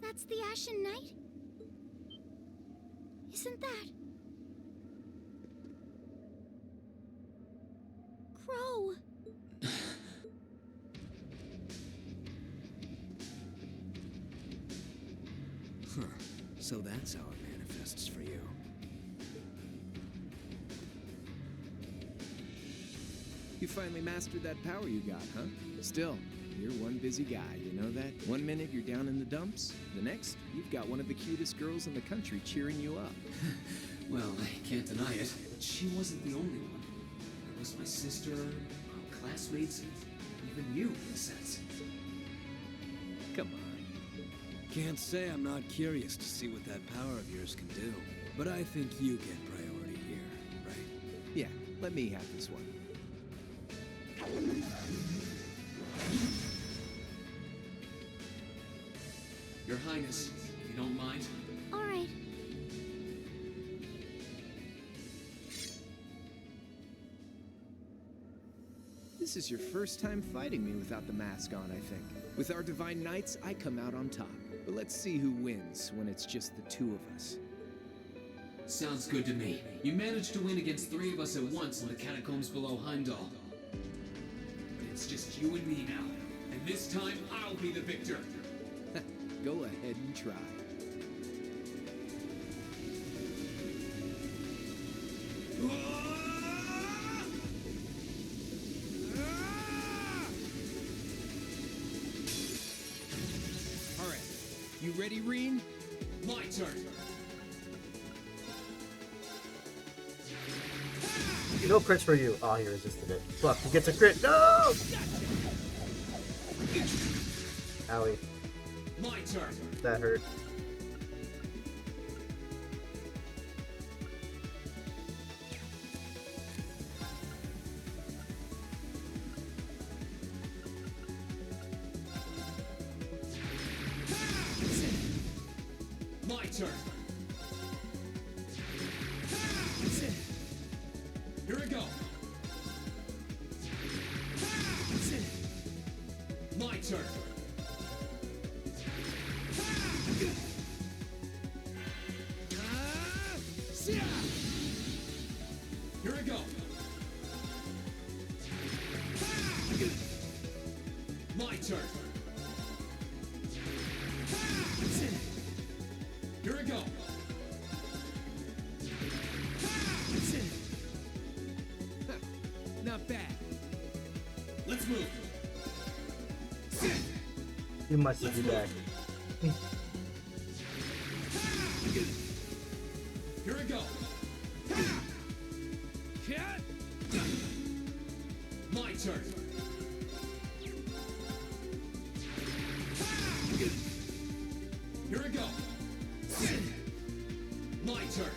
[SPEAKER 10] That's the Ashen Knight? Isn't that... Crow?
[SPEAKER 22] Huh. So that's how it manifests for you.
[SPEAKER 7] You finally mastered that power you got, huh? Still, you're one busy guy, you know that? One minute you're down in the dumps, the next, you've got one of the cutest girls in the country cheering you up.
[SPEAKER 3] Well, I can't deny it. But she wasn't the only one. There was my sister, our classmates, and even you, in a sense.
[SPEAKER 7] Come on.
[SPEAKER 22] Can't say I'm not curious to see what that power of yours can do. But I think you get priority here, right?
[SPEAKER 7] Yeah, let me have this one.
[SPEAKER 3] Your Highness, if you don't mind.
[SPEAKER 10] All right.
[SPEAKER 7] This is your first time fighting me without the mask on, I think. With our Divine Knights, I come out on top. But let's see who wins when it's just the two of us.
[SPEAKER 3] Sounds good to me. You managed to win against 3 of us at once in the catacombs below Heimdall. But it's just you and me now. And this time, I'll be the victor.
[SPEAKER 7] Go ahead and try. All right, you ready, Reen?
[SPEAKER 3] My turn.
[SPEAKER 1] No crits for you. Oh, he resisted it. Fuck, he gets a crit. No! Owie.
[SPEAKER 3] My turn.
[SPEAKER 1] That hurt.
[SPEAKER 3] My turn. Here we go. My turn. Here we go. My turn. Here we go.
[SPEAKER 7] Not bad.
[SPEAKER 1] You must be back.
[SPEAKER 3] Here we go. My turn. Here we go. My turn.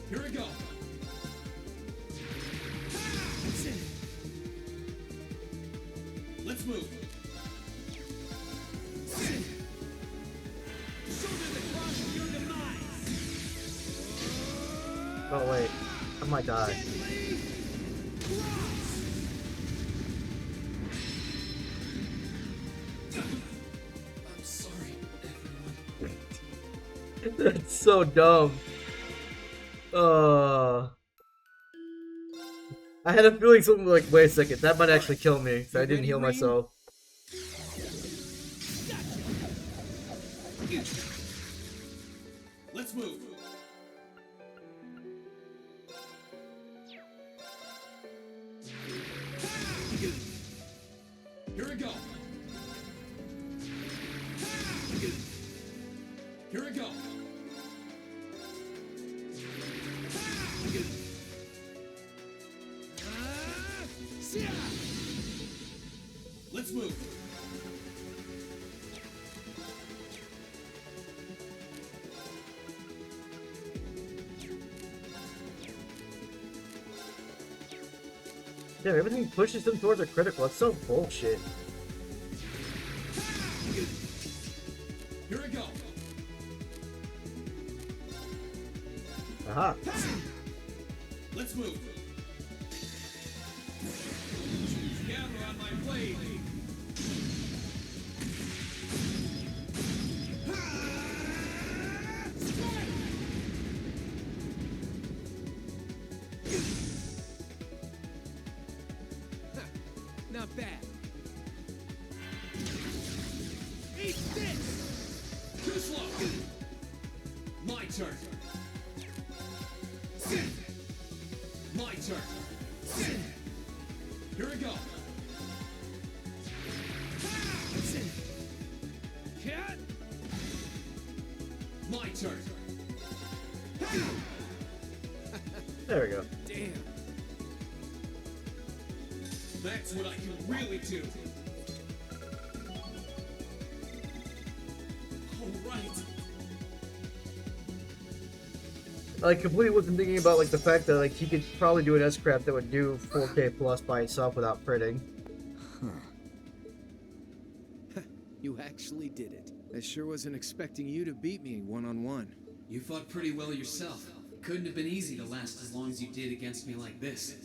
[SPEAKER 3] Here we go. Let's move.
[SPEAKER 1] Oh wait, I might die.
[SPEAKER 3] I'm sorry, everyone.
[SPEAKER 1] That's so dumb. I had a feeling something like, wait a second, that might actually kill me, so I didn't heal myself.
[SPEAKER 3] Let's move. Here we go. Here we go. Let's move.
[SPEAKER 1] Yeah, everything pushes them towards a critical. That's so bullshit.
[SPEAKER 3] Here we go.
[SPEAKER 1] Aha.
[SPEAKER 3] Let's move. Gather on my blade.
[SPEAKER 7] Not bad.
[SPEAKER 3] Eat this! Too slow! My turn! My turn! Here we go! My turn!
[SPEAKER 1] There we go.
[SPEAKER 3] Damn! That's what I can really do! Alright!
[SPEAKER 1] I completely wasn't thinking about like the fact that like he could probably do an S-Craft that would do 4K plus by itself without critting.
[SPEAKER 7] You actually did it. I sure wasn't expecting you to beat me one-on-one.
[SPEAKER 3] You fought pretty well yourself. Couldn't have been easy to last as long as you did against me like this.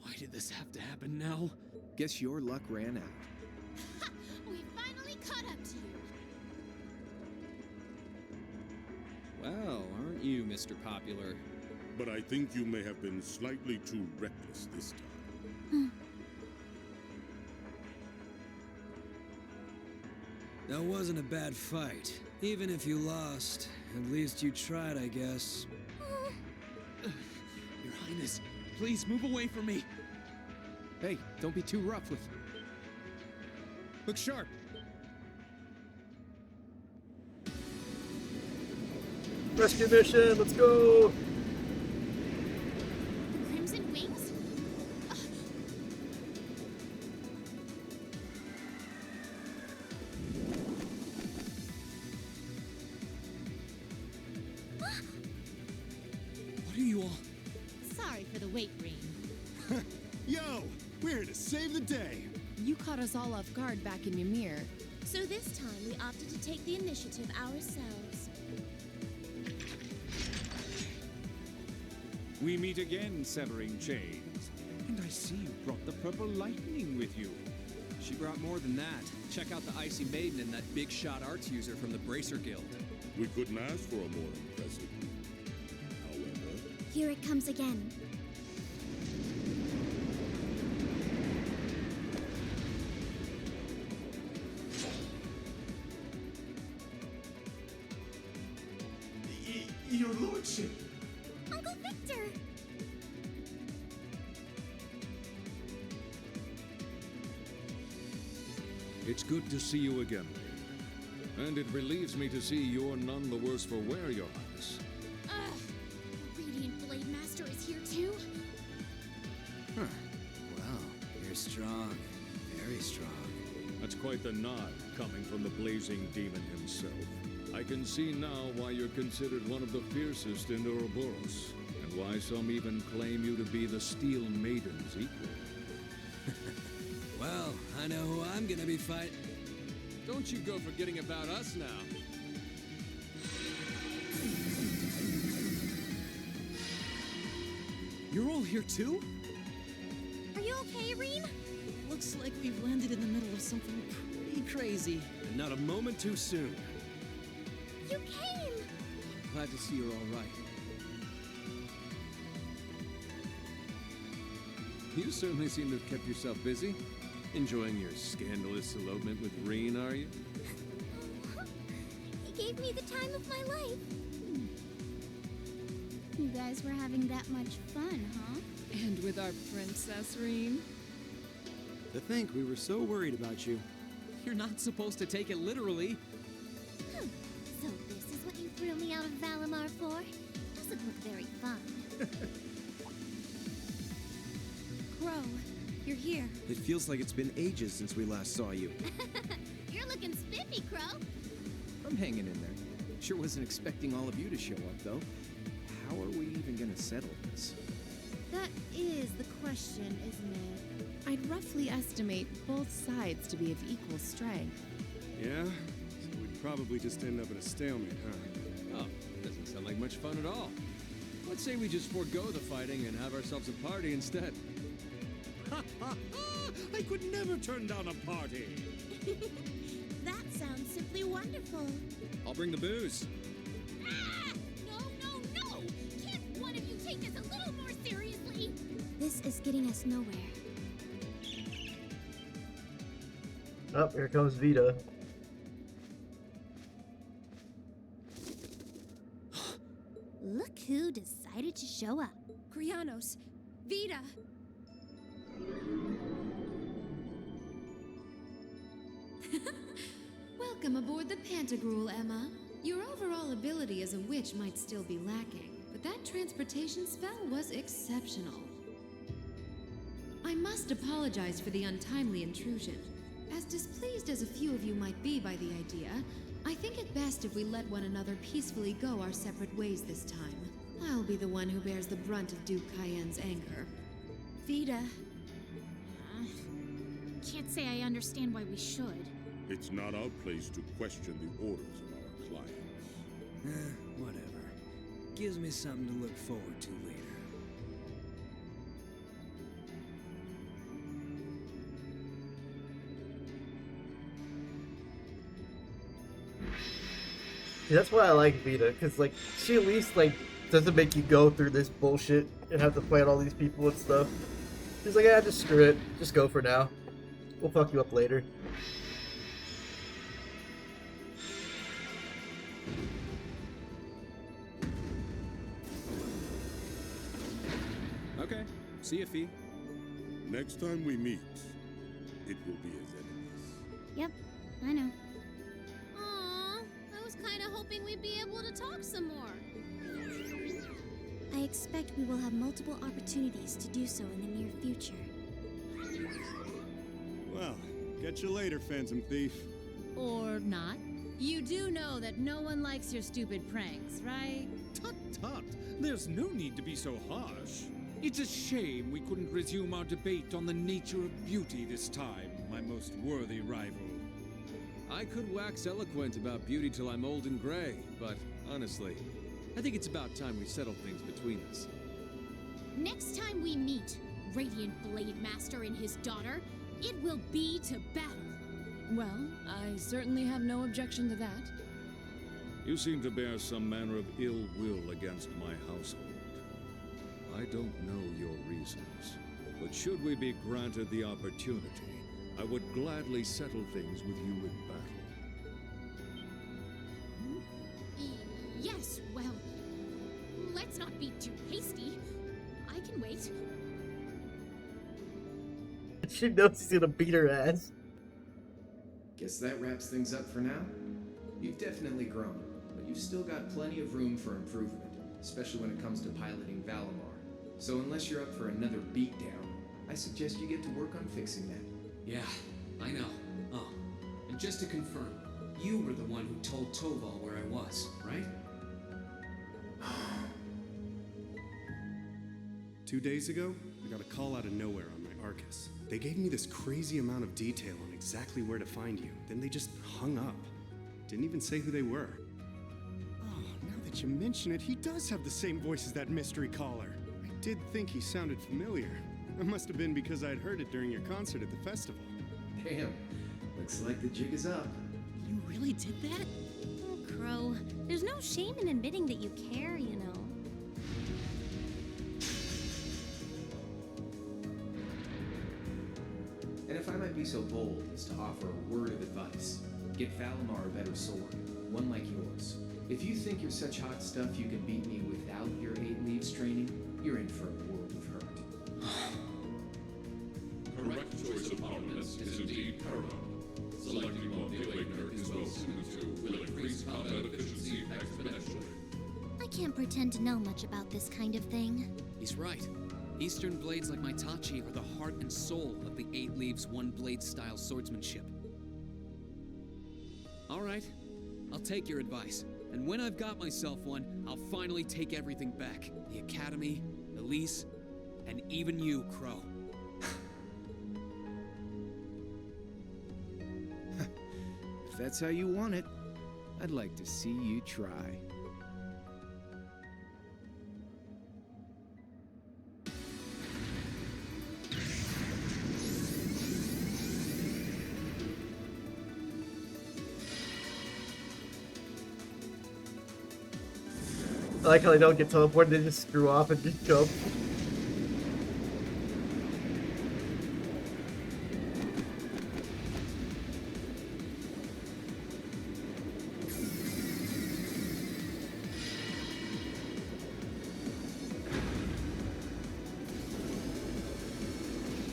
[SPEAKER 3] Why did this have to happen now?
[SPEAKER 7] Guess your luck ran out.
[SPEAKER 10] We finally caught up to you.
[SPEAKER 16] Well, aren't you, Mr. Popular?
[SPEAKER 13] But I think you may have been slightly too reckless this time.
[SPEAKER 22] That wasn't a bad fight. Even if you lost, at least you tried, I guess.
[SPEAKER 3] Your Highness, please move away from me.
[SPEAKER 7] Hey, don't be too rough with... Look sharp.
[SPEAKER 1] Rescue mission, let's go!
[SPEAKER 10] The Crimson Wings?
[SPEAKER 3] What are you all?
[SPEAKER 11] Sorry for the wait, Green.
[SPEAKER 2] Yo, we're here to save the day.
[SPEAKER 12] You caught us all off guard back in Ymir.
[SPEAKER 10] So this time we opted to take the initiative ourselves.
[SPEAKER 20] We meet again, Severing Chains. And I see you brought the Purple Lightning with you.
[SPEAKER 3] She brought more than that. Check out the Icy Maiden and that big shot arts user from the Bracer Guild.
[SPEAKER 13] We couldn't ask for a more impressive group. However,
[SPEAKER 10] Here it comes again.
[SPEAKER 2] your lordship.
[SPEAKER 10] Uncle Victor!
[SPEAKER 17] It's good to see you again. And it relieves me to see you're none the worse for wear, Your Highness.
[SPEAKER 10] Ugh! Radiant Blade Master is here too?
[SPEAKER 22] Huh. Well, you're strong. Very strong.
[SPEAKER 17] That's quite the nod, coming from the blazing demon himself. I can see now why you're considered one of the fiercest in Ouroboros, and why some even claim you to be the Steel Maiden's equal.
[SPEAKER 22] Well, I know who I'm gonna be fighting.
[SPEAKER 3] Don't you go forgetting about us now.
[SPEAKER 22] You're all here too?
[SPEAKER 10] Are you okay, Reem?
[SPEAKER 5] Looks like we've landed in the middle of something pretty crazy.
[SPEAKER 6] And not a moment too soon.
[SPEAKER 10] You came!
[SPEAKER 22] Glad to see you're all right.
[SPEAKER 3] You certainly seem to have kept yourself busy. Enjoying your scandalous elopement with Reen, are you?
[SPEAKER 10] He gave me the time of my life. You guys were having that much fun, huh?
[SPEAKER 12] And with our princess, Reem?
[SPEAKER 6] To think we were so worried about you.
[SPEAKER 3] You're not supposed to take it literally.
[SPEAKER 10] So this is what you threw me out of Valimar for? Doesn't look very fun.
[SPEAKER 9] Crow, you're here.
[SPEAKER 7] It feels like it's been ages since we last saw you.
[SPEAKER 10] You're looking spiffy, Crow.
[SPEAKER 7] I'm hanging in there. Sure wasn't expecting all of you to show up, though. How are we even gonna settle this?
[SPEAKER 12] That is the question, isn't it? I'd roughly estimate both sides to be of equal strength.
[SPEAKER 6] Yeah? So we'd probably just end up at a stalemate, huh?
[SPEAKER 3] Oh, doesn't sound like much fun at all. Let's say we just forego the fighting and have ourselves a party instead.
[SPEAKER 20] I could never turn down a party.
[SPEAKER 10] That sounds simply wonderful.
[SPEAKER 3] I'll bring the booze.
[SPEAKER 10] Ah! No! Can't one of you take this a little more seriously? This is getting us nowhere.
[SPEAKER 1] Oh, here comes Vita.
[SPEAKER 10] Look who decided to show up.
[SPEAKER 9] Krianos, Vita.
[SPEAKER 4] Welcome aboard the Pantagruel, Emma. Your overall ability as a witch might still be lacking, but that transportation spell was exceptional. I must apologize for the untimely intrusion. As displeased as a few of you might be by the idea, I think it best if we let one another peacefully go our separate ways this time. I'll be the one who bears the brunt of Duke Cayenne's anger.
[SPEAKER 9] Vita.
[SPEAKER 10] Can't say I understand why we should.
[SPEAKER 13] It's not our place to question the orders of our clients.
[SPEAKER 22] Whatever. Gives me something to look forward to later.
[SPEAKER 1] Yeah, that's why I like Vita, because like she at least like doesn't make you go through this bullshit and have to fight all these people and stuff. She's like, yeah, just screw it, just go for now. We'll fuck you up later.
[SPEAKER 6] Okay. See ya, Fee.
[SPEAKER 13] Next time we meet, it will be as enemies.
[SPEAKER 10] Yep, I know. Aw, I was kind of hoping we'd be able to talk some more. I expect we will have multiple opportunities to do so in the near future.
[SPEAKER 6] Well, catch you later, Phantom Thief.
[SPEAKER 8] Or not. You do know that no one likes your stupid pranks, right?
[SPEAKER 20] Tut tut! There's no need to be so harsh. It's a shame we couldn't resume our debate on the nature of beauty this time, my most worthy rival.
[SPEAKER 3] I could wax eloquent about beauty till I'm old and gray, but honestly, I think it's about time we settle things between us.
[SPEAKER 10] Next time we meet, Radiant Blade Master and his daughter, it will be to battle.
[SPEAKER 12] Well, I certainly have no objection to that.
[SPEAKER 17] You seem to bear some manner of ill will against my household. I don't know your reasons, but should we be granted the opportunity, I would gladly settle things with you in battle.
[SPEAKER 10] Yes, well,
[SPEAKER 11] I can wait.
[SPEAKER 1] She knows he's gonna beat her ass.
[SPEAKER 7] Guess that wraps things up for now. You've definitely grown, but you've still got plenty of room for improvement, especially when it comes to piloting Valimar. So unless you're up for another beatdown, I suggest you get to work on fixing that.
[SPEAKER 3] Yeah, I know. Oh, and just to confirm, you were the one who told Toval where I was, right?
[SPEAKER 2] 2 days ago, I got a call out of nowhere on my Arcus. They gave me this crazy amount of detail on exactly where to find you. Then they just hung up. Didn't even say who they were. Oh, now that you mention it, he does have the same voice as that mystery caller. I did think he sounded familiar. It must have been because I'd heard it during your concert at the festival.
[SPEAKER 7] Damn, looks like the jig is up.
[SPEAKER 12] You really did that?
[SPEAKER 11] Oh, Crow, there's no shame in admitting that you care, you know.
[SPEAKER 7] And if I might be so bold as to offer a word of advice, get Valimar a better sword, one like yours. If you think you're such hot stuff you can beat me without your 8 leaves training, you're in for a world of hurt.
[SPEAKER 18] Correct choice of armaments is indeed paramount. Selecting what the Awakener is well suited to will increase combat efficiency exponentially.
[SPEAKER 11] I can't pretend to know much about this kind of thing.
[SPEAKER 3] He's right. Eastern blades like Maitachi are the heart and soul of the 8 Leaves 1 Blade style swordsmanship. Alright, I'll take your advice. And when I've got myself one, I'll finally take everything back. The Academy, Elise, and even you, Crow.
[SPEAKER 7] If that's how you want it, I'd like to see you try.
[SPEAKER 1] I like how they don't get teleported, they just screw off and just jump.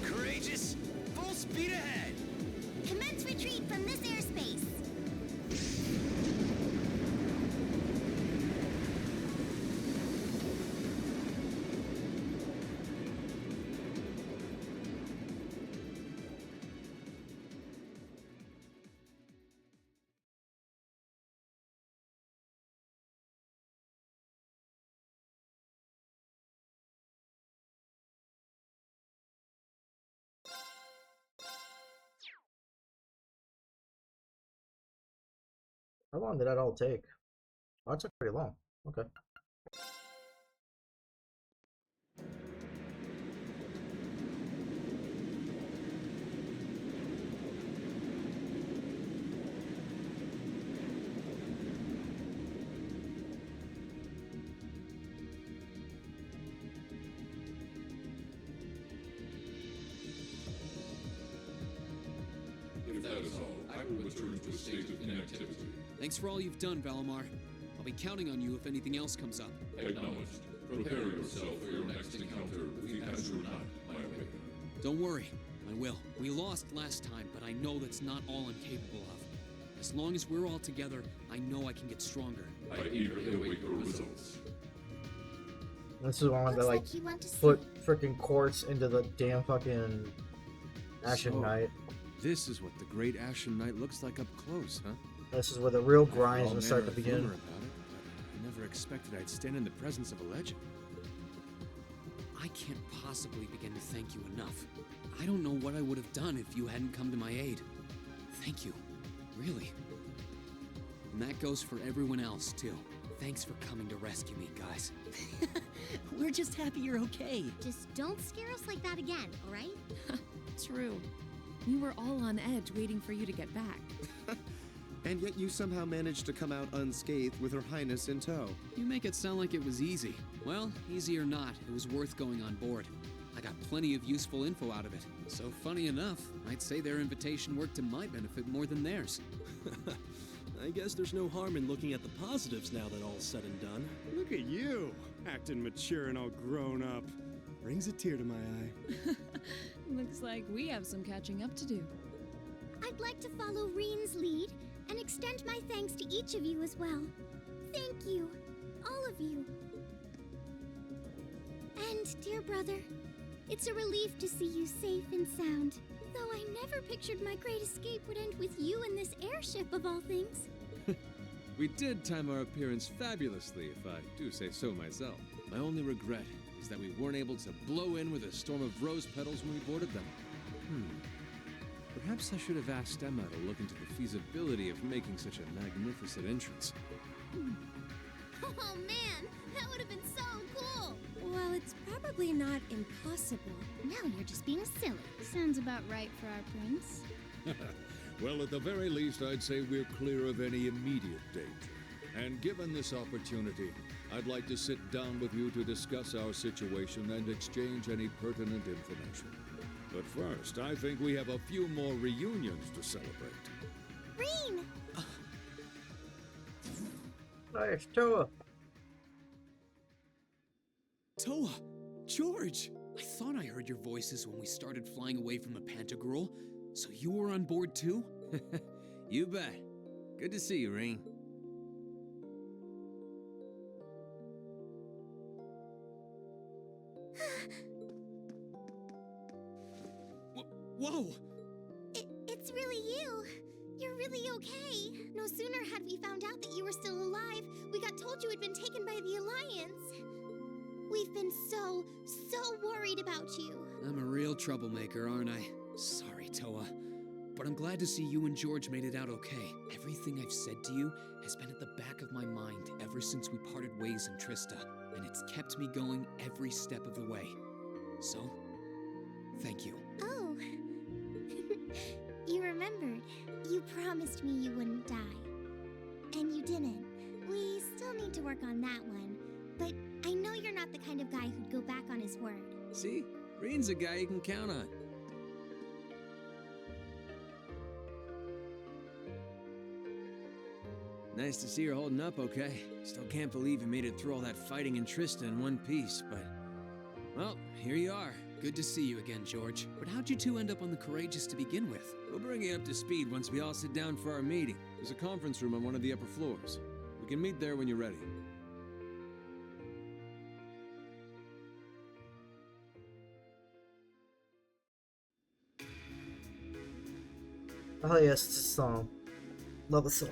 [SPEAKER 19] Courageous! Full speed ahead!
[SPEAKER 11] Commence retreat from this airspace.
[SPEAKER 1] How long did that all take? Oh, it took pretty long. Okay.
[SPEAKER 18] If that is all, I will return to a state of inactivity.
[SPEAKER 3] Thanks for all you've done, Valimar. I'll be counting on you if anything else comes up.
[SPEAKER 18] Acknowledged. Prepare yourself for your next encounter with the Azure Knight, my awakener.
[SPEAKER 3] Don't worry, I will. We lost last time, but I know that's not all I'm capable of. As long as we're all together, I know I can get stronger.
[SPEAKER 18] I eagerly await your results.
[SPEAKER 1] This is one that like
[SPEAKER 11] you want to
[SPEAKER 1] put freaking quartz into the damn fucking Ashen
[SPEAKER 7] So,
[SPEAKER 1] Knight.
[SPEAKER 7] This is what the Great Ashen Knight looks like up close, huh?
[SPEAKER 1] This is where the real
[SPEAKER 7] I've heard
[SPEAKER 1] grind's
[SPEAKER 7] all
[SPEAKER 1] gonna start to
[SPEAKER 7] manner of
[SPEAKER 1] begin.
[SPEAKER 7] rumor about it, but I never expected I'd stand in the presence of a legend.
[SPEAKER 3] I can't possibly begin to thank you enough. I don't know what I would have done if you hadn't come to my aid. Thank you. Really. And that goes for everyone else, too. Thanks for coming to rescue me, guys.
[SPEAKER 12] We're just happy you're okay.
[SPEAKER 11] Just don't scare us like that again, alright?
[SPEAKER 12] True. We were all on edge waiting for you to get back.
[SPEAKER 23] And yet you somehow managed to come out unscathed with Her Highness in tow.
[SPEAKER 3] You make it sound like it was easy. Well, easy or not, it was worth going on board. I got plenty of useful info out of it. So funny enough, I'd say their invitation worked to my benefit more than theirs.
[SPEAKER 6] I guess there's no harm in looking at the positives now that all's said and done.
[SPEAKER 2] Look at you, acting mature and all grown up.
[SPEAKER 23] brings a tear to my eye.
[SPEAKER 14] Looks like we have some catching up to do.
[SPEAKER 10] I'd like to follow Reen's lead and extend my thanks to each of you as well. Thank you, all of you. And, dear brother, it's a relief to see you safe and sound. Though I never pictured my great escape would end with you in this airship of all things.
[SPEAKER 3] We did time our appearance fabulously, if I do say so myself. My only regret is that we weren't able to blow in with a storm of rose petals when we boarded them. Perhaps I should have asked Emma to look into the feasibility of making such a magnificent entrance.
[SPEAKER 10] Oh man, that would have been so cool!
[SPEAKER 12] Well, it's probably not impossible.
[SPEAKER 11] Now you're just being silly. Sounds about right for our prince.
[SPEAKER 17] Well, at the very least, I'd say we're clear of any immediate danger. And given this opportunity, I'd like to sit down with you to discuss our situation and exchange any pertinent information. But first, I think we have a few more reunions to celebrate.
[SPEAKER 10] Reen!
[SPEAKER 1] Nice, Toa.
[SPEAKER 3] Toa! George! I thought I heard your voices when we started flying away from the Pantagruel. So you were on board too?
[SPEAKER 7] You bet. Good to see you, Reen.
[SPEAKER 3] Whoa!
[SPEAKER 10] It's really you. You're really okay. No sooner had we found out that you were still alive, we got told you had been taken by the Alliance. We've been so worried about you.
[SPEAKER 3] I'm a real troublemaker, aren't I? Sorry, Toa. But I'm glad to see you and George made it out okay. Everything I've said to you has been at the back of my mind ever since we parted ways in Trista, and it's kept me going every step of the way. So, thank you.
[SPEAKER 10] Oh. You remembered. You promised me you wouldn't die. And you didn't. We still need to work on that one. But I know you're not the kind of guy who'd go back on his word.
[SPEAKER 3] See? Reen's a guy you can count on.
[SPEAKER 7] Nice to see her holding up okay. Still can't believe you made it through all that fighting in Trista in one piece, but... Well, here you are.
[SPEAKER 3] Good to see you again, George. But how'd you two end up on the Courageous to begin with?
[SPEAKER 7] We'll bring you up to speed once we all sit down for our meeting.
[SPEAKER 3] There's a conference room on one of the upper floors. We can meet there when you're ready.
[SPEAKER 1] Oh yes, this song. Love the song.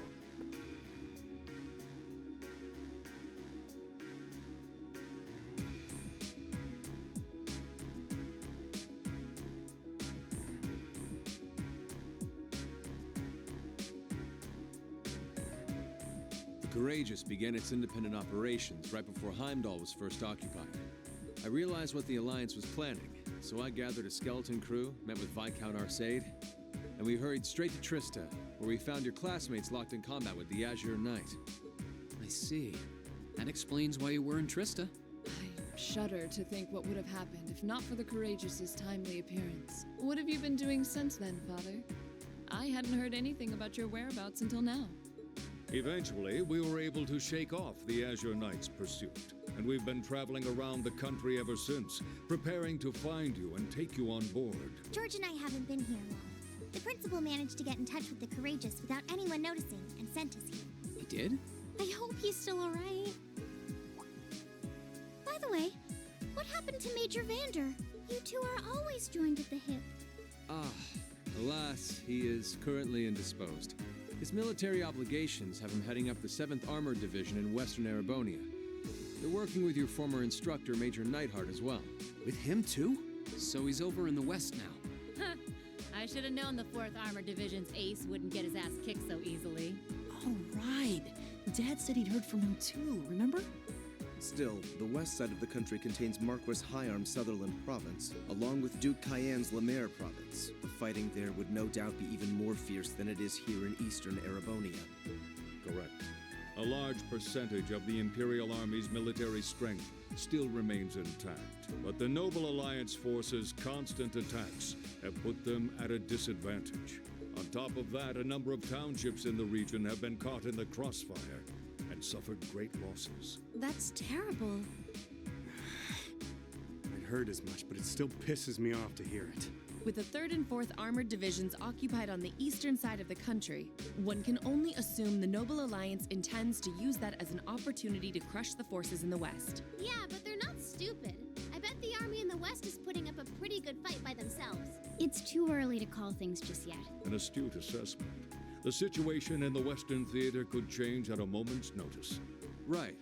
[SPEAKER 3] The Courageous began its independent operations right before Heimdall was first occupied. I realized what the Alliance was planning, so I gathered a skeleton crew, met with Viscount Arcade, and we hurried straight to Trista, where we found your classmates locked in combat with the Azure Knight. I see. That explains why you were in Trista.
[SPEAKER 14] I shudder to think what would have happened if not for the Courageous's timely appearance. What have you been doing since then, Father? I hadn't heard anything about your whereabouts until now.
[SPEAKER 17] Eventually, we were able to shake off the Azure Knight's pursuit, and we've been traveling around the country ever since, preparing to find you and take you on board.
[SPEAKER 10] George and I haven't been here long. The principal managed to get in touch with the Courageous without anyone noticing and sent us here.
[SPEAKER 3] He did?
[SPEAKER 10] I hope he's still alright. By the way, what happened to Major Vander? You two are always joined at the hip.
[SPEAKER 3] Alas, he is currently indisposed. His military obligations have him heading up the 7th Armored Division in Western Erebonia. They're working with your former instructor, Major Neidhart, as well.
[SPEAKER 7] With him too?
[SPEAKER 3] So he's over in the west now.
[SPEAKER 15] I should have known the 4th Armored Division's ace wouldn't get his ass kicked so easily.
[SPEAKER 5] Oh, right. Dad said he'd heard from him too, remember?
[SPEAKER 23] Still, the west side of the country contains Marquis Hyarm Sutherland Province, along with Duke Cayenne's Lemaire Province. The fighting there would no doubt be even more fierce than it is here in eastern Erebonia.
[SPEAKER 17] Correct. A large percentage of the Imperial Army's military strength still remains intact, but the Noble Alliance forces' constant attacks have put them at a disadvantage. On top of that, a number of townships in the region have been caught in the crossfire and suffered great losses.
[SPEAKER 12] That's terrible.
[SPEAKER 7] I'd
[SPEAKER 4] heard as much, but it still pisses me off to hear it.
[SPEAKER 12] With the 3rd and 4th Armored Divisions occupied on the eastern side of the country, one can only assume the Noble Alliance intends to use that as an opportunity to crush the forces in the west.
[SPEAKER 10] Yeah, but they're not stupid. I bet the army in the west is putting up a pretty good fight by themselves.
[SPEAKER 15] It's too early to call things just yet.
[SPEAKER 17] An astute assessment. The situation in the Western Theater could change at a moment's notice.
[SPEAKER 16] Right.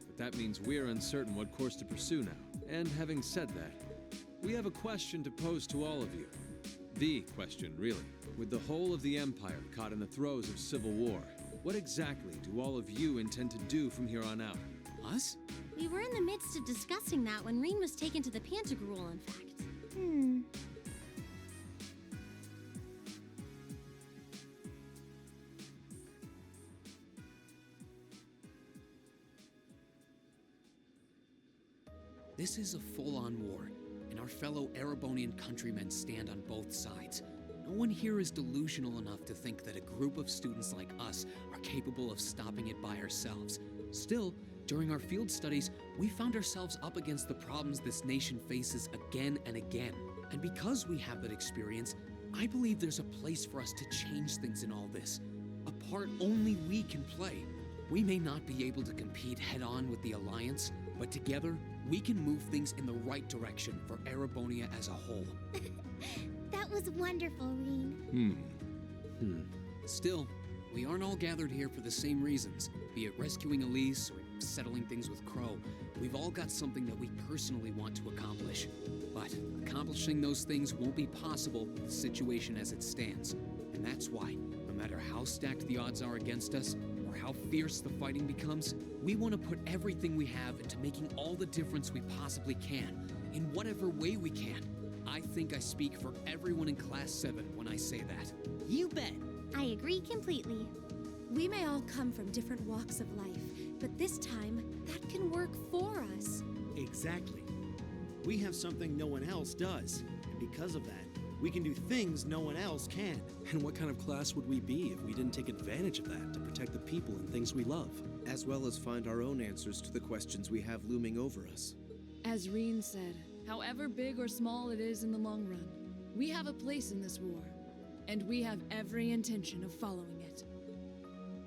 [SPEAKER 16] But that means we're uncertain what course to pursue now. And having said that, we have a question to pose to all of you. The question, really. With the whole of the Empire caught in the throes of civil war, what exactly do all of you intend to do from here on out?
[SPEAKER 15] Us? We were in the midst of discussing that when Reen was taken to the Pantagruel, in fact.
[SPEAKER 3] This is a full-on war, and our fellow Erebonian countrymen stand on both sides. No one here is delusional enough to think that a group of students like us are capable of stopping it by ourselves. Still, during our field studies, we found ourselves up against the problems this nation faces again and again. And because we have that experience, I believe there's a place for us to change things in all this. A part only we can play. We may not be able to compete head-on with the Alliance, but together, we can move things in the right direction for Erebonia as a whole.
[SPEAKER 15] That was wonderful, Reen.
[SPEAKER 3] Still, we aren't all gathered here for the same reasons, be it rescuing Elise or settling things with Crow. We've all got something that we personally want to accomplish. But accomplishing those things won't be possible with the situation as it stands. And that's why, no matter how stacked the odds are against us, or how fierce the fighting becomes, we want to put everything we have into making all the difference we possibly can, in whatever way we can. I think I speak for everyone in Class 7 when I say that.
[SPEAKER 15] You bet. I agree completely.
[SPEAKER 9] We may all come from different walks of life, but this time, that can work for us.
[SPEAKER 21] Exactly. We have something no one else does, and because of that, we can do things no one else can.
[SPEAKER 6] And what kind of class would we be if we didn't take advantage of that to protect the people and things we love?
[SPEAKER 23] As well as find our own answers to the questions we have looming over us.
[SPEAKER 14] As Reen said, however big or small it is in the long run, we have a place in this war, and we have every intention of following it.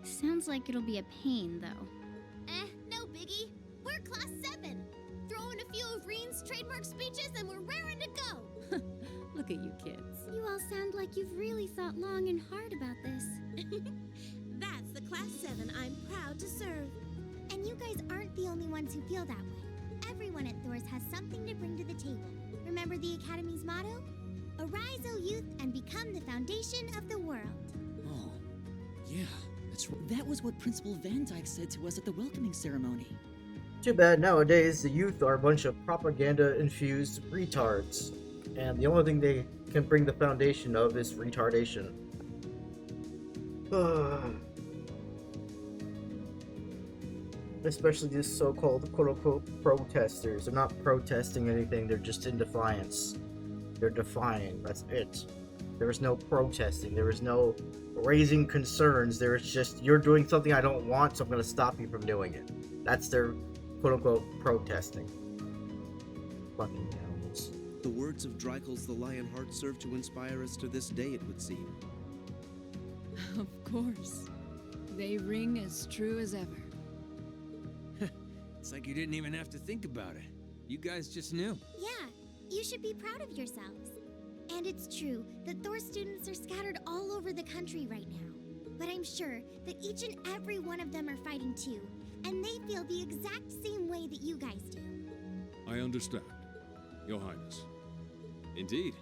[SPEAKER 15] Sounds like it'll be a pain, though.
[SPEAKER 10] No biggie. We're Class 7. Throw in a few of Reen's trademark speeches and we're raring to go.
[SPEAKER 15] Look at you kids. You all sound like you've really thought long and hard about this.
[SPEAKER 8] That's the Class 7 I'm proud to serve.
[SPEAKER 15] And you guys aren't the only ones who feel that way. Everyone at Thors has something to bring to the table. Remember the Academy's motto? Arise, O youth, and become the foundation of the world.
[SPEAKER 5] Oh, yeah, that's right. That was what Principal Van Dyke said to us at the welcoming ceremony.
[SPEAKER 1] Too bad nowadays the youth are a bunch of propaganda-infused retards, and the only thing they can bring the foundation of is retardation. Especially these so-called quote-unquote protesters. They're not protesting anything, they're just in defiance. They're defying, that's it. There is no protesting, there is no raising concerns, there is just, you're doing something I don't want, so I'm gonna stop you from doing it. That's their quote-unquote protesting. Fucking animals.
[SPEAKER 23] The words of Drycles the Lionheart serve to inspire us to this day, it would seem.
[SPEAKER 14] Of course. They ring as true as ever.
[SPEAKER 22] It's like you didn't even have to think about it. You guys just knew.
[SPEAKER 15] Yeah, you should be proud of yourselves. And it's true that Thor students are scattered all over the country right now. But I'm sure that each and every one of them are fighting too, and they feel the exact same way that you guys do.
[SPEAKER 17] I understand, Your Highness.
[SPEAKER 16] Indeed.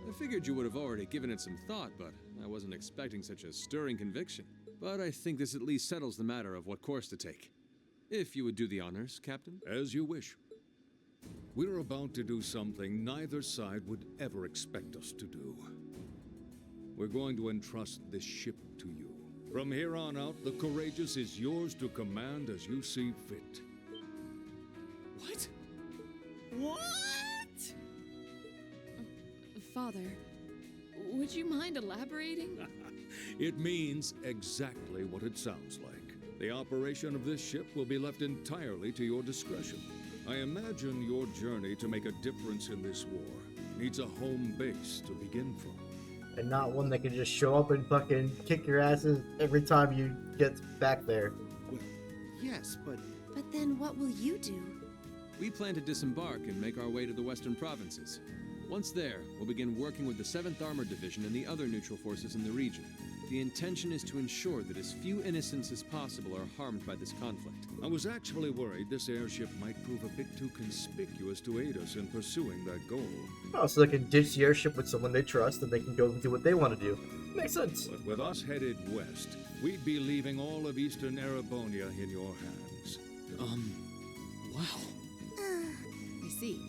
[SPEAKER 16] I figured you would have already given it some thought, but I wasn't expecting such a stirring conviction. But I think this at least settles the matter of what course to take. If you would do the honors, Captain.
[SPEAKER 17] As you wish. We're about to do something neither side would ever expect us to do. We're going to entrust this ship to you. From here on out, the Courageous is yours to command as you see fit.
[SPEAKER 14] What? What? Father, would you mind elaborating?
[SPEAKER 17] It means exactly what it sounds like. The operation of this ship will be left entirely to your discretion. I imagine your journey to make a difference in this war needs a home base to begin from.
[SPEAKER 1] And not one that can just show up and fucking kick your asses every time you get back there.
[SPEAKER 21] Well, yes, but...
[SPEAKER 12] But then what will you do?
[SPEAKER 3] We plan to disembark and make our way to the western provinces. Once there, we'll begin working with the 7th Armored Division and the other neutral forces in the region. The intention is to ensure that as few innocents as possible are harmed by this conflict.
[SPEAKER 17] I was actually worried this airship might prove a bit too conspicuous to aid us in pursuing that goal.
[SPEAKER 1] Oh, so they can ditch the airship with someone they trust and they can go and do what they want to do. Makes sense.
[SPEAKER 17] But with us headed west, we'd be leaving all of eastern Erebonia in your hands.
[SPEAKER 3] Wow.
[SPEAKER 12] I see.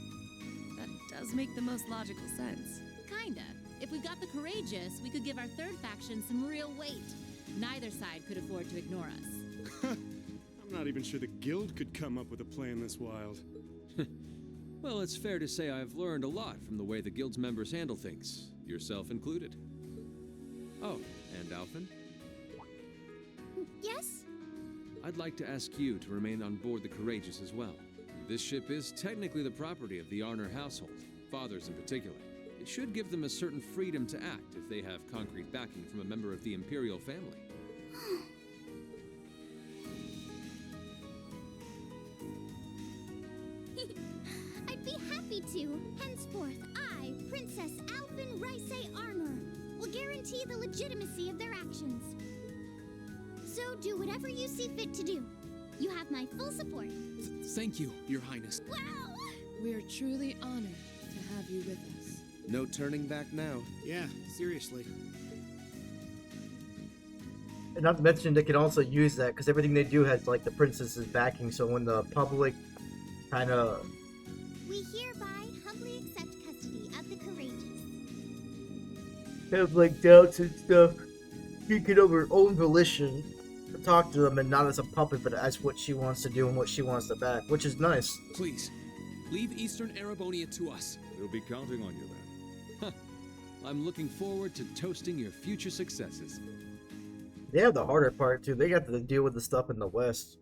[SPEAKER 12] That does make the most logical sense.
[SPEAKER 8] Kinda. If we got the courageous, we could give our third faction some real weight. Neither side could afford to ignore us.
[SPEAKER 4] I'm not even sure the guild could come up with a plan this wild.
[SPEAKER 3] Well, it's fair to say I've learned a lot from the way the guild's members handle things, yourself included. Oh, and Alphen?
[SPEAKER 15] Yes?
[SPEAKER 3] I'd like to ask you to remain on board the Courageous as well. This ship is technically the property of the Arner household, fathers in particular. It should give them a certain freedom to act if they have concrete backing from a member of the Imperial family.
[SPEAKER 15] I'd be happy to. Henceforth, I, Princess Alphen Rice Armor, will guarantee the legitimacy of their actions. So do whatever you see fit to do. You have my full support.
[SPEAKER 3] Thank you, Your Highness.
[SPEAKER 15] Wow!
[SPEAKER 14] We're truly honored to have you with us.
[SPEAKER 23] No turning back now.
[SPEAKER 21] Yeah, seriously.
[SPEAKER 1] And not to mention, they can also use that because everything they do has like the princess's backing. So when the public kind of
[SPEAKER 15] We hereby humbly accept custody of the courageous.
[SPEAKER 1] have like doubts and stuff, she can of her own volition talk to them and not as a puppet, but as what she wants to do and what she wants to back, which is nice.
[SPEAKER 3] Please, leave Eastern Erebonia to us.
[SPEAKER 17] We'll be counting on you then.
[SPEAKER 3] I'm looking forward to toasting your future successes.
[SPEAKER 1] They have the harder part too. They got to deal with the stuff in the west.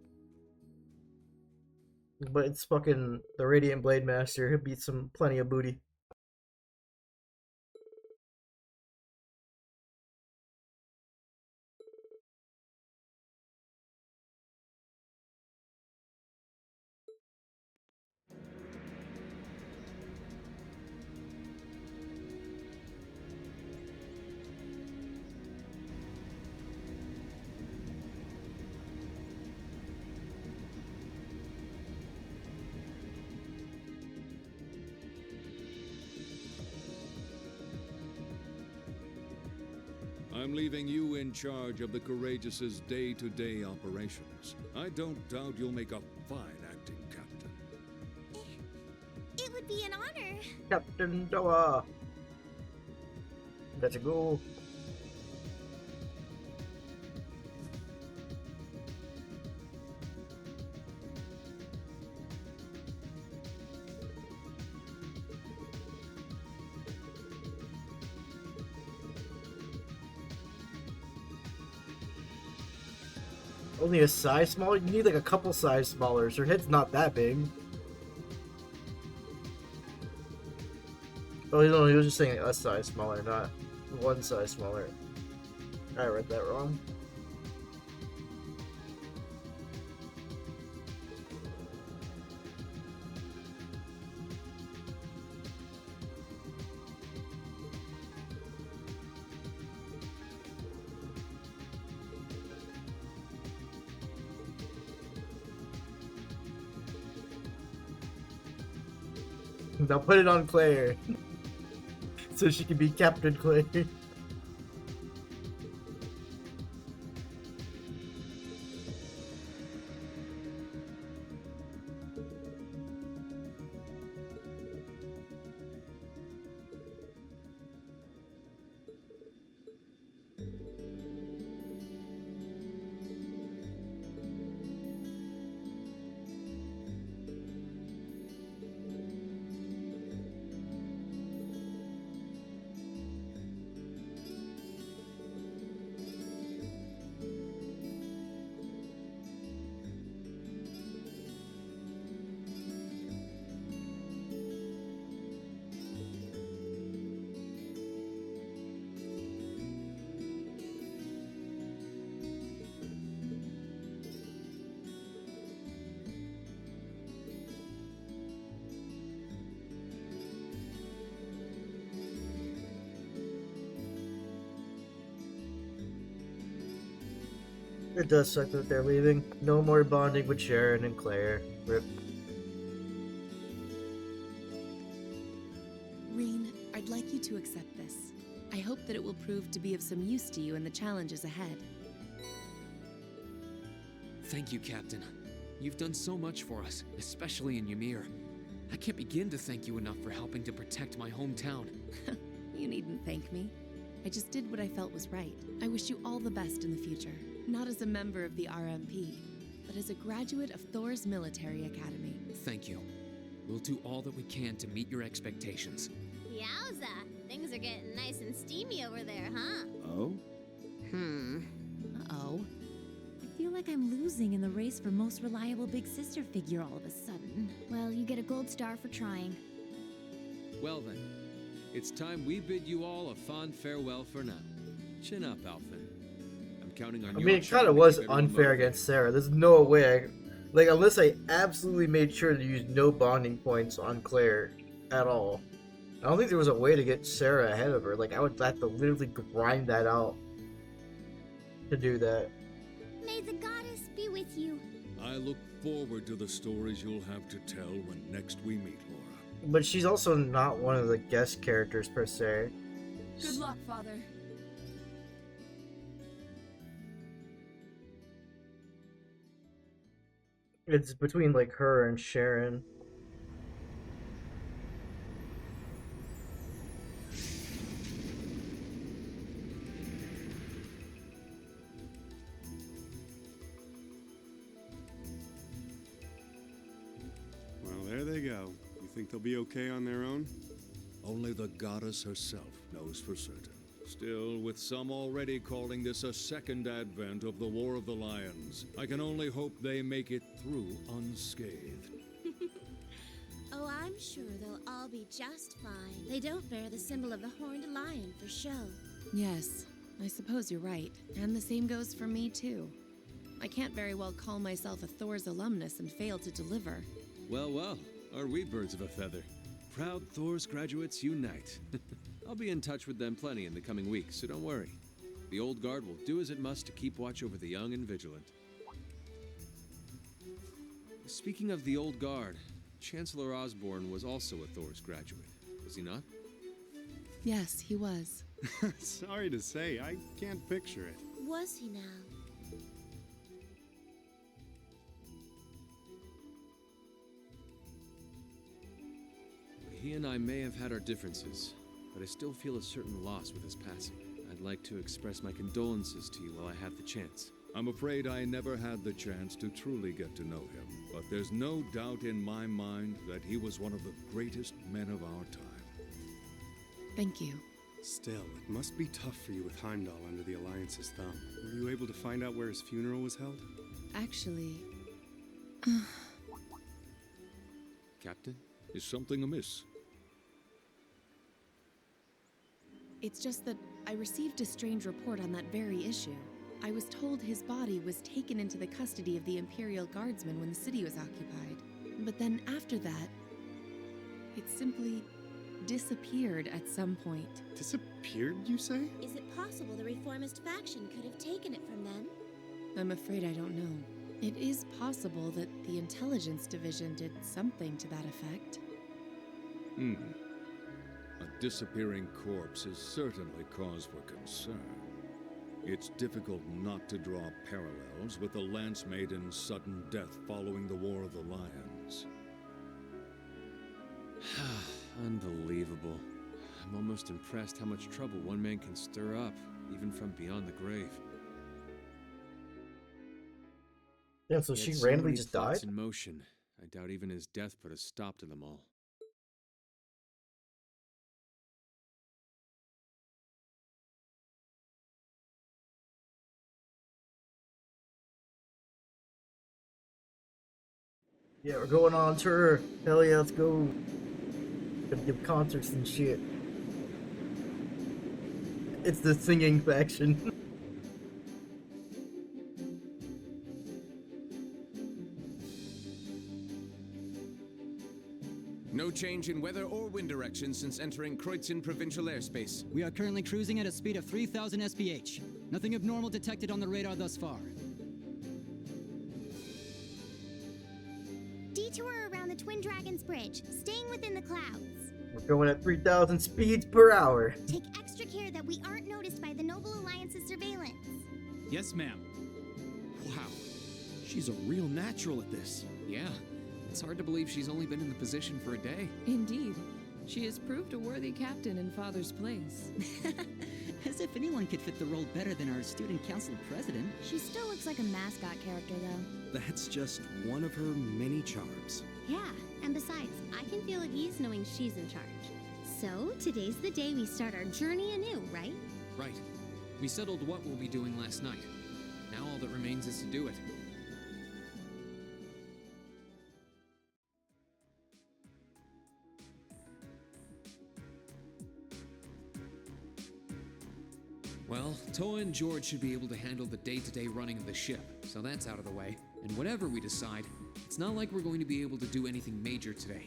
[SPEAKER 1] But it's fucking the Radiant Blade Master. He'll beat some plenty of booty.
[SPEAKER 17] I'm leaving you in charge of the Courageous's day-to-day operations. I don't doubt you'll make a fine acting captain.
[SPEAKER 15] It would be an honor.
[SPEAKER 1] Captain Doa. Let's go. Only a size smaller? You need like a couple size smaller. Her head's not that big. Oh no, he was just saying a size smaller, not one size smaller. I read that wrong. Now put it on Claire. So she can be Captain Claire. It does suck that they're leaving. No more bonding with Sharon and Claire. Rip.
[SPEAKER 12] Reen, I'd like you to accept this. I hope that it will prove to be of some use to you in the challenges ahead.
[SPEAKER 3] Thank you, Captain. You've done so much for us, especially in Ymir. I can't begin to thank you enough for helping to protect my hometown.
[SPEAKER 12] You needn't thank me. I just did what I felt was right. I wish you all the best in the future. Not as a member of the RMP, but as a graduate of Thor's Military Academy.
[SPEAKER 3] Thank you. We'll do all that we can to meet your expectations.
[SPEAKER 10] Yowza! Things are getting nice and steamy over there, huh?
[SPEAKER 23] Oh?
[SPEAKER 12] Uh-oh.
[SPEAKER 13] I feel like I'm losing in the race for most reliable big sister figure all of a sudden.
[SPEAKER 15] Well, you get a gold star for trying.
[SPEAKER 16] Well then, it's time we bid you all a fond farewell for now. Chin up, Alphen. I'm counting on
[SPEAKER 1] I
[SPEAKER 16] your
[SPEAKER 1] mean, it
[SPEAKER 16] charm
[SPEAKER 1] kind of
[SPEAKER 16] to
[SPEAKER 1] was
[SPEAKER 16] keep everyone
[SPEAKER 1] unfair
[SPEAKER 16] motivated.
[SPEAKER 1] against Sarah. There's no way, like, unless I absolutely made sure to use no bonding points on Claire at all. I don't think there was a way to get Sarah ahead of her. Like, I would have to literally grind that out to do that.
[SPEAKER 15] May the goddess be with you.
[SPEAKER 17] I look forward to the stories you'll have to tell when next we meet, Laura.
[SPEAKER 1] But she's also not one of the guest characters per se.
[SPEAKER 14] Good luck, Father.
[SPEAKER 1] It's between like her and Sharon.
[SPEAKER 4] Well, there they go. You think they'll be okay on their own?
[SPEAKER 17] Only the goddess herself knows for certain. Still, with some already calling this a second advent of the War of the Lions, I can only hope they make it through unscathed.
[SPEAKER 8] Oh, I'm sure they'll all be just fine. They don't bear the symbol of the horned lion for show.
[SPEAKER 12] Yes, I suppose you're right. And the same goes for me, too. I can't very well call myself a Thor's alumnus and fail to deliver.
[SPEAKER 16] Well, well, are we birds of a feather? Proud Thor's graduates unite. I'll be in touch with them plenty in the coming weeks, so don't worry. The Old Guard will do as it must to keep watch over the young and vigilant. Speaking of the Old Guard, Chancellor Osborne was also a Thor's graduate, was he not?
[SPEAKER 12] Yes, he was.
[SPEAKER 4] Sorry to say, I can't picture it.
[SPEAKER 8] Was he now?
[SPEAKER 16] He and I may have had our differences, but I still feel a certain loss with his passing. I'd like to express my condolences to you while I have the chance.
[SPEAKER 17] I'm afraid I never had the chance to truly get to know him, but there's no doubt in my mind that he was one of the greatest men of our time.
[SPEAKER 12] Thank you.
[SPEAKER 4] Still, it must be tough for you with Heimdall under the Alliance's thumb. Were you able to find out where his funeral was held?
[SPEAKER 12] Actually...
[SPEAKER 16] Captain?
[SPEAKER 17] Is something amiss?
[SPEAKER 12] It's just that I received a strange report on that very issue. I was told his body was taken into the custody of the Imperial Guardsmen when the city was occupied. But then after that, it simply disappeared at some point.
[SPEAKER 4] Disappeared, you say?
[SPEAKER 8] Is it possible the reformist faction could have taken it from them?
[SPEAKER 12] I'm afraid I don't know. It is possible that the Intelligence Division did something to that effect.
[SPEAKER 17] A disappearing corpse is certainly cause for concern. It's difficult not to draw parallels with the Lance Maiden's sudden death following the War of the Lions.
[SPEAKER 16] Unbelievable. I'm almost impressed how much trouble one man can stir up, even from beyond the grave.
[SPEAKER 1] Yeah, so
[SPEAKER 16] He
[SPEAKER 1] she
[SPEAKER 16] had
[SPEAKER 1] randomly
[SPEAKER 16] many
[SPEAKER 1] just
[SPEAKER 16] thoughts
[SPEAKER 1] died?
[SPEAKER 16] in motion. I doubt even his death put a stop to them all.
[SPEAKER 1] Yeah, we're going on tour. Hell yeah, let's go. Gonna give concerts and shit. It's the singing faction.
[SPEAKER 7] No change in weather or wind direction since entering Kreutzen provincial airspace.
[SPEAKER 5] We are currently cruising at a speed of 3,000 SPH. Nothing abnormal detected on the radar thus far.
[SPEAKER 15] in Dragon's Bridge, staying within the clouds.
[SPEAKER 1] We're going at 3,000 speeds per hour.
[SPEAKER 15] Take extra care that we aren't noticed by the Noble Alliance's surveillance.
[SPEAKER 21] Yes, ma'am. Wow. She's a real natural at this.
[SPEAKER 3] Yeah, it's hard to believe she's only been in the position for a day.
[SPEAKER 14] Indeed. She has proved a worthy captain in Father's place.
[SPEAKER 5] As if anyone could fit the role better than our student council president.
[SPEAKER 11] She still looks like a mascot character, though.
[SPEAKER 6] That's just one of her many charms.
[SPEAKER 11] Yeah, and besides, I can feel at ease knowing she's in charge. So, today's the day we start our journey anew, right?
[SPEAKER 3] Right. We settled what we'll be doing last night. Now all that remains is to do it. Well, Toa and George should be able to handle the day-to-day running of the ship, so that's out of the way. And whatever we decide, it's not like we're going to be able to do anything major today.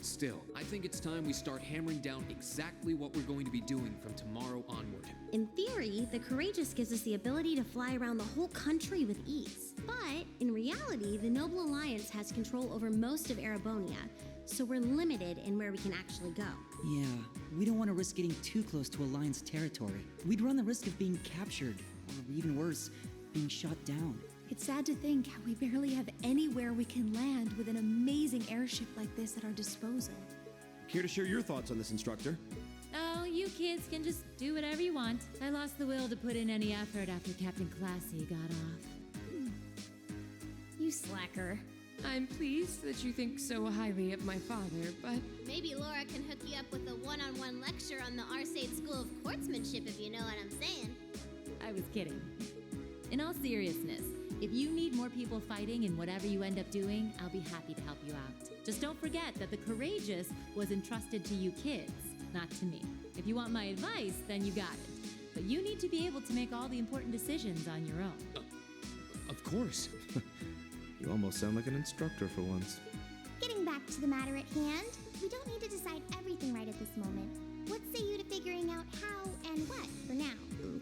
[SPEAKER 3] Still, I think it's time we start hammering down exactly what we're going to be doing from tomorrow onward.
[SPEAKER 11] In theory, the Courageous gives us the ability to fly around the whole country with ease. But, in reality, the Noble Alliance has control over most of Erebonia, so we're limited in where we can actually go.
[SPEAKER 5] Yeah, we don't want to risk getting too close to Alliance territory. We'd run the risk of being captured, or even worse, being shot down.
[SPEAKER 9] It's sad to think how we barely have anywhere we can land with an amazing airship like this at our disposal.
[SPEAKER 21] Care to share your thoughts on this, instructor?
[SPEAKER 13] Oh, you kids can just do whatever you want. I lost the will to put in any effort after Captain Classy got off.
[SPEAKER 11] You slacker.
[SPEAKER 14] I'm pleased that you think so highly of my father, but
[SPEAKER 10] Maybe Laura can hook you up with a one-on-one lecture on the Arcade School of Quartzmanship, if you know what I'm saying.
[SPEAKER 13] I was kidding. In all seriousness, if you need more people fighting in whatever you end up doing, I'll be happy to help you out. Just don't forget that the Courageous was entrusted to you kids, not to me. If you want my advice, then you got it. But you need to be able to make all the important decisions on your own.
[SPEAKER 3] Of course.
[SPEAKER 23] You almost sound like an instructor for once.
[SPEAKER 15] Getting back to the matter at hand, we don't need to decide everything right at this moment. What say you to figuring out how and what for now?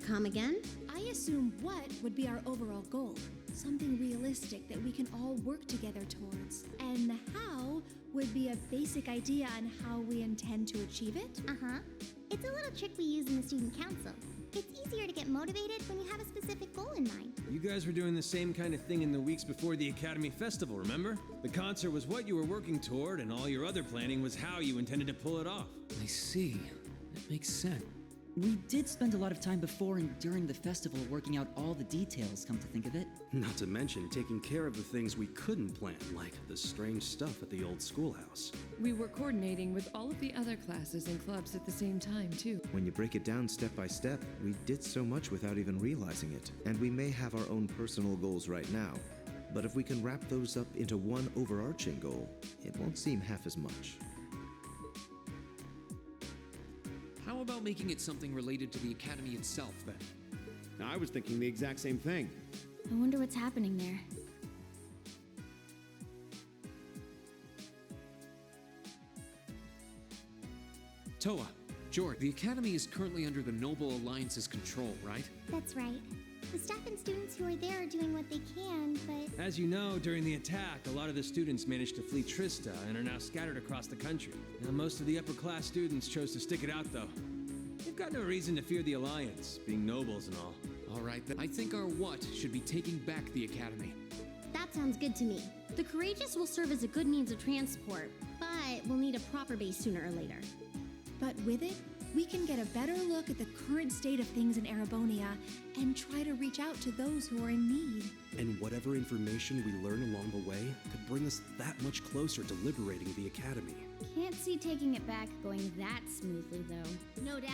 [SPEAKER 11] Come again?
[SPEAKER 9] I assume what would be our overall goal. Something realistic that we can all work together towards. And the how would be a basic idea on how we intend to achieve it.
[SPEAKER 15] Uh-huh. It's a little trick we use in the student council. It's easier to get motivated when you have a specific goal in mind.
[SPEAKER 18] You guys were doing the same kind of thing in the weeks before the Academy Festival, remember? The concert was what you were working toward, and all your other planning was how you intended to pull it off.
[SPEAKER 3] I see. That makes sense.
[SPEAKER 5] We did spend a lot of time before and during the festival working out all the details, come to think of it.
[SPEAKER 6] Not to mention taking care of the things we couldn't plan, like the strange stuff at the old schoolhouse.
[SPEAKER 14] we were coordinating with all of the other classes and clubs at the same time, too.
[SPEAKER 23] When you break it down step by step, we did so much without even realizing it. And we may have our own personal goals right now, but if we can wrap those up into one overarching goal, it won't seem half as much.
[SPEAKER 3] How about making it something related to the Academy itself, then?
[SPEAKER 21] I was thinking the exact same thing.
[SPEAKER 11] I wonder what's happening there.
[SPEAKER 3] Toa, George, the Academy is currently under the Noble Alliance's control, right?
[SPEAKER 15] That's right. The staff and students who are there are doing what they can, but
[SPEAKER 18] As you know, during the attack, a lot of the students managed to flee Trista and are now scattered across the country. Now, most of the upper-class students chose to stick it out, though. They've got no reason to fear the Alliance, being nobles and all.
[SPEAKER 3] All right, then I think our what should be taking back the Academy.
[SPEAKER 11] That sounds good to me. The Courageous will serve as a good means of transport, but we'll need a proper base sooner or later.
[SPEAKER 9] But with it, we can get a better look at the current state of things in Erebonia and try to reach out to those who are in need.
[SPEAKER 6] And whatever information we learn along the way could bring us that much closer to liberating the Academy.
[SPEAKER 11] Can't see taking it back going that smoothly, though.
[SPEAKER 10] No doubt.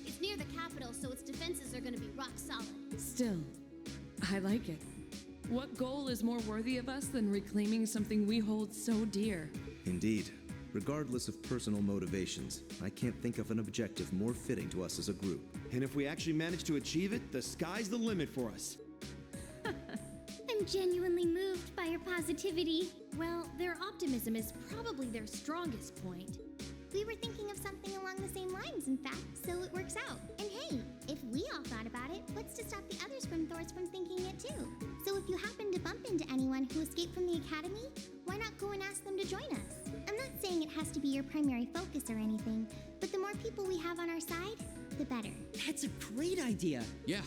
[SPEAKER 10] It's near the capital, so its defenses are gonna be rock solid.
[SPEAKER 14] Still, I like it. What goal is more worthy of us than reclaiming something we hold so dear?
[SPEAKER 23] Indeed. Regardless of personal motivations, I can't think of an objective more fitting to us as a group.
[SPEAKER 21] And if we actually manage to achieve it, the sky's the limit for us.
[SPEAKER 11] I'm genuinely moved by your positivity. Well, their optimism is probably their strongest point.
[SPEAKER 15] we were thinking of something along the same lines, in fact, so it works out. And hey, if we all thought about it, what's to stop the other Scrimthors from thinking it too? So if you happen to bump into anyone who escaped from the Academy, why not go and ask them to join us? I'm not saying it has to be your primary focus or anything, but the more people we have on our side, the better.
[SPEAKER 2] That's a great idea.
[SPEAKER 3] Yeah,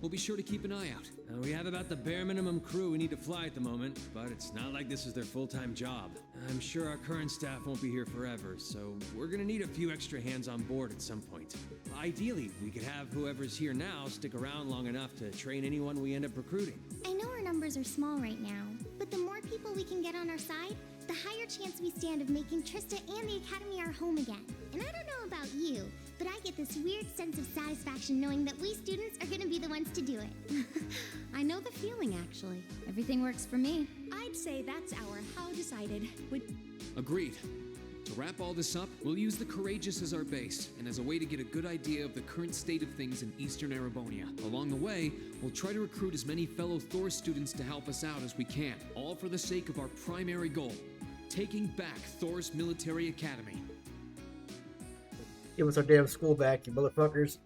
[SPEAKER 3] we'll be sure to keep an eye out.
[SPEAKER 18] We have about the bare minimum crew we need to fly at the moment, but it's not like this is their full-time job. I'm sure our current staff won't be here forever, so we're gonna need a few extra hands on board at some point. Ideally, we could have whoever's here now stick around long enough to train anyone we end up recruiting.
[SPEAKER 15] I know our numbers are small right now, but the more people we can get on our side, the higher chance we stand of making Trista and the Academy our home again. And I don't know about you, but I get this weird sense of satisfaction knowing that we students are gonna be the ones to do it.
[SPEAKER 11] I know the feeling, actually. Everything works for me.
[SPEAKER 2] I'd say that's our how decided.
[SPEAKER 3] Agreed. To wrap all this up, we'll use the Courageous as our base, and as a way to get a good idea of the current state of things in Eastern Erebonia. Along the way, we'll try to recruit as many fellow Thor students to help us out as we can, all for the sake of our primary goal, taking back Thor's military academy.
[SPEAKER 1] Give us our damn school back, you motherfuckers.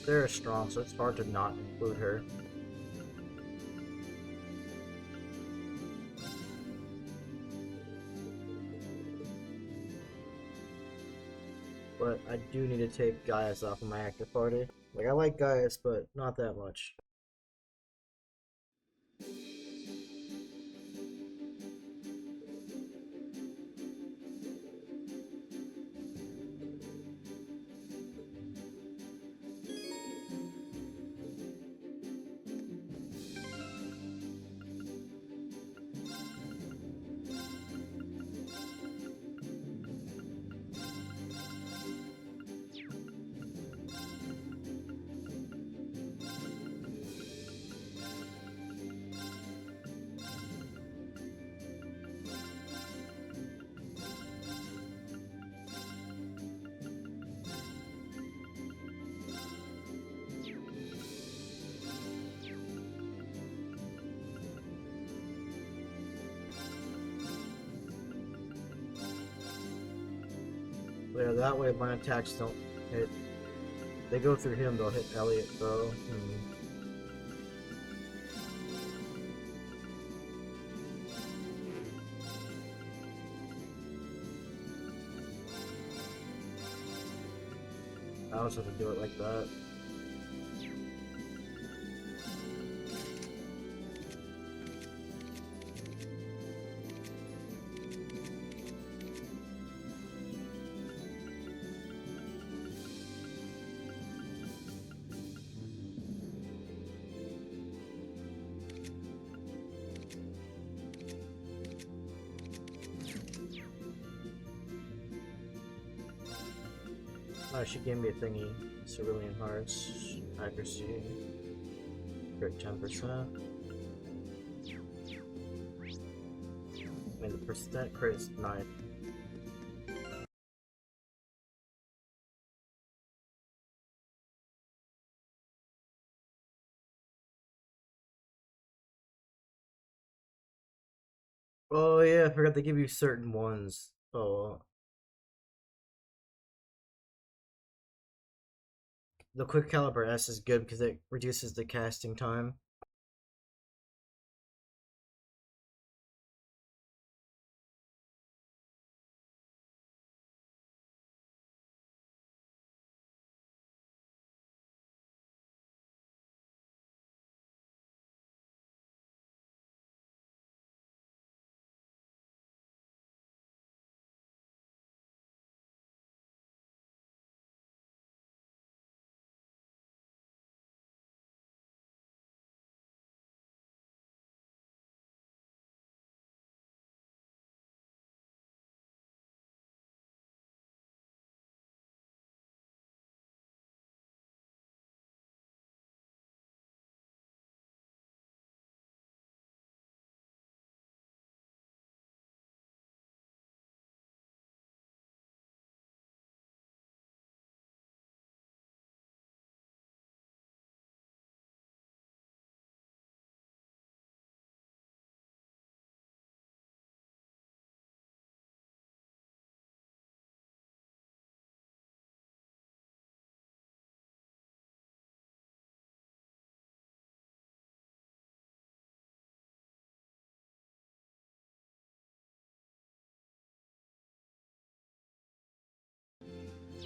[SPEAKER 1] They're strong, so it's hard to not include her. But I do need to take Gaius off of my active party. Like, I like Gaius, but not that much. Yeah, that way my attacks don't hit they go through him, they'll hit Elliot though. I also have to do it like that. She gave me a thingy. Cerulean Hearts, accuracy, crit 10%. I mean, the percent crit is 9. Oh yeah, I forgot they give you certain ones. Oh. The Quick Caliber S is good because it reduces the casting time.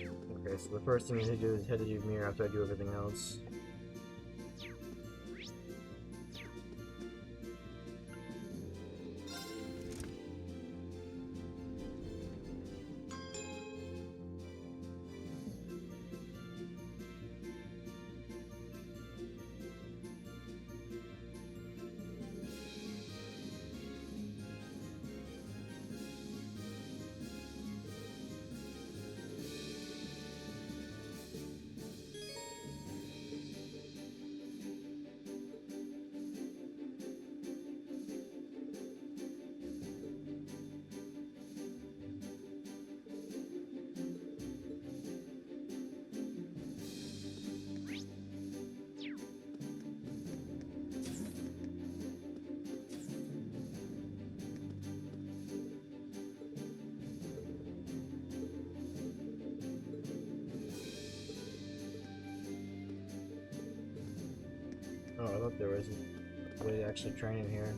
[SPEAKER 1] Okay, so the first thing I need to do is head to Ymir after I do everything else. Oh, I thought there was a way to actually train in here.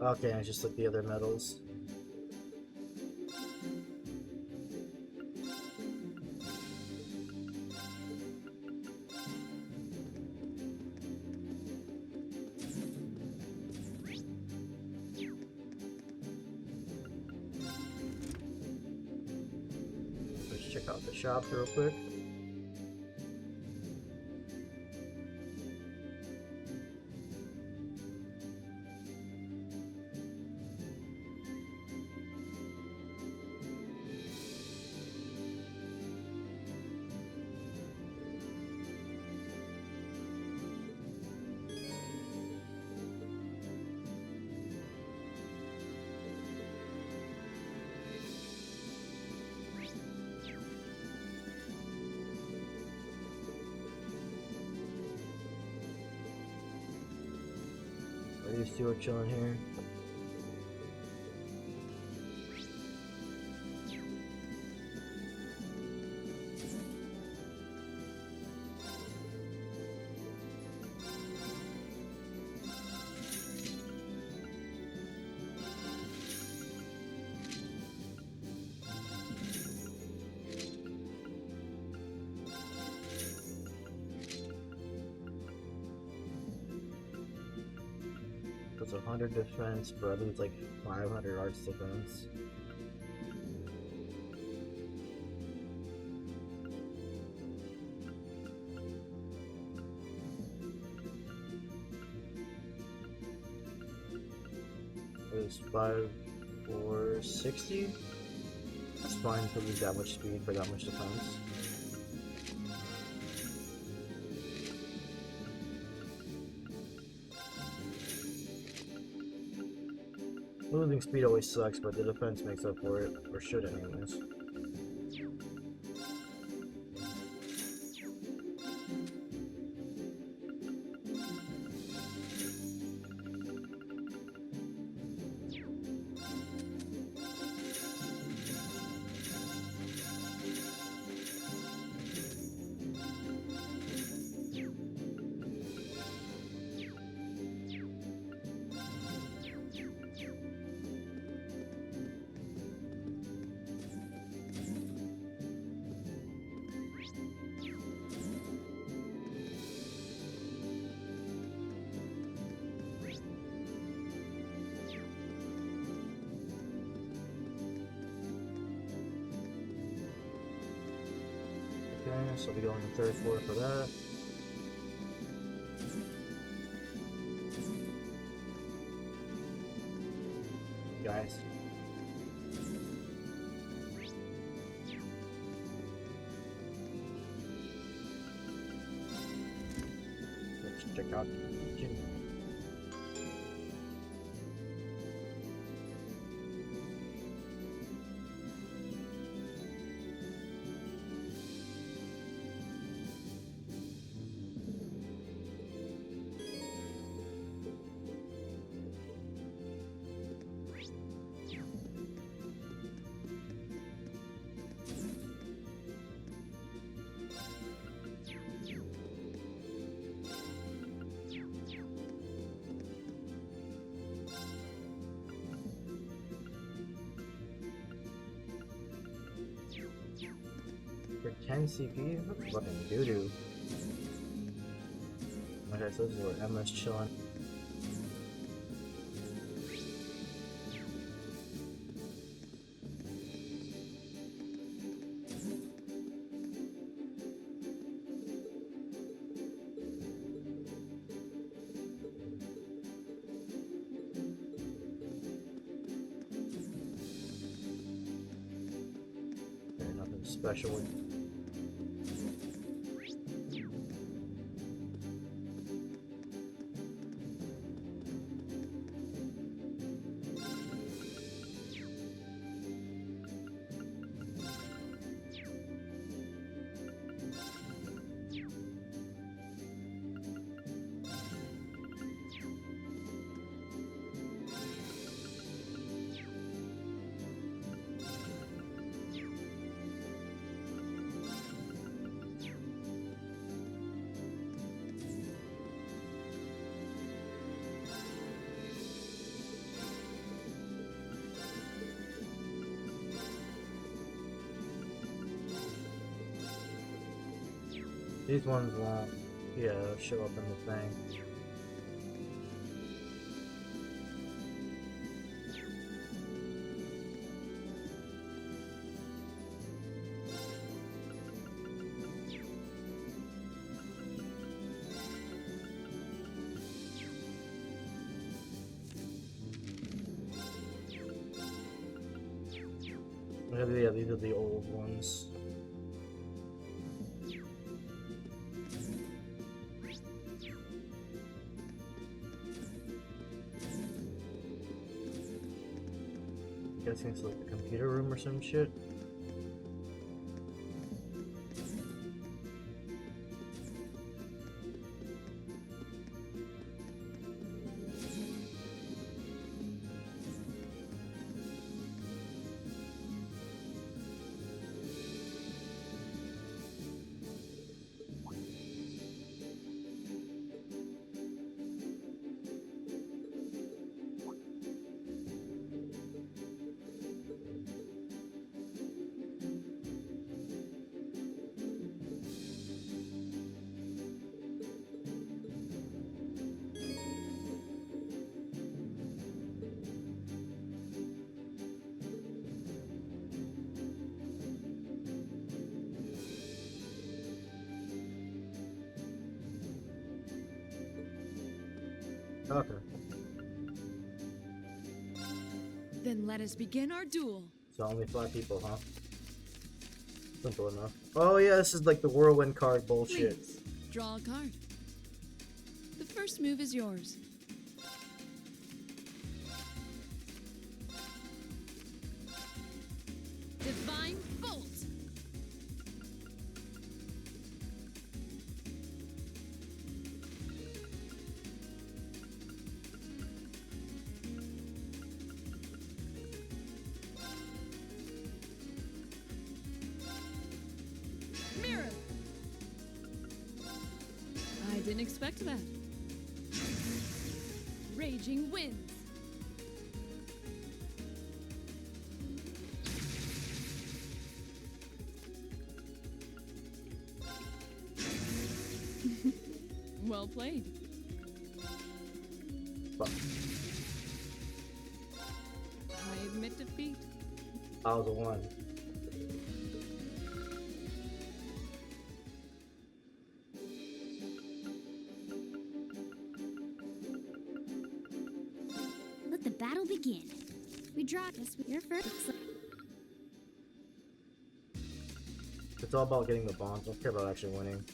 [SPEAKER 1] Okay, I just took the other medals. Let's check out the shop real quick. Are these two chilling here? It's 100 defense, but I lose like 500 arts defense. It's 5 or 60. That's fine to lose that much speed for that much defense. Losing speed always sucks, but the defense makes up for it, or should anyways. Okay, so we go on the third floor for that. Guys. Let's check out the kitchen. For 10 CP? That's fucking doo-doo. Okay, so this is where Emma's chilling. Okay, nothing special. These ones won't, yeah, show up in the thing. Yeah, these are the old ones. I'm guessing it's like the computer room or some shit. Okay.
[SPEAKER 14] Then let us begin our duel.
[SPEAKER 1] So only 5 people, huh? Simple enough. Oh yeah, this is like the whirlwind card bullshit.
[SPEAKER 14] Please, draw a card. The first move is yours. Divine Bolt! Mirror! I didn't expect that. Raging Winds! Well played.
[SPEAKER 1] Fuck.
[SPEAKER 14] I admit defeat.
[SPEAKER 1] I was the one.
[SPEAKER 15] Let the battle begin. We draw this with your first.
[SPEAKER 1] It's all about getting the bonds. I don't care about actually winning.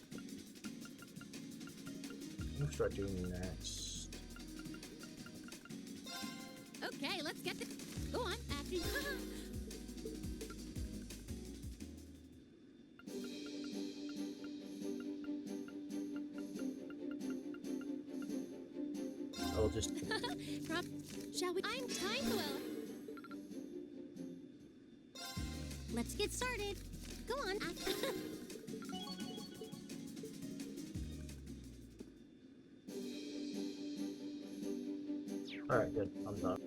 [SPEAKER 1] What should I do next?
[SPEAKER 11] Okay, let's get the. Go on, after you.
[SPEAKER 1] I will just.
[SPEAKER 11] Rob, shall we? I'm time well.
[SPEAKER 15] Let's get started. Go on.
[SPEAKER 1] Alright, good. I'm done.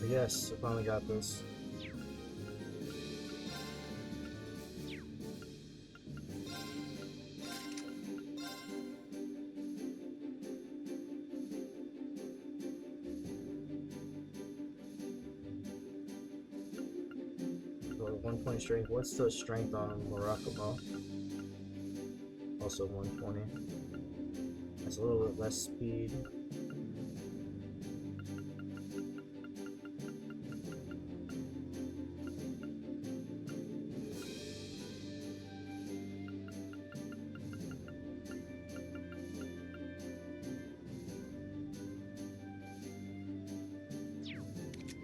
[SPEAKER 1] Yes, I finally got this. So 1 point strength. What's the strength on Murakumo? Also 120. That's a little bit less speed.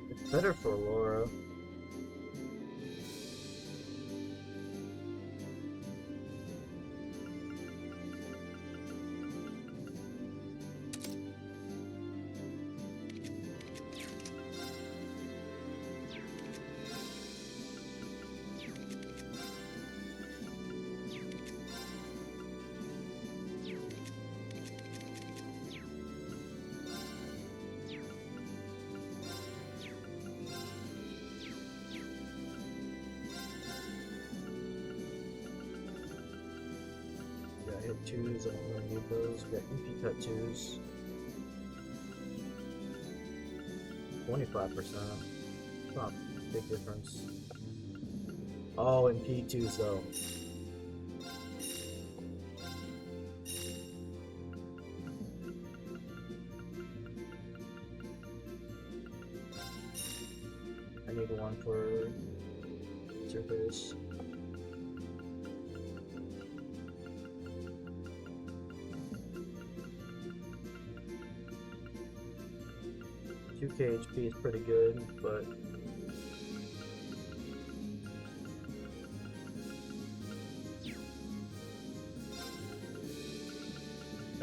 [SPEAKER 1] It's better for Laura. Hit 2s, I don't really need those. We got EP cut 2s. 25%. Not a big difference. Oh, and P2s though. I need one for surface. 2k HP is pretty good, but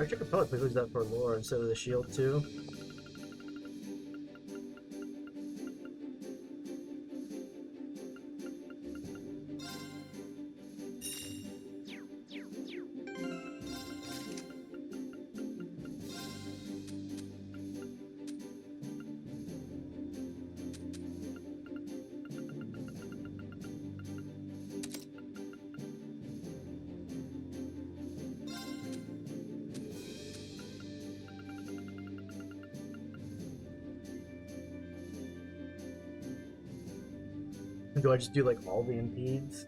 [SPEAKER 1] actually I could probably use that for Laura instead of the shield too. Do I just do like all the impedes?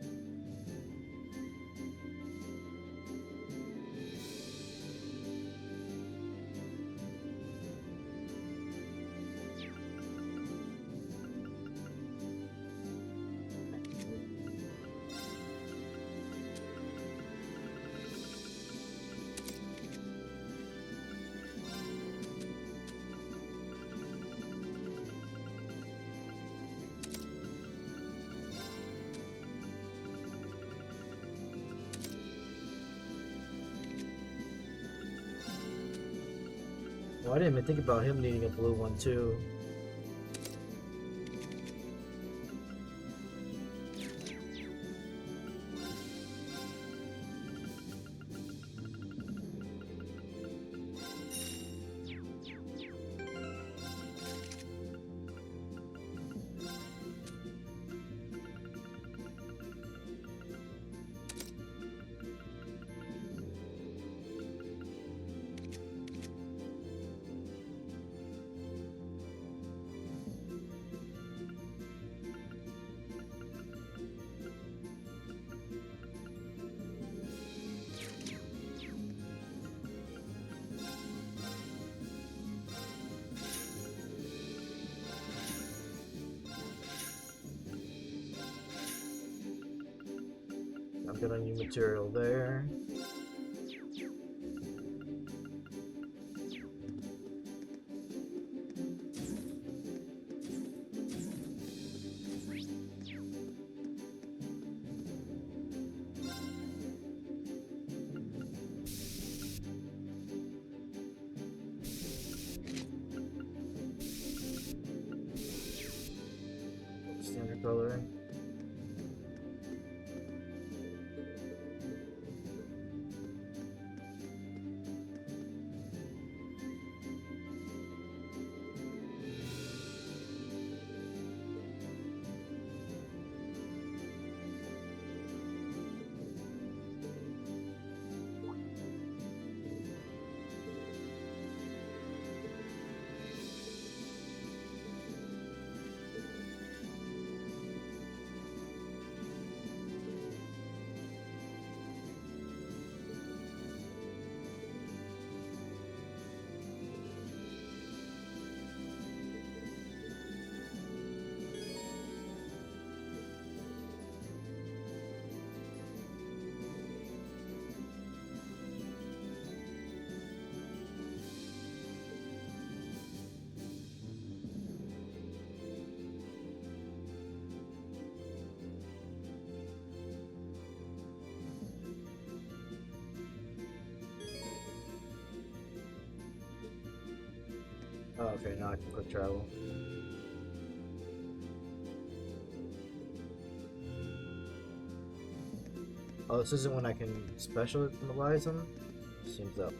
[SPEAKER 1] Well, I didn't even think about him needing a blue one too. I've got a new material there. Standard color. Oh, okay, now I can quick travel. Oh, this isn't when I can specialize them? Seems that.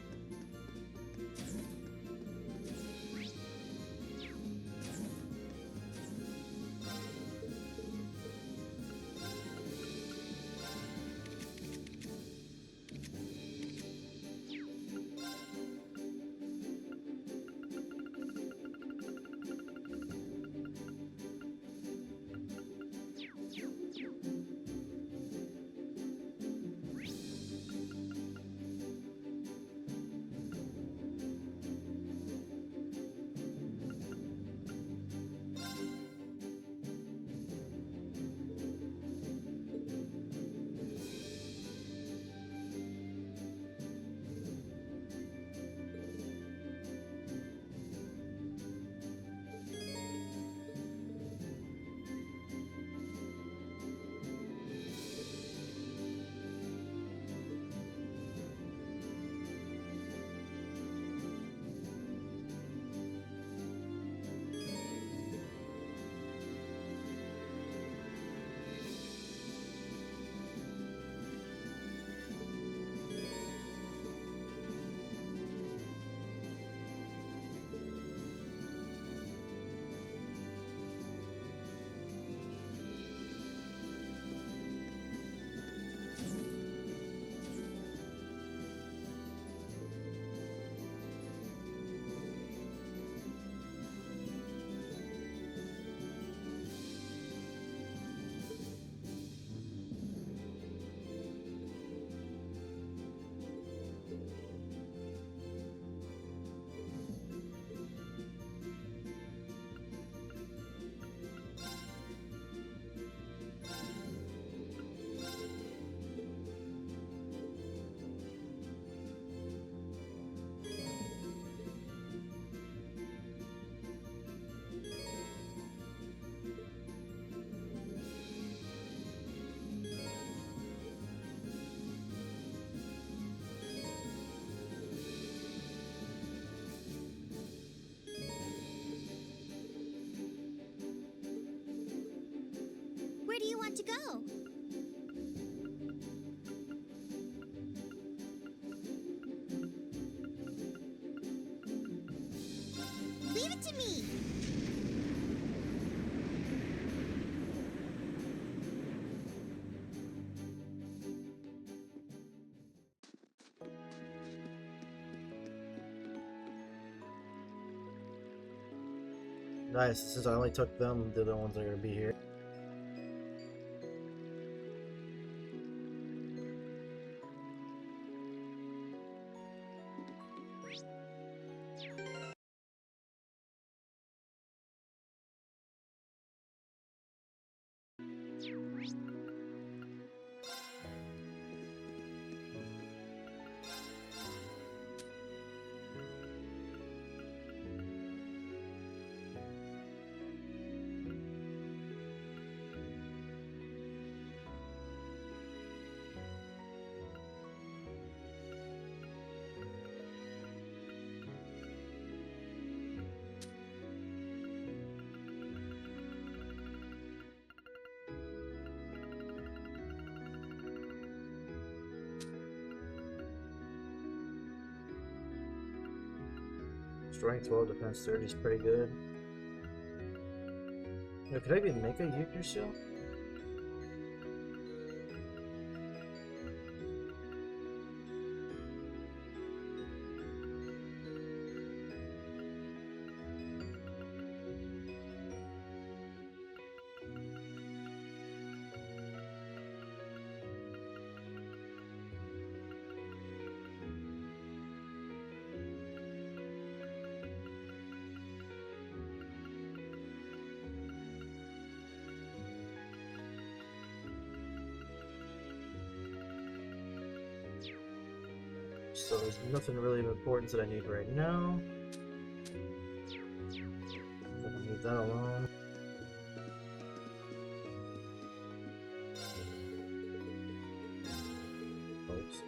[SPEAKER 15] Where do you want to go? Leave it to me!
[SPEAKER 1] Nice, since I only took them, they're the ones that are gonna be here. Strength 12, defense 30 is pretty good. Yo, could I even make a Yggdrasil? So there's nothing really of importance that I need right now. I can leave that alone. Oops.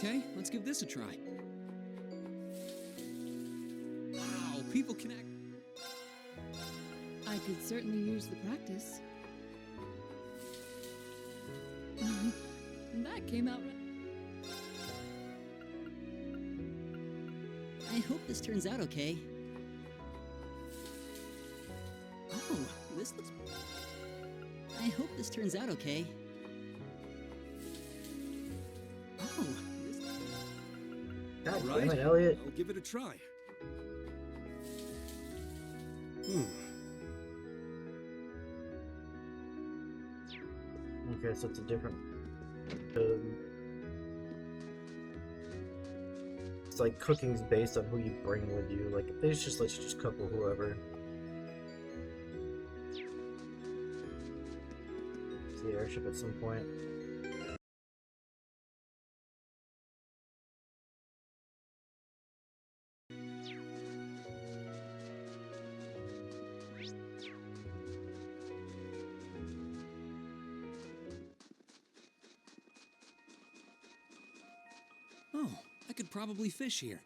[SPEAKER 3] Okay, let's give this a try. Wow, people can act.
[SPEAKER 14] I could certainly use the practice. That came out right.
[SPEAKER 5] I hope this turns out okay. Oh, this looks... I hope this turns out okay. Oh, this...
[SPEAKER 1] God
[SPEAKER 6] Right.
[SPEAKER 1] damn it, Elliot.
[SPEAKER 6] I'll give it a try.
[SPEAKER 1] Okay, so it's a different. It's like cooking's based on who you bring with you. Like, if they just let you just cook with whoever. See the airship at some point.
[SPEAKER 3] Oh, I could probably fish here.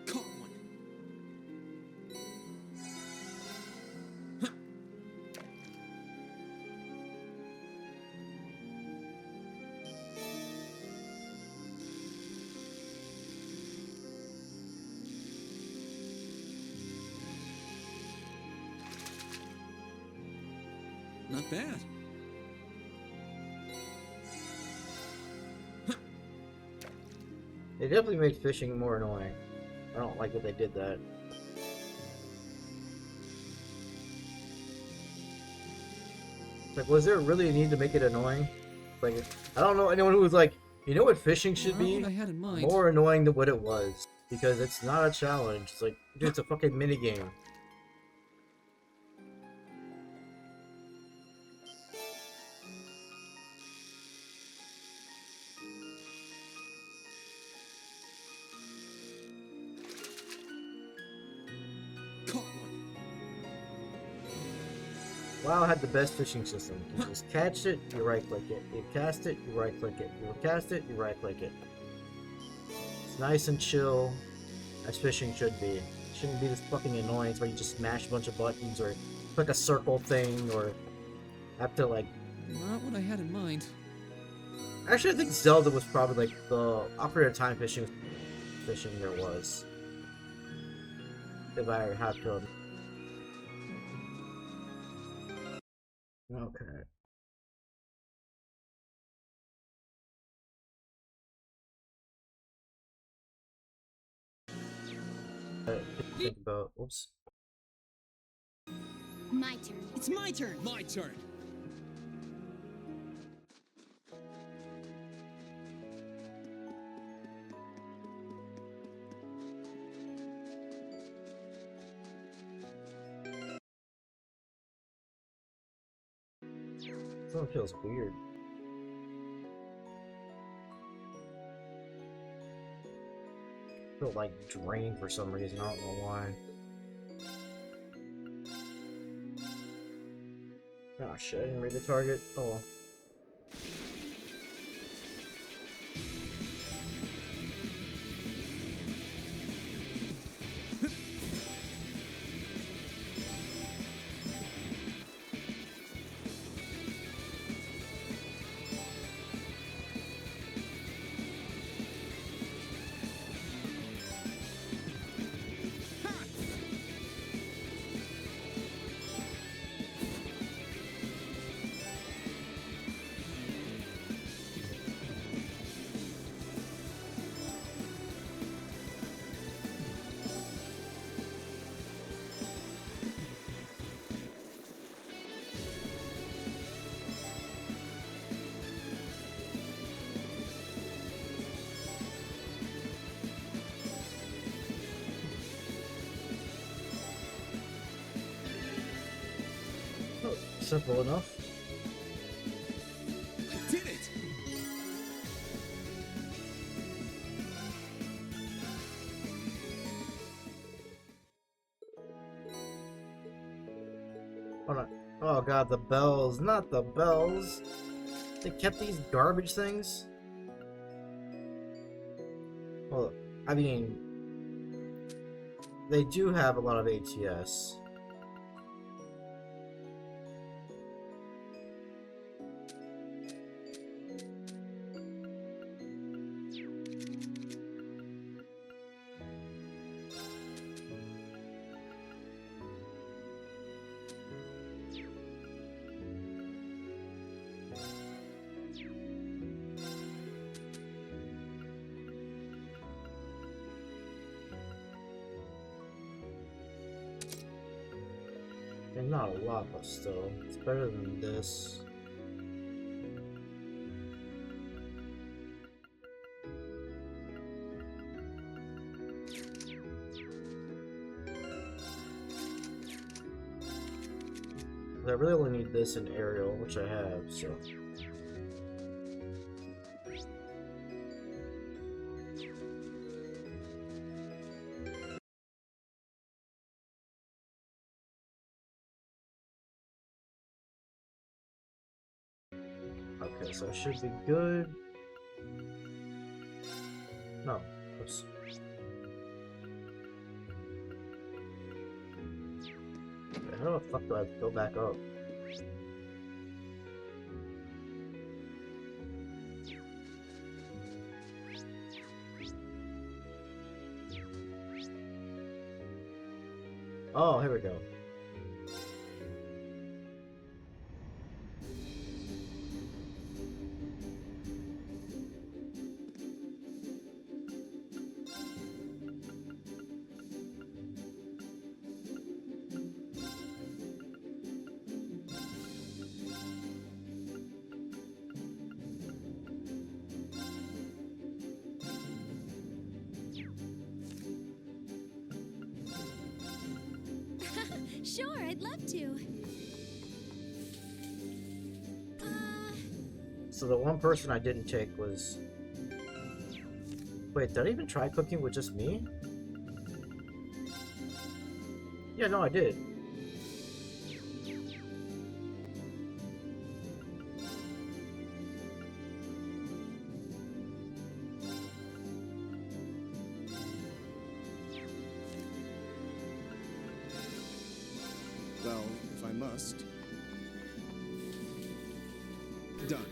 [SPEAKER 3] Caught one. Not bad.
[SPEAKER 1] They definitely made fishing more annoying. I don't like that they did that. Like, was there really a need to make it annoying? Like, I don't know anyone who was like, you know what fishing should be?
[SPEAKER 3] What I had in mind.
[SPEAKER 1] More annoying than what it was. Because it's not a challenge. It's like, dude, it's a fucking minigame. WoW had the best fishing system. You just catch it, you right click it. You cast it, you right click it. You cast it, you right click it. It's nice and chill, as fishing should be. It shouldn't be this fucking annoyance where you just smash a bunch of buttons or click a circle thing or have to like.
[SPEAKER 3] Not what I had in mind.
[SPEAKER 1] Actually, I think Zelda was probably like the Ocarina of Time fishing there was. If I had to. Okay. Think about. Oops.
[SPEAKER 15] My turn.
[SPEAKER 5] It's my turn.
[SPEAKER 3] My turn.
[SPEAKER 1] Something feels weird. I feel like drained for some reason. I don't know why. Oh shit! I didn't read the target. Oh well.
[SPEAKER 3] Oh,
[SPEAKER 1] simple enough.
[SPEAKER 3] I did it!
[SPEAKER 1] Hold on. Oh god, the bells. Not the bells. They kept these garbage things? Well, I mean, they do have a lot of ATS. And not a lot, but still, it's better than this. I really only need this in aerial, which I have, so. Okay, so it should be good. No, oops. Okay, how the fuck do I go back up? Oh, here we go.
[SPEAKER 9] Sure, I'd love to.
[SPEAKER 1] So the one person I didn't take was... Wait, did I even try cooking with just me? Yeah, no, I did.
[SPEAKER 23] Well, if I must. Done.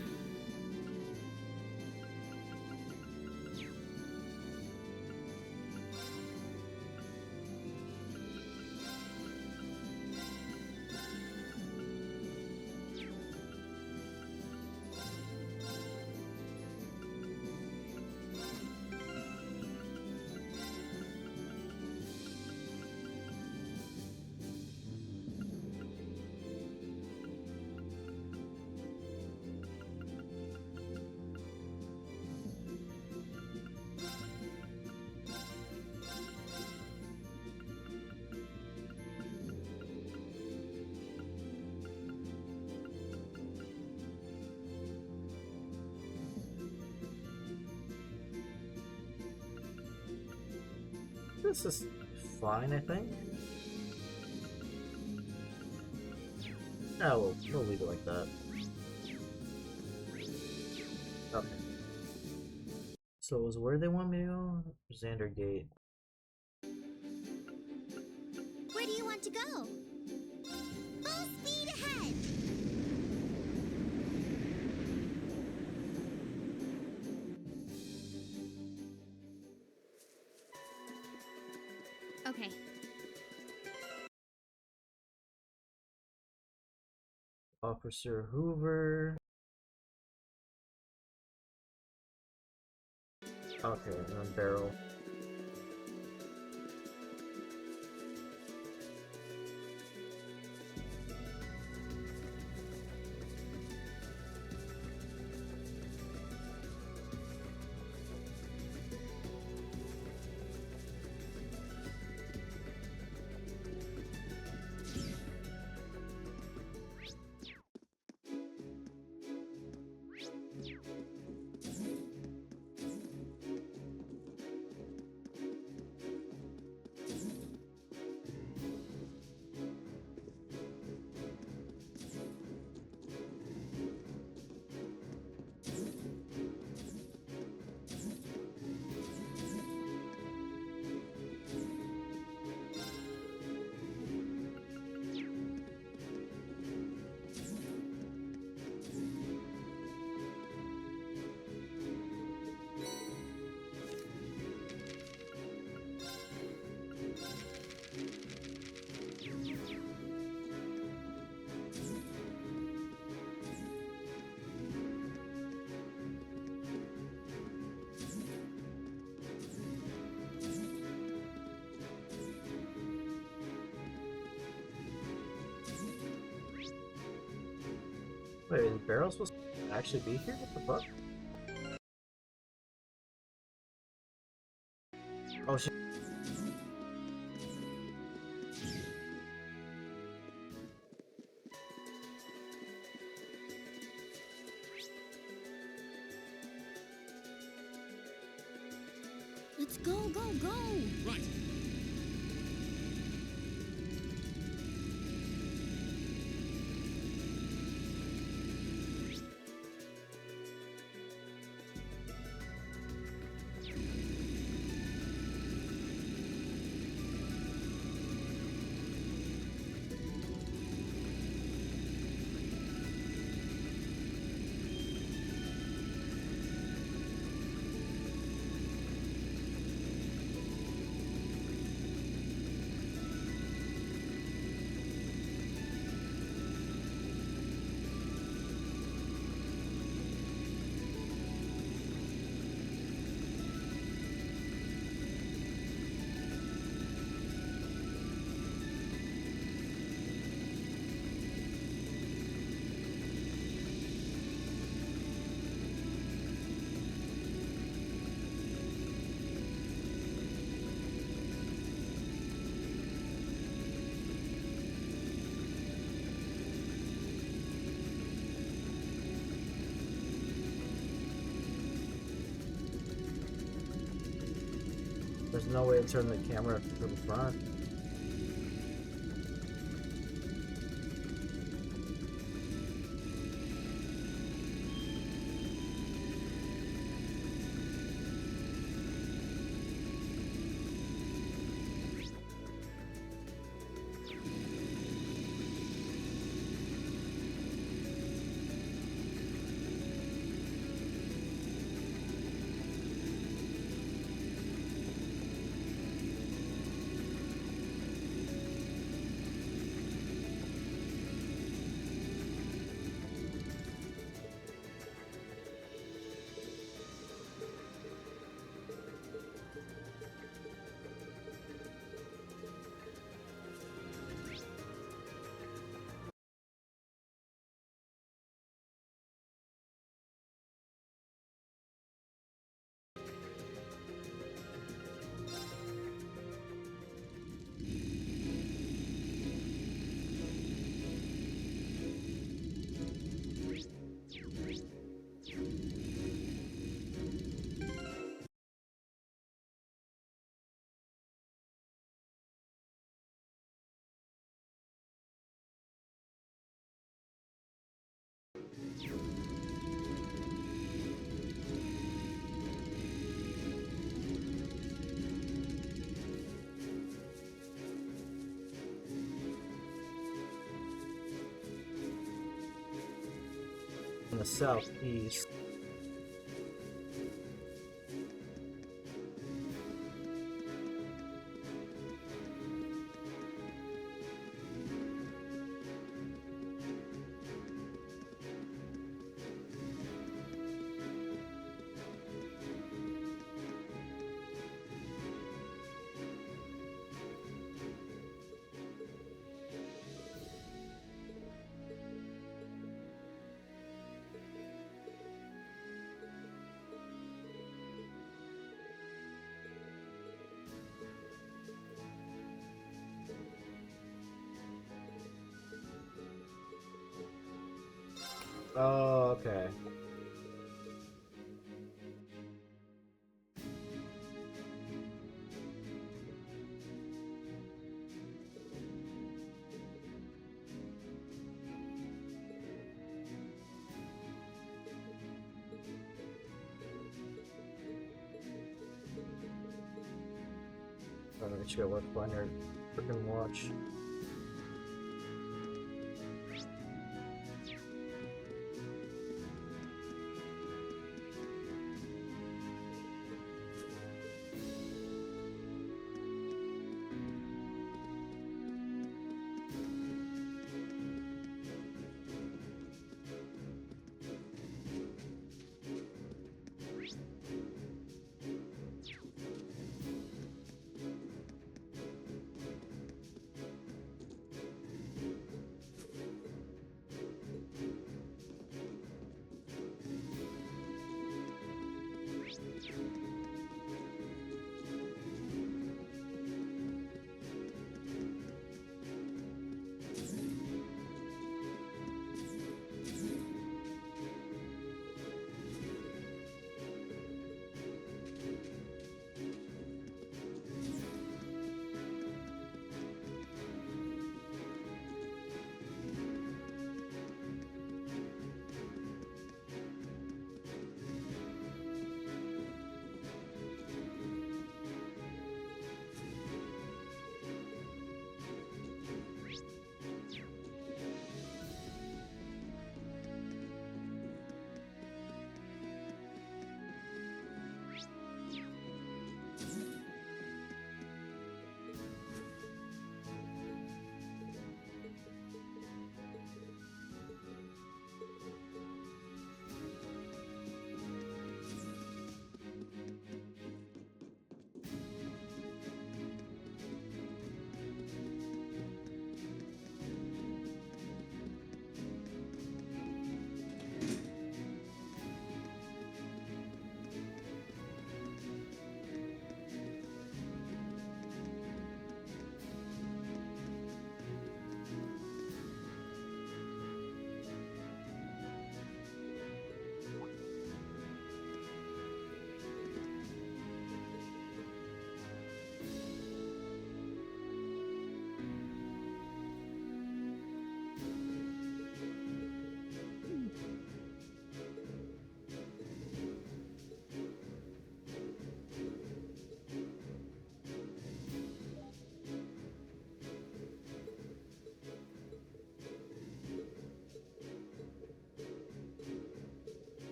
[SPEAKER 1] This is fine, I think. No, we'll leave it like that. Okay. So it was where they want me to go? Xander Gate.
[SPEAKER 15] Where do you want to go? Full speed ahead!
[SPEAKER 10] Okay.
[SPEAKER 1] Officer Hoover. Okay, and then Barrel. Wait, is Barrel supposed to actually be here? What the fuck? Oh shit.
[SPEAKER 15] Let's go, go, go!
[SPEAKER 3] Right.
[SPEAKER 1] There's no way to turn the camera to the front. In the southeast. Oh, okay. I'm gonna chill with Blender freaking watch.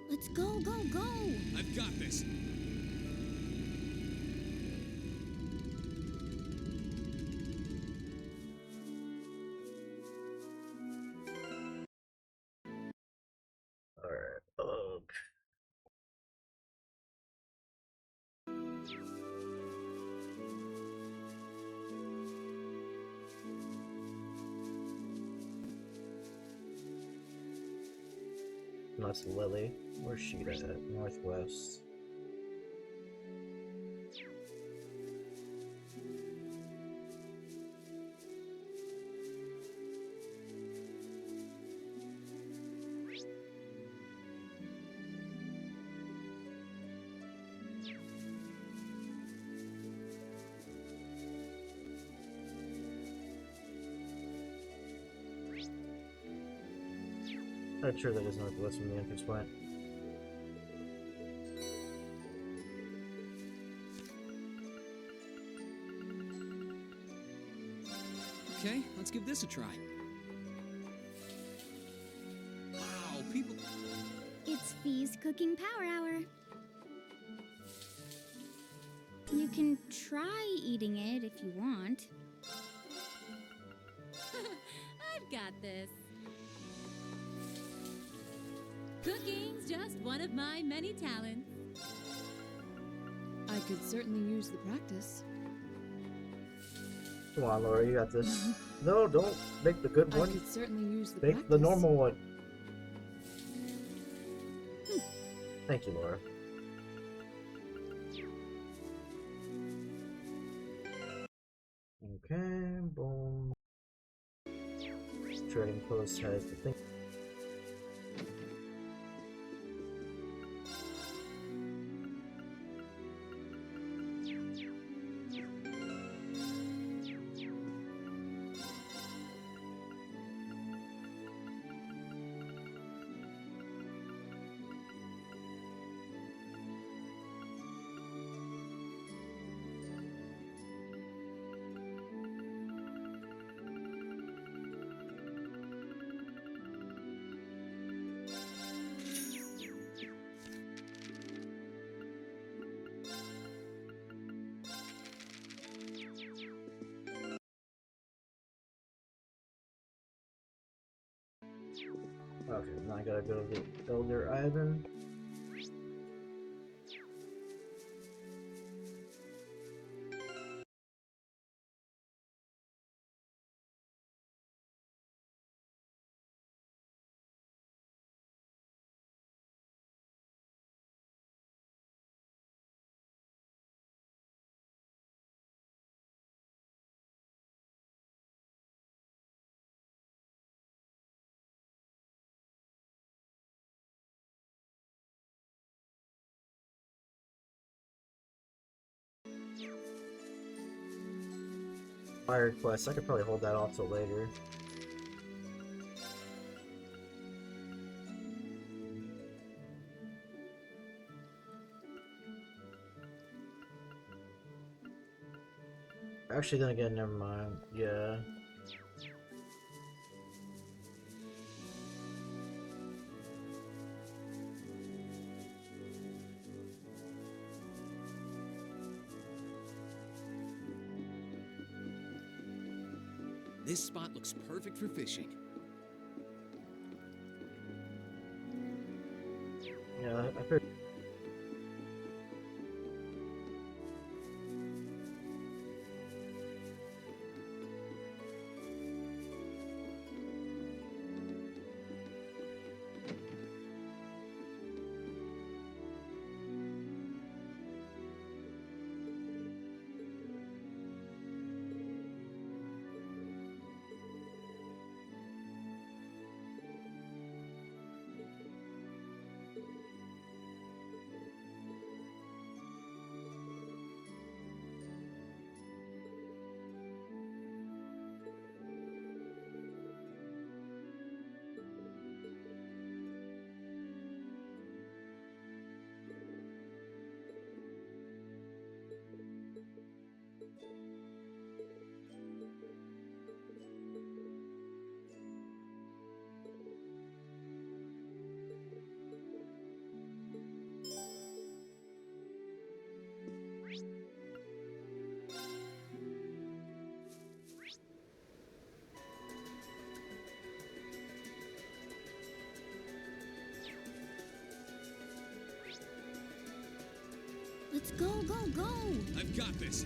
[SPEAKER 15] Let's go, go, go!
[SPEAKER 3] I've got this.
[SPEAKER 1] Alright, that's Lily. Where's she at? Northwest. I'm sure that is northwest from the entrance point.
[SPEAKER 3] Okay, let's give this a try. Wow, people...
[SPEAKER 15] It's Fee's Cooking Power Hour. You can try eating it if you want.
[SPEAKER 13] I've got this. Cooking's just one of my many talents.
[SPEAKER 14] I could certainly use the practice.
[SPEAKER 1] Come on, Laura, you got this. No, don't make the good
[SPEAKER 14] I
[SPEAKER 1] one.
[SPEAKER 14] could certainly use the
[SPEAKER 1] Make
[SPEAKER 14] practice.
[SPEAKER 1] the normal one. Thank you, Laura. Okay, boom. Trading post has the thing. Okay, now I gotta go to the Elder Ivan. Fire quest. I could probably hold that off till later. Actually, then again, never mind. Yeah.
[SPEAKER 3] This spot looks perfect for fishing.
[SPEAKER 1] Yeah, I figured.
[SPEAKER 15] Just go, go, go!
[SPEAKER 3] I've got this.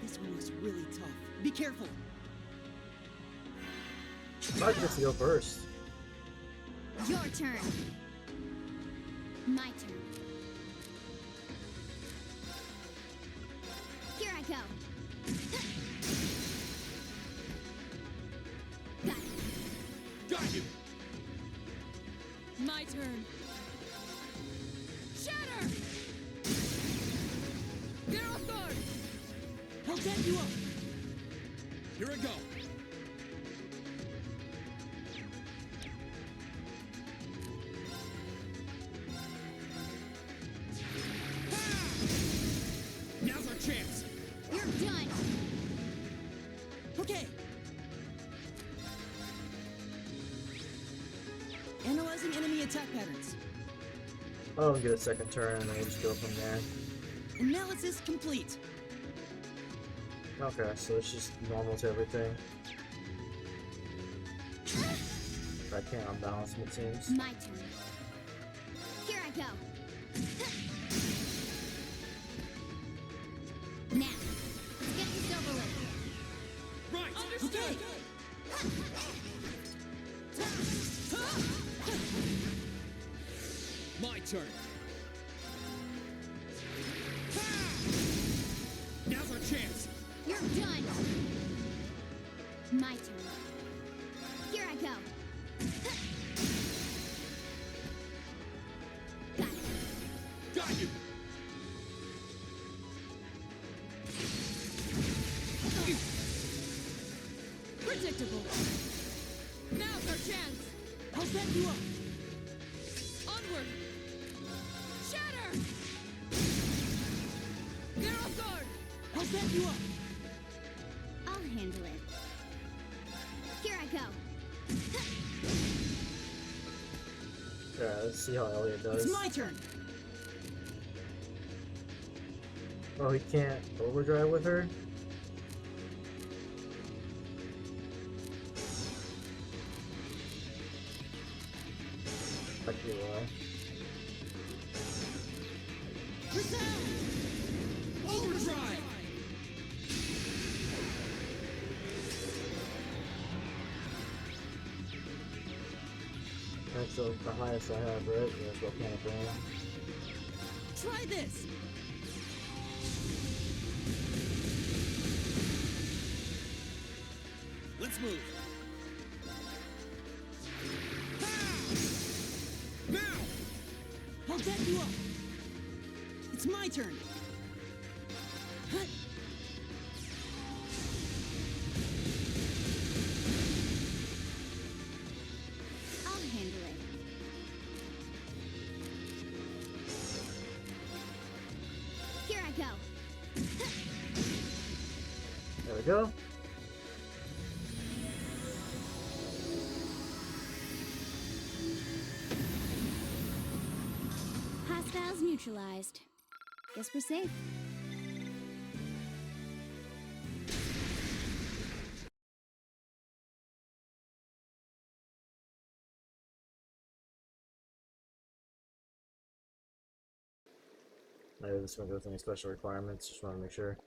[SPEAKER 2] This one was really tough. Be careful.
[SPEAKER 1] Mike gets to go first.
[SPEAKER 15] Your turn. My turn. Here I go. Got it.
[SPEAKER 3] Got you.
[SPEAKER 14] My turn. Shatter! Get off guard!
[SPEAKER 2] I'll get you up.
[SPEAKER 3] Here I go. Now's our chance.
[SPEAKER 15] You're done.
[SPEAKER 2] Okay. Analyzing enemy attack patterns.
[SPEAKER 1] Oh, get a second turn, and then we'll just go from there.
[SPEAKER 2] Analysis complete.
[SPEAKER 1] Okay, so it's just normal to everything. I can't unbalance them, it seems.
[SPEAKER 15] My turn. Here I go. Now, let's get this over with.
[SPEAKER 3] Right.
[SPEAKER 2] Okay.
[SPEAKER 3] My turn. Now's our chance.
[SPEAKER 15] You're done. My turn. Here I go. Got it.
[SPEAKER 3] Got you.
[SPEAKER 14] Predictable. Now's our chance.
[SPEAKER 2] I'll set you up.
[SPEAKER 14] Onward. Shatter! Get off guard!
[SPEAKER 2] I'll set you up.
[SPEAKER 15] I'll handle it. Here I go.
[SPEAKER 1] Yeah, let's see how Elliot does.
[SPEAKER 2] It's my turn.
[SPEAKER 1] Oh, he can't overdrive with her? Fuck you,
[SPEAKER 3] Overdrive.
[SPEAKER 1] That's the highest I have, right? Yeah, it's volcanic rain.
[SPEAKER 2] Try this.
[SPEAKER 3] Let's move.
[SPEAKER 2] I'll get you up. It's my turn. Hut.
[SPEAKER 15] I'll handle it. Here I go.
[SPEAKER 1] There we go.
[SPEAKER 15] Hostiles neutralized. Guess we're safe.
[SPEAKER 1] Maybe this one goes with any special requirements, just want to make sure.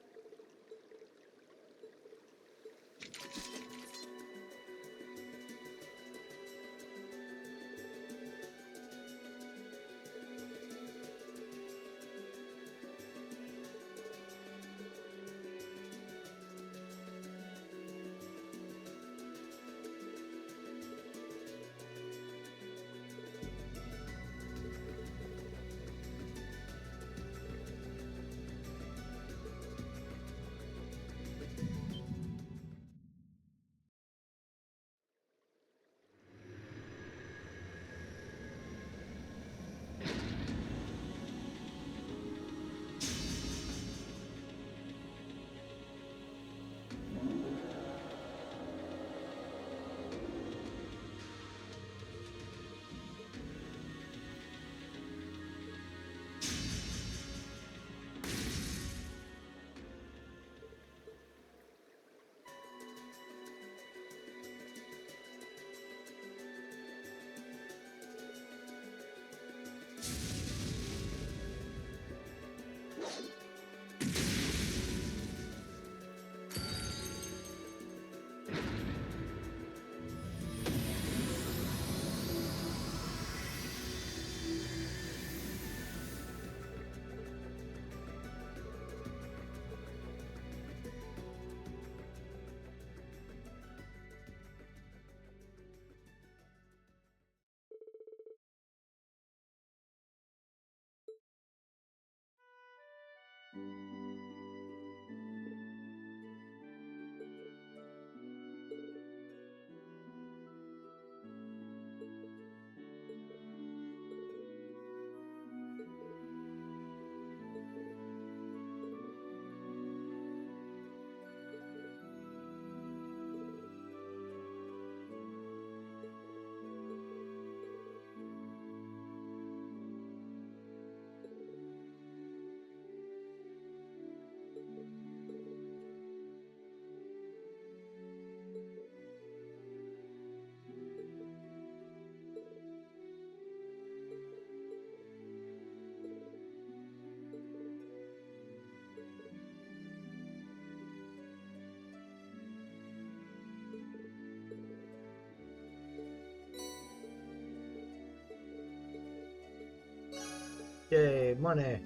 [SPEAKER 1] money.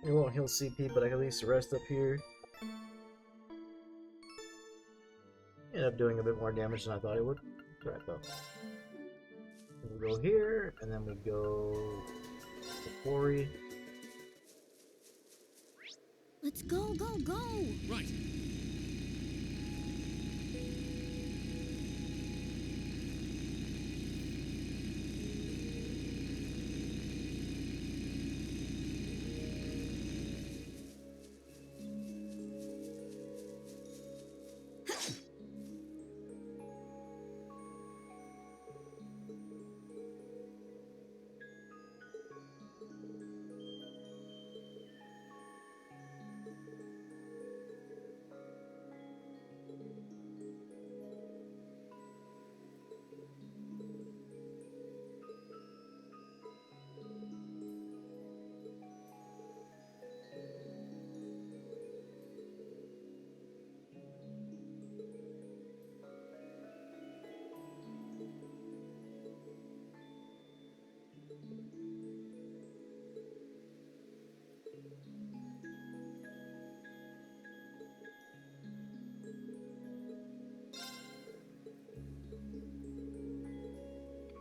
[SPEAKER 1] It won't heal CP, but I can at least rest up here. End up doing a bit more damage than I thought it would. Right though. We go here, and then we go to quarry.
[SPEAKER 15] Let's go, go, go!
[SPEAKER 3] Right.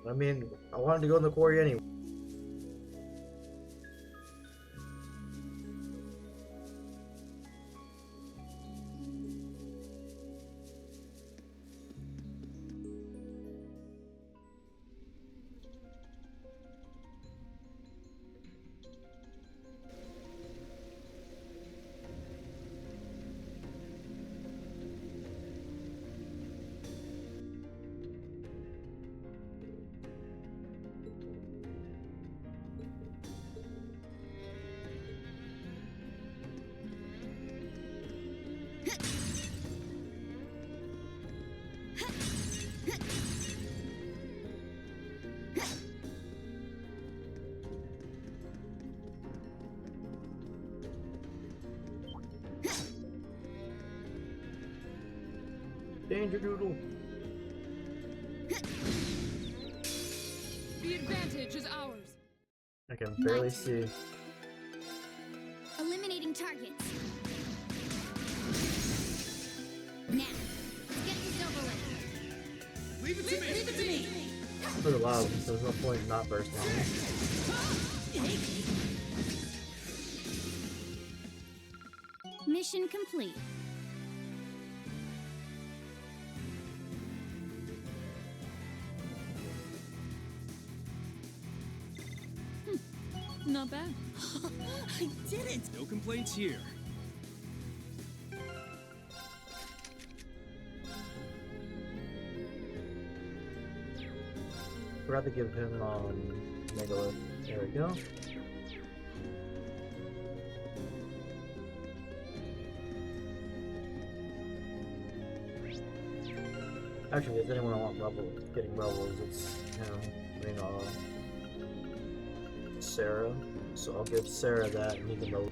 [SPEAKER 3] I mean, I wanted to go in the quarry anyway. Danger Doodle.
[SPEAKER 14] The advantage is ours.
[SPEAKER 1] I can barely see.
[SPEAKER 15] Eliminating targets. Now, let's get this over with.
[SPEAKER 2] Leave it to me! Leave it to me!
[SPEAKER 1] For the loud, so there's no point in not bursting.
[SPEAKER 15] Mission complete.
[SPEAKER 14] Not bad.
[SPEAKER 2] I did it!
[SPEAKER 18] No complaints here.
[SPEAKER 1] Forgot to give him Megalith. There we go. Actually, if anyone want getting levels, it's him. I mean, Sarah. So I'll give Sarah that, and he can go.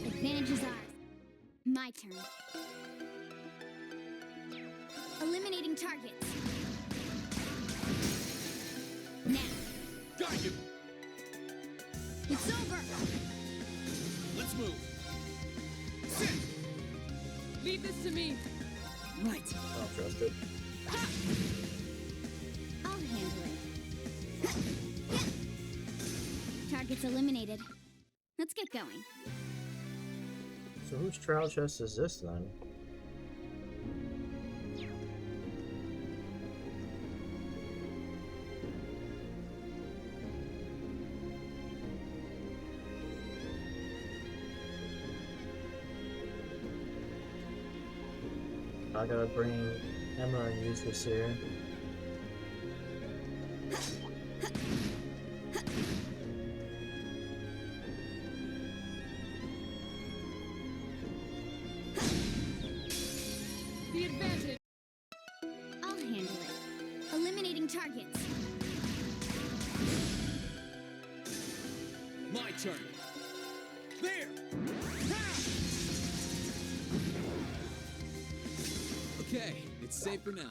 [SPEAKER 15] Advantage is ours. My turn. Eliminating targets. Now.
[SPEAKER 18] Got you.
[SPEAKER 15] It's over.
[SPEAKER 18] Let's move.
[SPEAKER 14] Leave this to me.
[SPEAKER 2] Right.
[SPEAKER 1] I don't trust it.
[SPEAKER 15] I'll handle it. Targets eliminated. Let's get going.
[SPEAKER 1] So whose trial chest is this then? I gotta bring Emma and use this here.
[SPEAKER 3] turn. There! Okay, it's safe for now.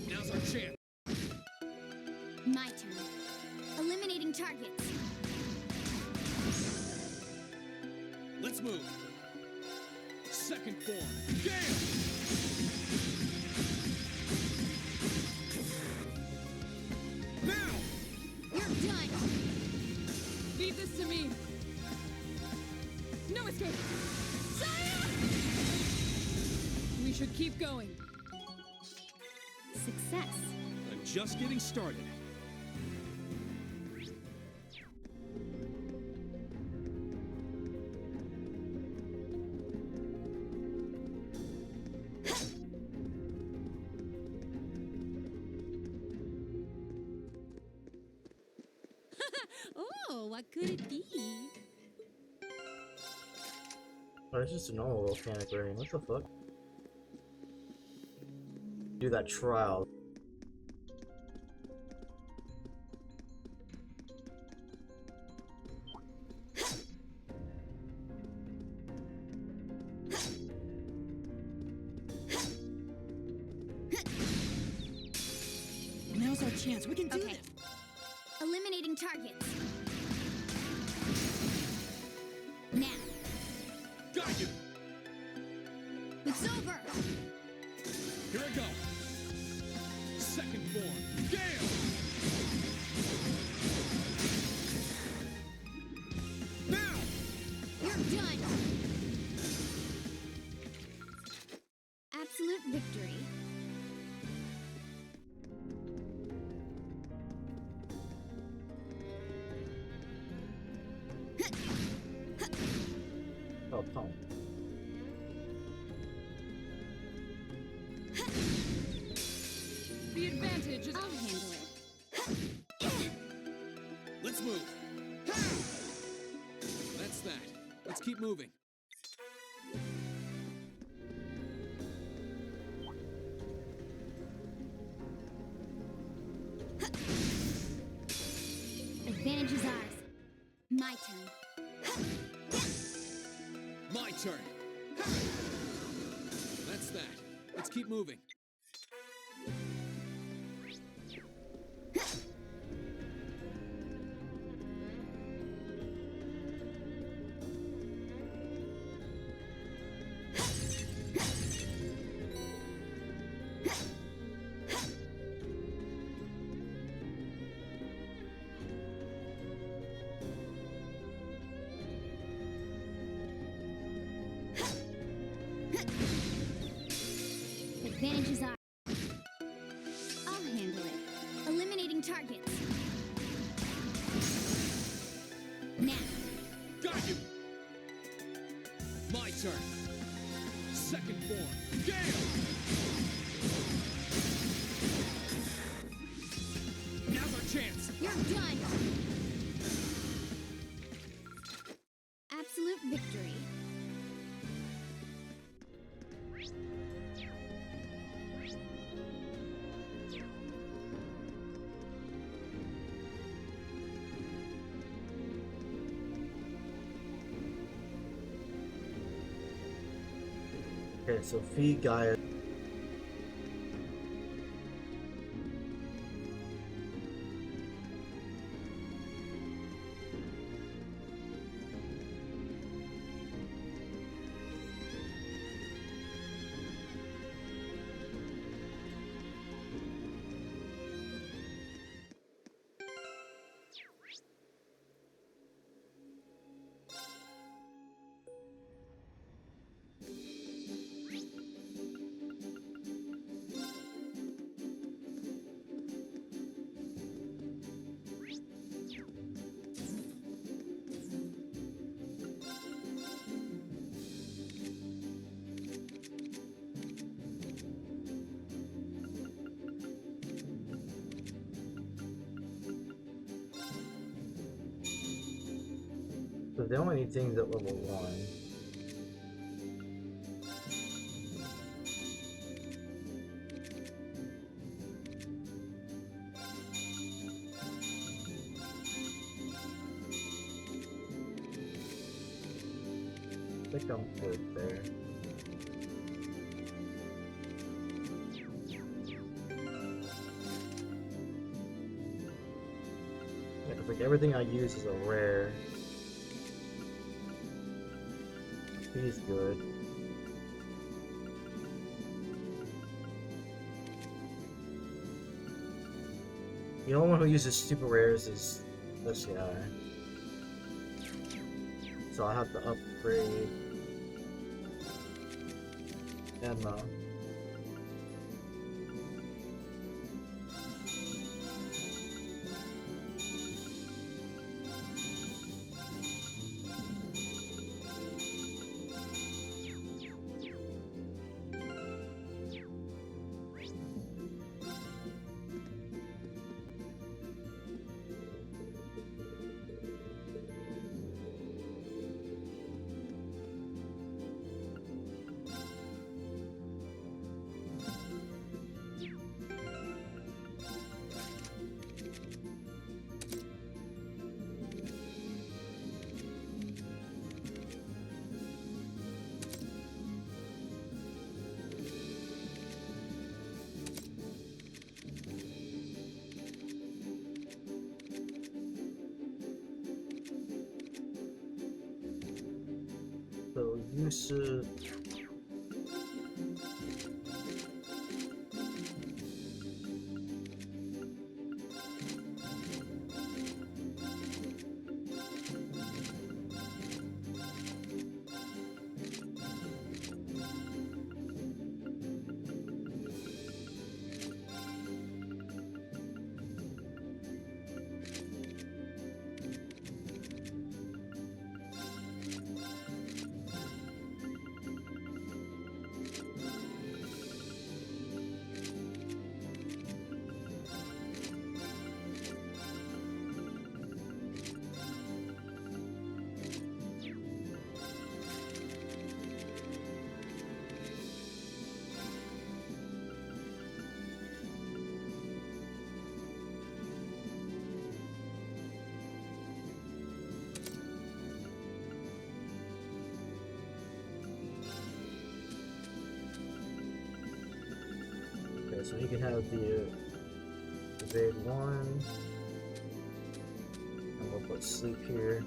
[SPEAKER 3] Now's our chance.
[SPEAKER 15] My turn. Eliminating targets.
[SPEAKER 3] Let's move. Second form. Gale!
[SPEAKER 14] Now! You're done! Leave this to me. No escape! Saya! We should keep going.
[SPEAKER 11] Success.
[SPEAKER 6] I'm just getting started.
[SPEAKER 13] Oh, what could it be?
[SPEAKER 1] Oh, it's just a normal volcanic rain. What the fuck? Do that trial.
[SPEAKER 2] Now's our chance. We can do
[SPEAKER 15] Okay.
[SPEAKER 2] this.
[SPEAKER 15] Eliminating targets. Now.
[SPEAKER 3] Got you!
[SPEAKER 15] It's over.
[SPEAKER 3] Here I go. Second form. Gale! Now!
[SPEAKER 15] You're done. Absolute victory.
[SPEAKER 1] Oh, pump.
[SPEAKER 14] The advantage is...
[SPEAKER 15] I'll handle it.
[SPEAKER 3] Let's move. That's that. Let's keep moving.
[SPEAKER 15] Advantage is ours. My turn.
[SPEAKER 3] My turn. That's that. Let's keep moving.
[SPEAKER 15] Advantage is ours. I'll handle it. Eliminating targets. Now.
[SPEAKER 3] Got you! My turn. Second form. Gale! Now's our chance.
[SPEAKER 15] You're done. Absolute victory.
[SPEAKER 1] Okay, so feed Gaia. So they only need things at level 1. I think I'm good there. Yeah, 'cause like everything I use is a rare. He's good. The only one who uses super rares is this guy. So I have to upgrade Emma. So you should. Okay, so he can have the evade 1. And we'll put sleep here.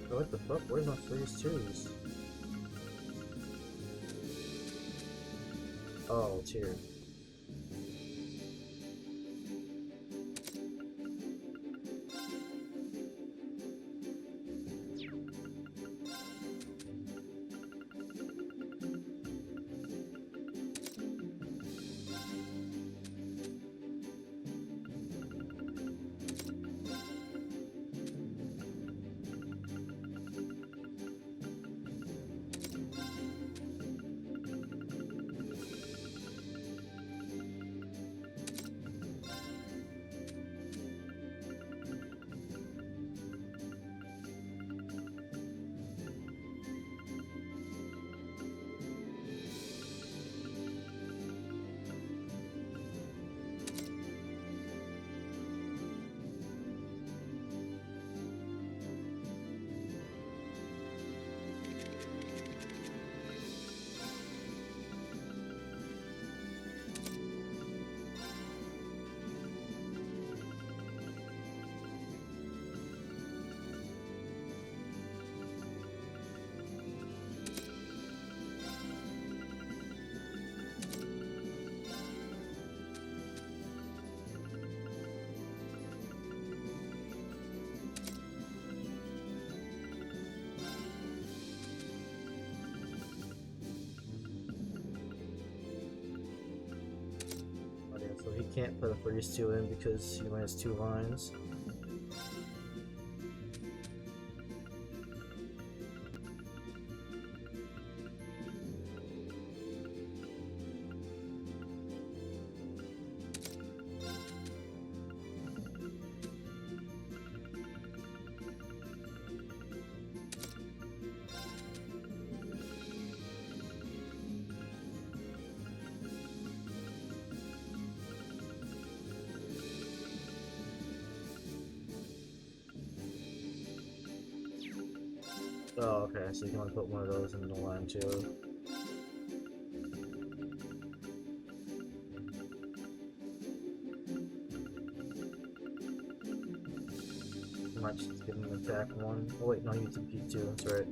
[SPEAKER 1] What the fuck? Where's my freeze twos? Oh, it's here. can't put a freeze 2 in because he only has 2 lines. Oh, okay, so you can only put one of those in the line too. Might just give him attack 1. Oh wait, no, he needs a P2, that's right.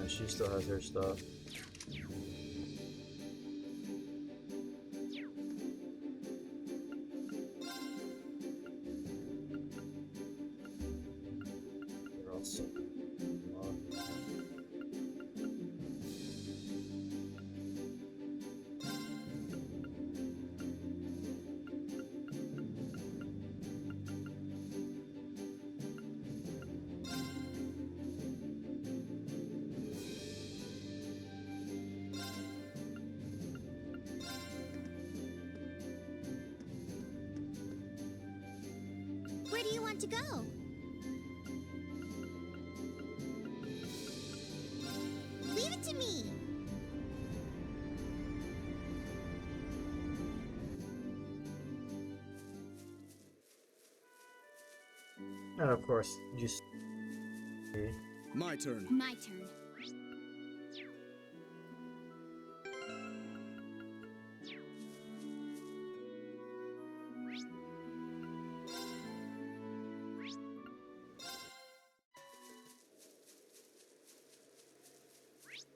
[SPEAKER 1] She still has her stuff. They're all sick.
[SPEAKER 15] Where do you want to go? Leave it to me!
[SPEAKER 1] And of course, you see.
[SPEAKER 23] My turn.
[SPEAKER 15] My turn.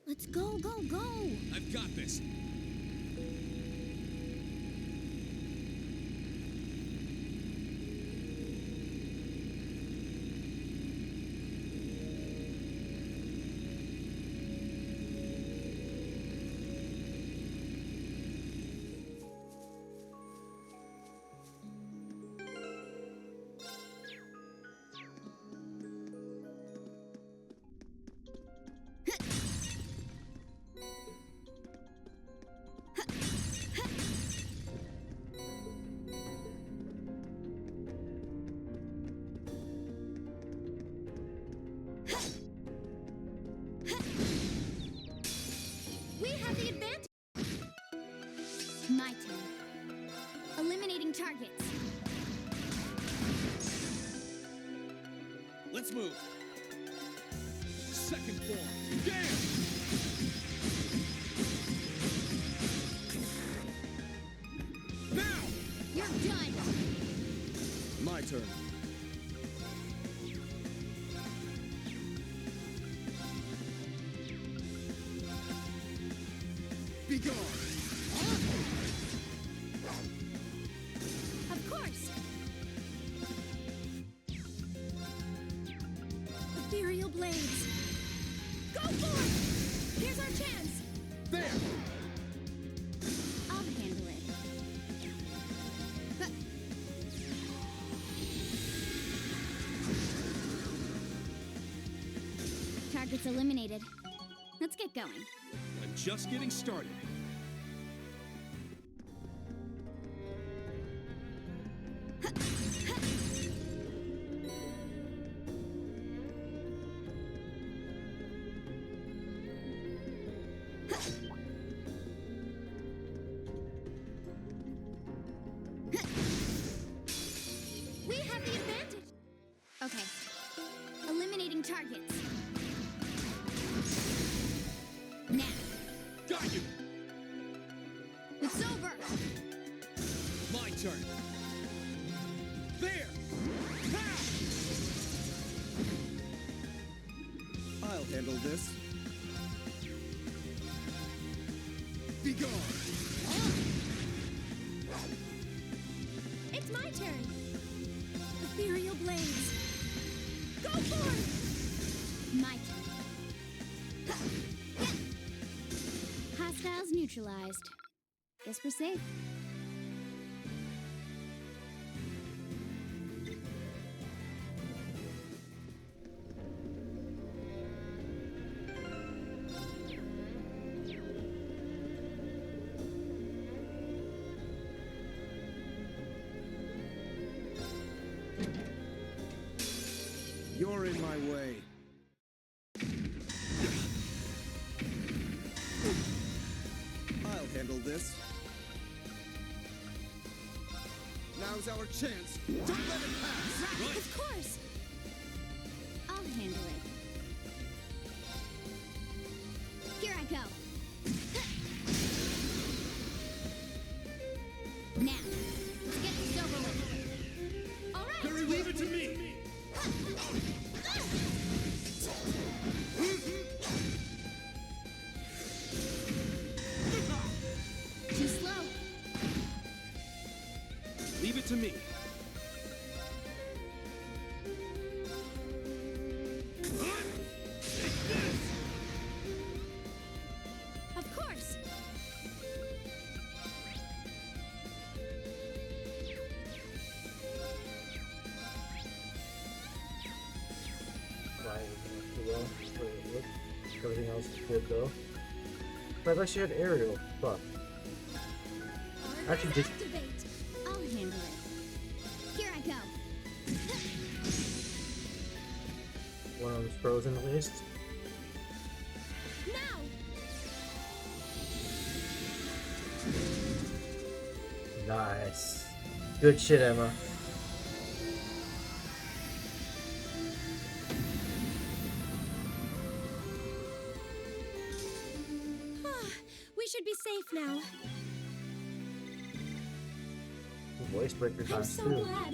[SPEAKER 15] Let's go, go, go!
[SPEAKER 3] I've got this.
[SPEAKER 15] We have the advantage! My turn. Eliminating targets.
[SPEAKER 3] Let's move. Second form. Damn!
[SPEAKER 15] You're done!
[SPEAKER 23] turn.
[SPEAKER 21] Be gone!
[SPEAKER 9] Of course! Ethereal blades! Go for it! Here's our chance!
[SPEAKER 21] There!
[SPEAKER 15] I'll handle it. Targets eliminated. Let's get going.
[SPEAKER 6] I'm just getting started.
[SPEAKER 15] We have the advantage! Okay. Eliminating targets. Now.
[SPEAKER 6] Got you!
[SPEAKER 15] It's over!
[SPEAKER 6] My turn. There!
[SPEAKER 23] I'll handle this.
[SPEAKER 21] Be gone!
[SPEAKER 9] It's my turn! Ethereal blades! Go for it!
[SPEAKER 15] My turn. Hostiles neutralized. Guess we're safe.
[SPEAKER 23] You're in my way. I'll handle this. Now's our chance. Don't let it pass!
[SPEAKER 15] Of course! I'll handle it. Here I go. Now, let's get this over with. All right!
[SPEAKER 6] Harry, leave it to me!
[SPEAKER 15] Too slow.
[SPEAKER 6] Leave it to me.
[SPEAKER 9] Of course!
[SPEAKER 1] Right, well, look, everything else is good though. But I actually had aerial. Fuck. Actually, just
[SPEAKER 15] Activate. I'll handle it. Here I go.
[SPEAKER 1] one of them's frozen at least.
[SPEAKER 15] Now!
[SPEAKER 1] Nice. Good shit, Emma.
[SPEAKER 9] We should be safe now.
[SPEAKER 1] Voice breaker
[SPEAKER 9] I'm
[SPEAKER 1] times
[SPEAKER 9] so
[SPEAKER 1] two.
[SPEAKER 9] glad.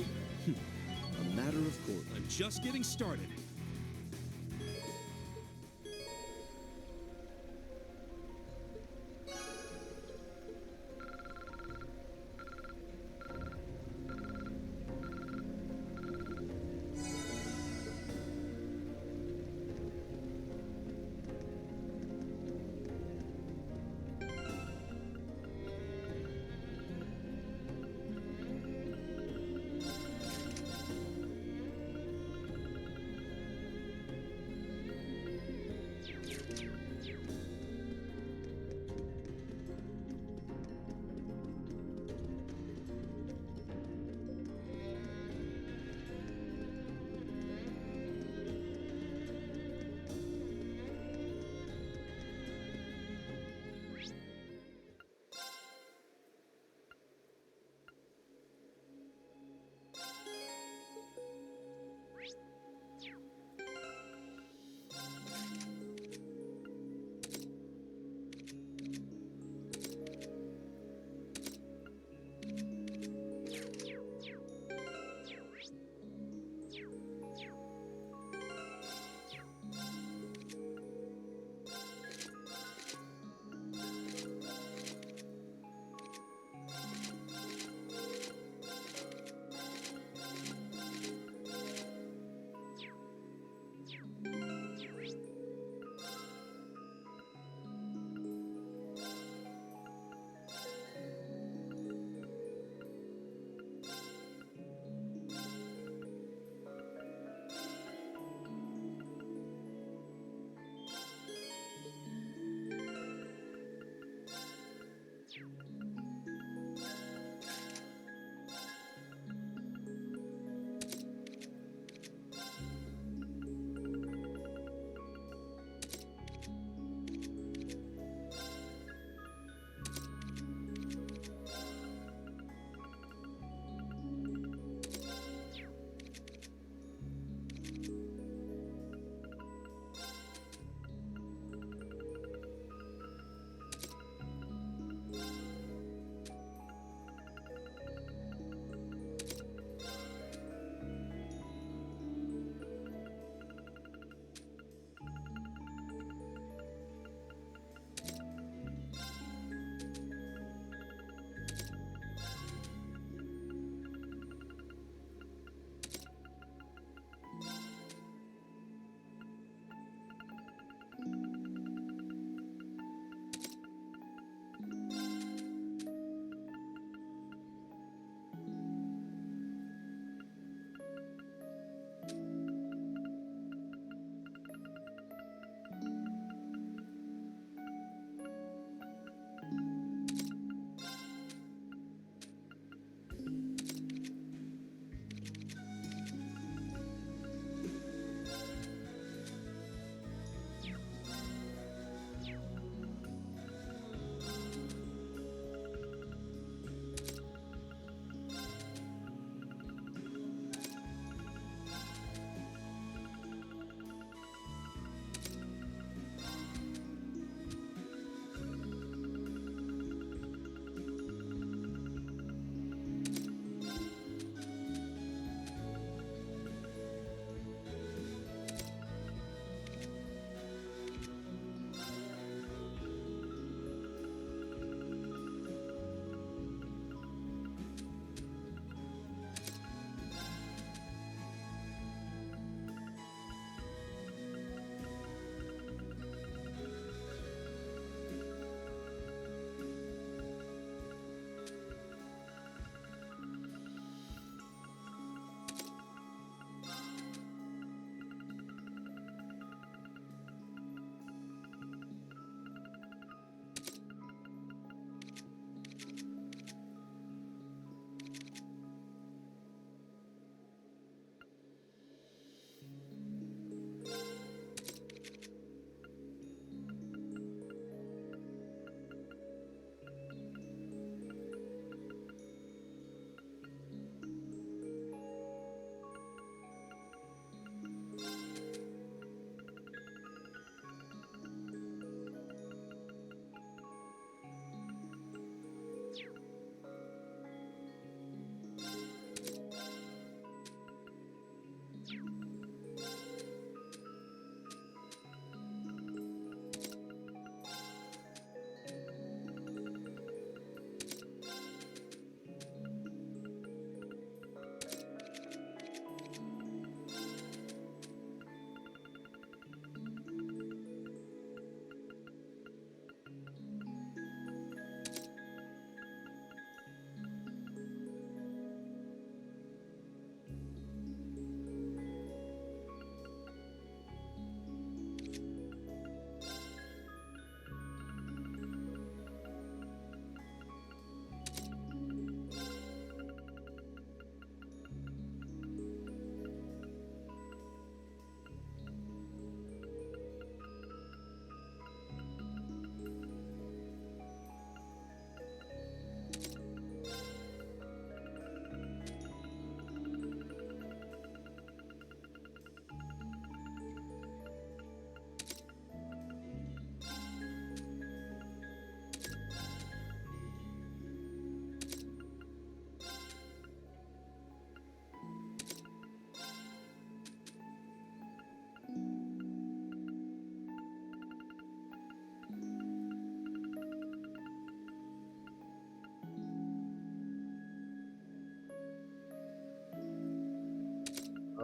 [SPEAKER 23] A matter of course.
[SPEAKER 6] I'm just getting started.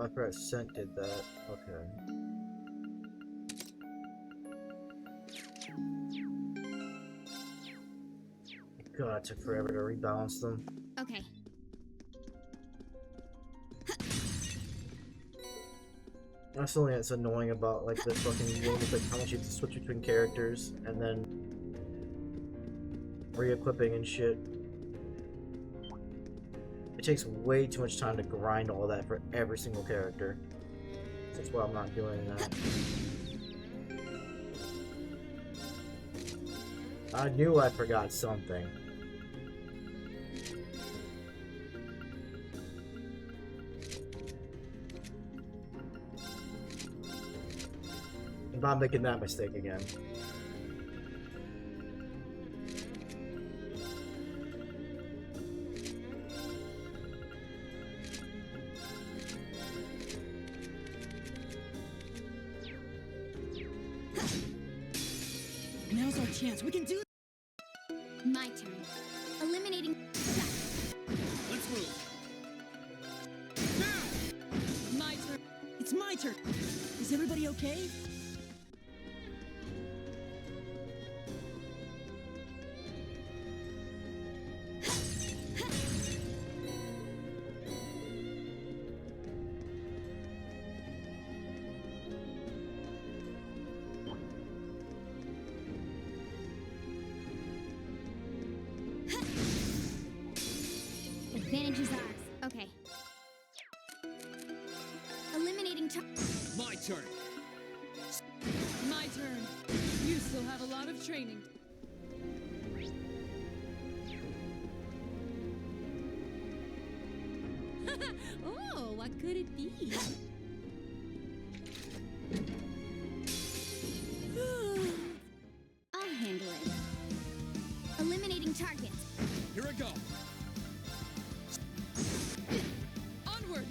[SPEAKER 1] I forgot Scent did that. Okay. God, it took forever to rebalance them.
[SPEAKER 15] Okay.
[SPEAKER 1] That's something that's annoying about like this fucking game is like how much you have to switch between characters and then re-equipping and shit. It takes way too much time to grind all that for every single character. That's why I'm not doing that. I knew I forgot something. I'm not making that mistake again.
[SPEAKER 2] Now's our chance. We can do.
[SPEAKER 15] My turn. Eliminating.
[SPEAKER 2] Let's move. My turn. It's my turn. Is everybody okay?
[SPEAKER 15] Advantage is ours. Okay. Eliminating.
[SPEAKER 3] My turn.
[SPEAKER 14] My turn. You still have a lot of training.
[SPEAKER 13] Oh, what could it be?
[SPEAKER 15] I'll handle it. Eliminating targets.
[SPEAKER 3] Here I go.
[SPEAKER 14] Onward.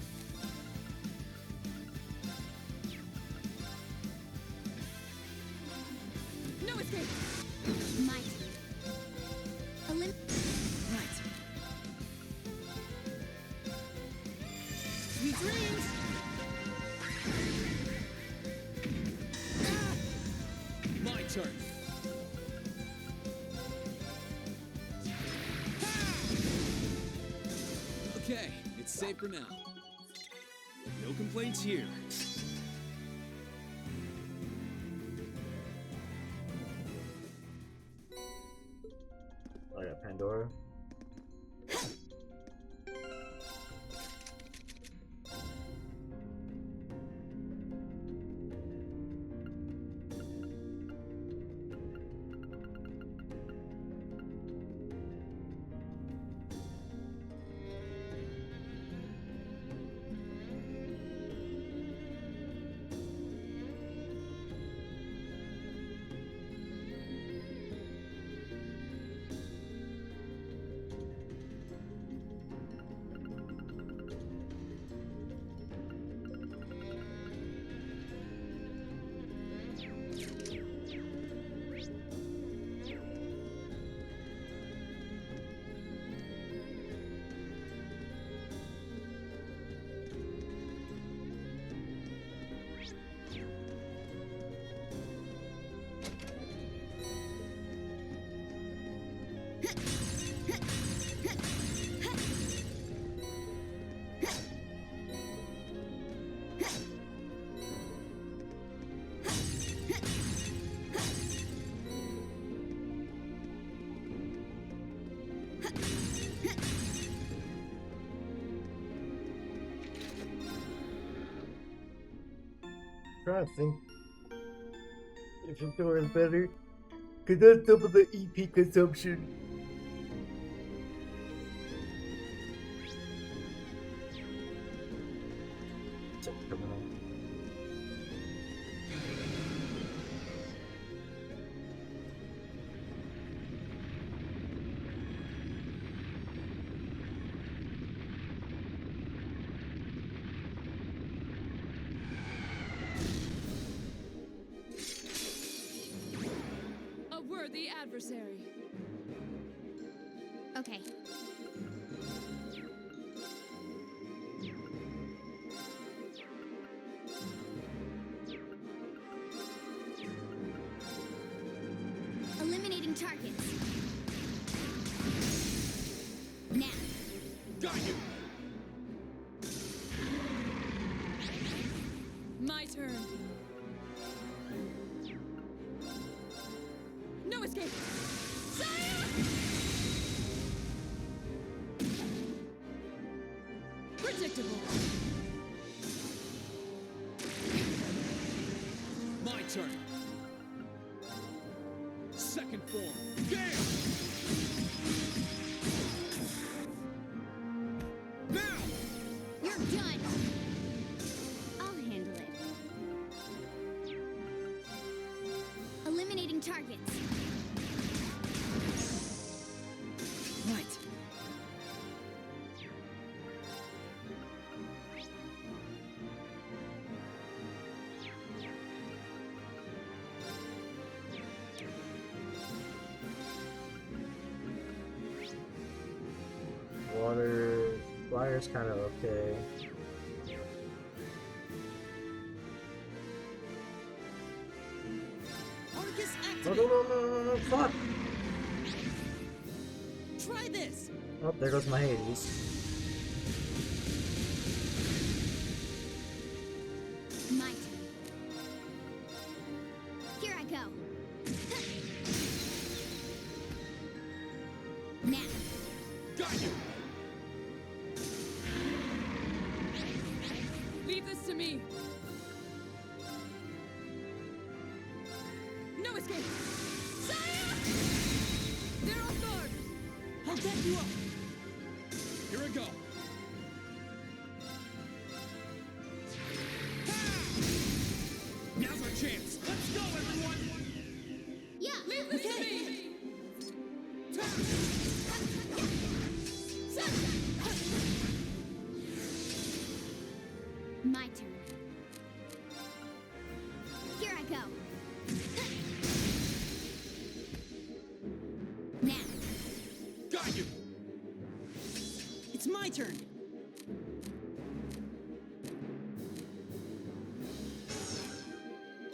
[SPEAKER 14] No escape.
[SPEAKER 15] My turn.
[SPEAKER 2] Right. Sweet dreams.
[SPEAKER 3] My turn. Okay, it's safe for now.
[SPEAKER 6] No complaints here.
[SPEAKER 1] I got Pandora. Trying to think if Victor is better, cause that's double the EP consumption. It's a criminal.
[SPEAKER 14] A worthy adversary.
[SPEAKER 15] Okay.
[SPEAKER 2] unpredictable.
[SPEAKER 3] My turn. Second form. Gale! Now!
[SPEAKER 10] You're done! I'll handle it. Eliminating targets.
[SPEAKER 2] Right.
[SPEAKER 1] Water. Fire's kind of okay.
[SPEAKER 2] Arcus
[SPEAKER 1] No,
[SPEAKER 2] activate.
[SPEAKER 1] no, fuck!
[SPEAKER 2] Try this.
[SPEAKER 1] Oh, there goes my Hades.
[SPEAKER 10] My turn. Here I go. Now.
[SPEAKER 3] Got you!
[SPEAKER 14] Leave this to me. No escape. Saya! They're off guard.
[SPEAKER 2] I'll get you up.
[SPEAKER 3] Here I go. Now's our chance. Let's go, everyone!
[SPEAKER 10] Yeah.
[SPEAKER 14] Leave this to me.
[SPEAKER 10] My turn. Here I go. Now.
[SPEAKER 3] Got you!
[SPEAKER 2] It's my turn.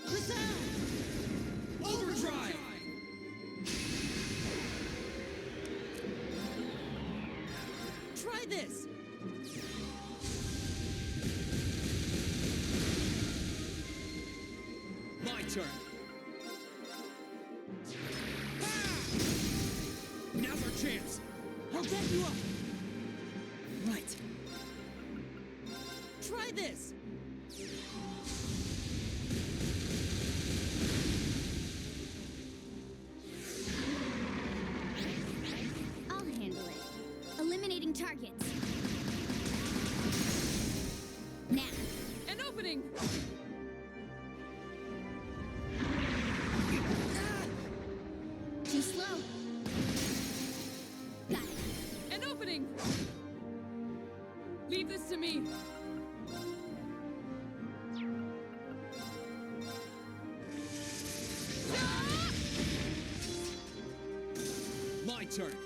[SPEAKER 2] Resound.
[SPEAKER 3] Overdrive!
[SPEAKER 2] Try this.
[SPEAKER 3] My turn. Now's our chance.
[SPEAKER 2] I'll get you up. Right. Try this.
[SPEAKER 10] I'll handle it. Eliminating targets. Now.
[SPEAKER 14] An opening.
[SPEAKER 10] Too slow. Got it.
[SPEAKER 14] An opening. Leave this to me.
[SPEAKER 3] My turn.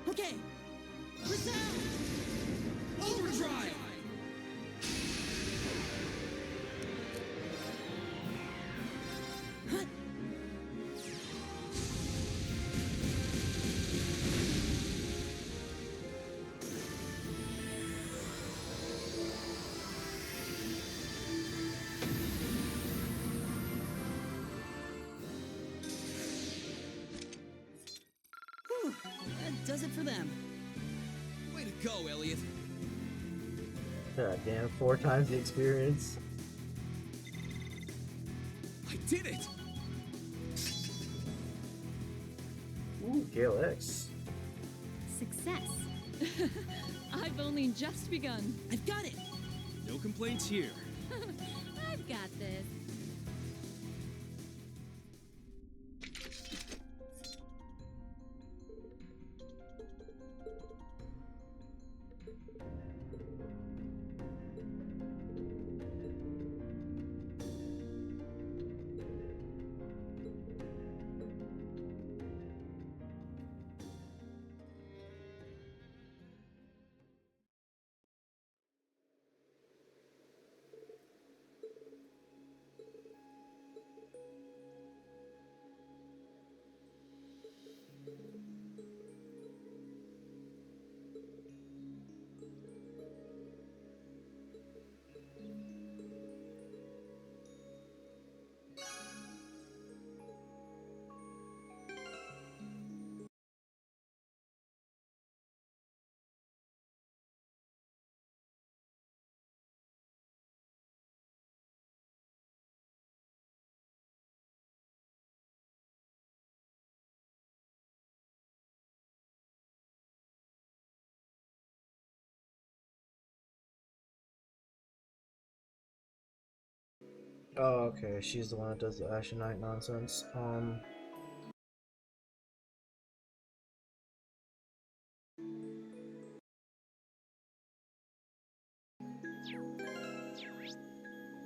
[SPEAKER 2] Okay. Resound.
[SPEAKER 3] Overdrive!
[SPEAKER 2] Huh. Whew. That does it for them.
[SPEAKER 3] Way to go, Elliot.
[SPEAKER 1] God damn, 4 times the experience.
[SPEAKER 3] I did it!
[SPEAKER 1] Ooh, Gale X.
[SPEAKER 11] Success.
[SPEAKER 14] I've only just begun.
[SPEAKER 2] I've got it.
[SPEAKER 18] No complaints here.
[SPEAKER 13] I've got this.
[SPEAKER 1] Oh, okay. She's the one that does the Ashen Knight nonsense.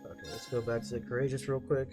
[SPEAKER 1] Okay, let's go back to the Courageous real quick.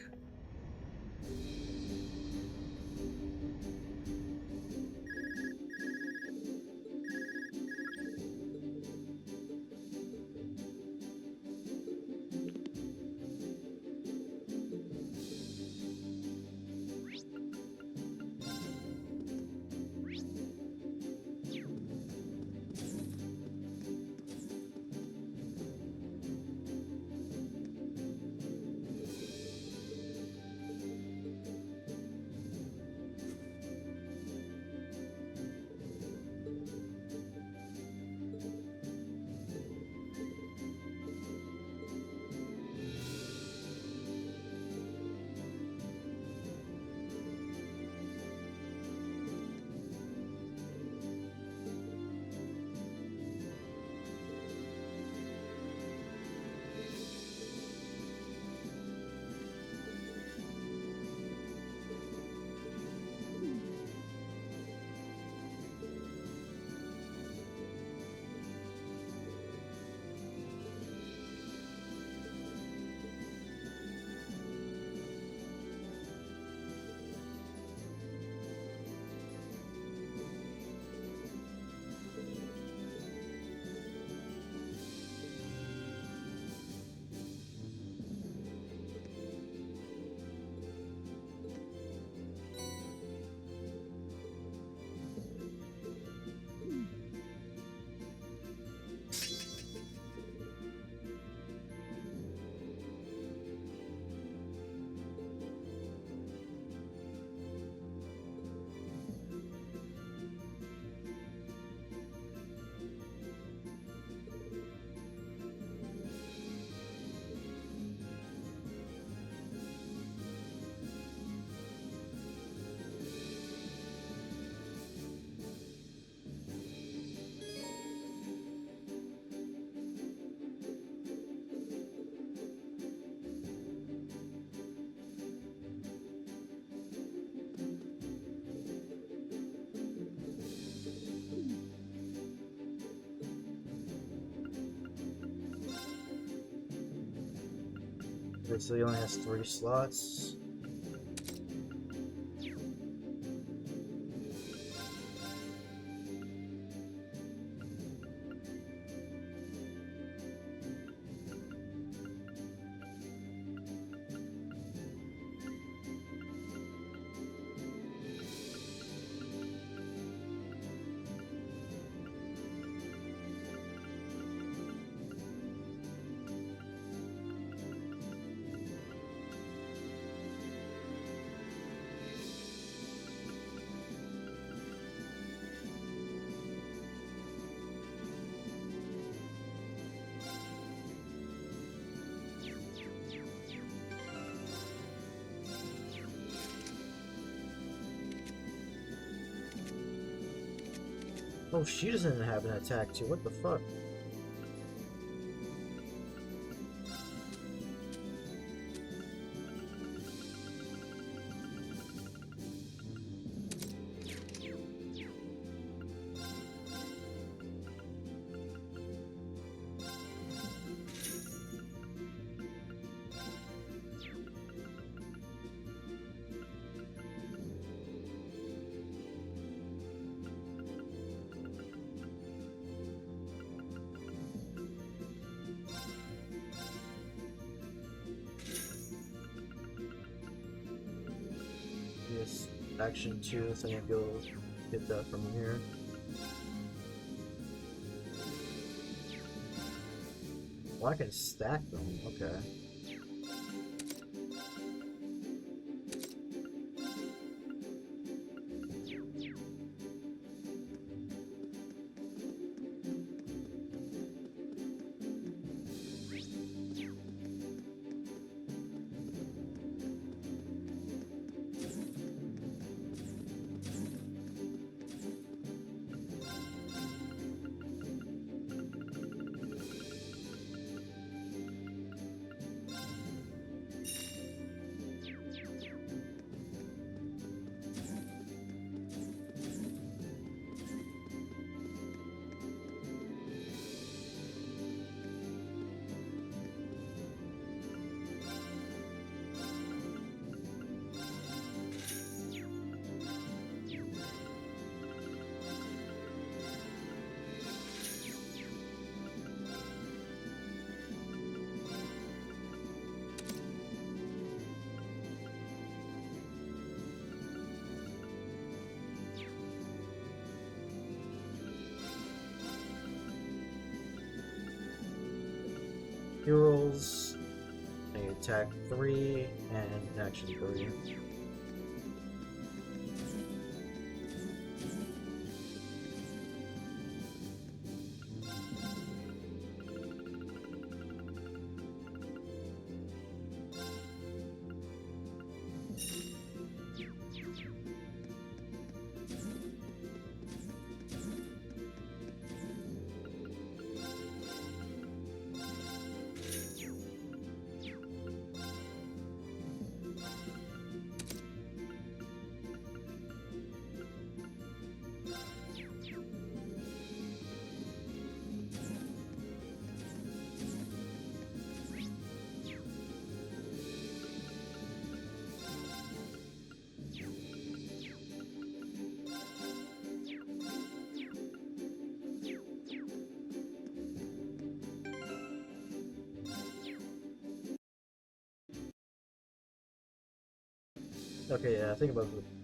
[SPEAKER 1] Okay, so he only has 3 slots. Oh, she doesn't have an attack too. What the fuck? Yes, action 2, so I can go get that from here. Well, I can stack them, okay. heroes. They attack 3 and action 3. Okay, yeah, I think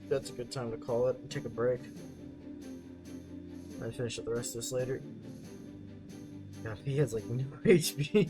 [SPEAKER 1] that's a good time to call it and take a break. I finish up the rest of this later. God, he has like no HP.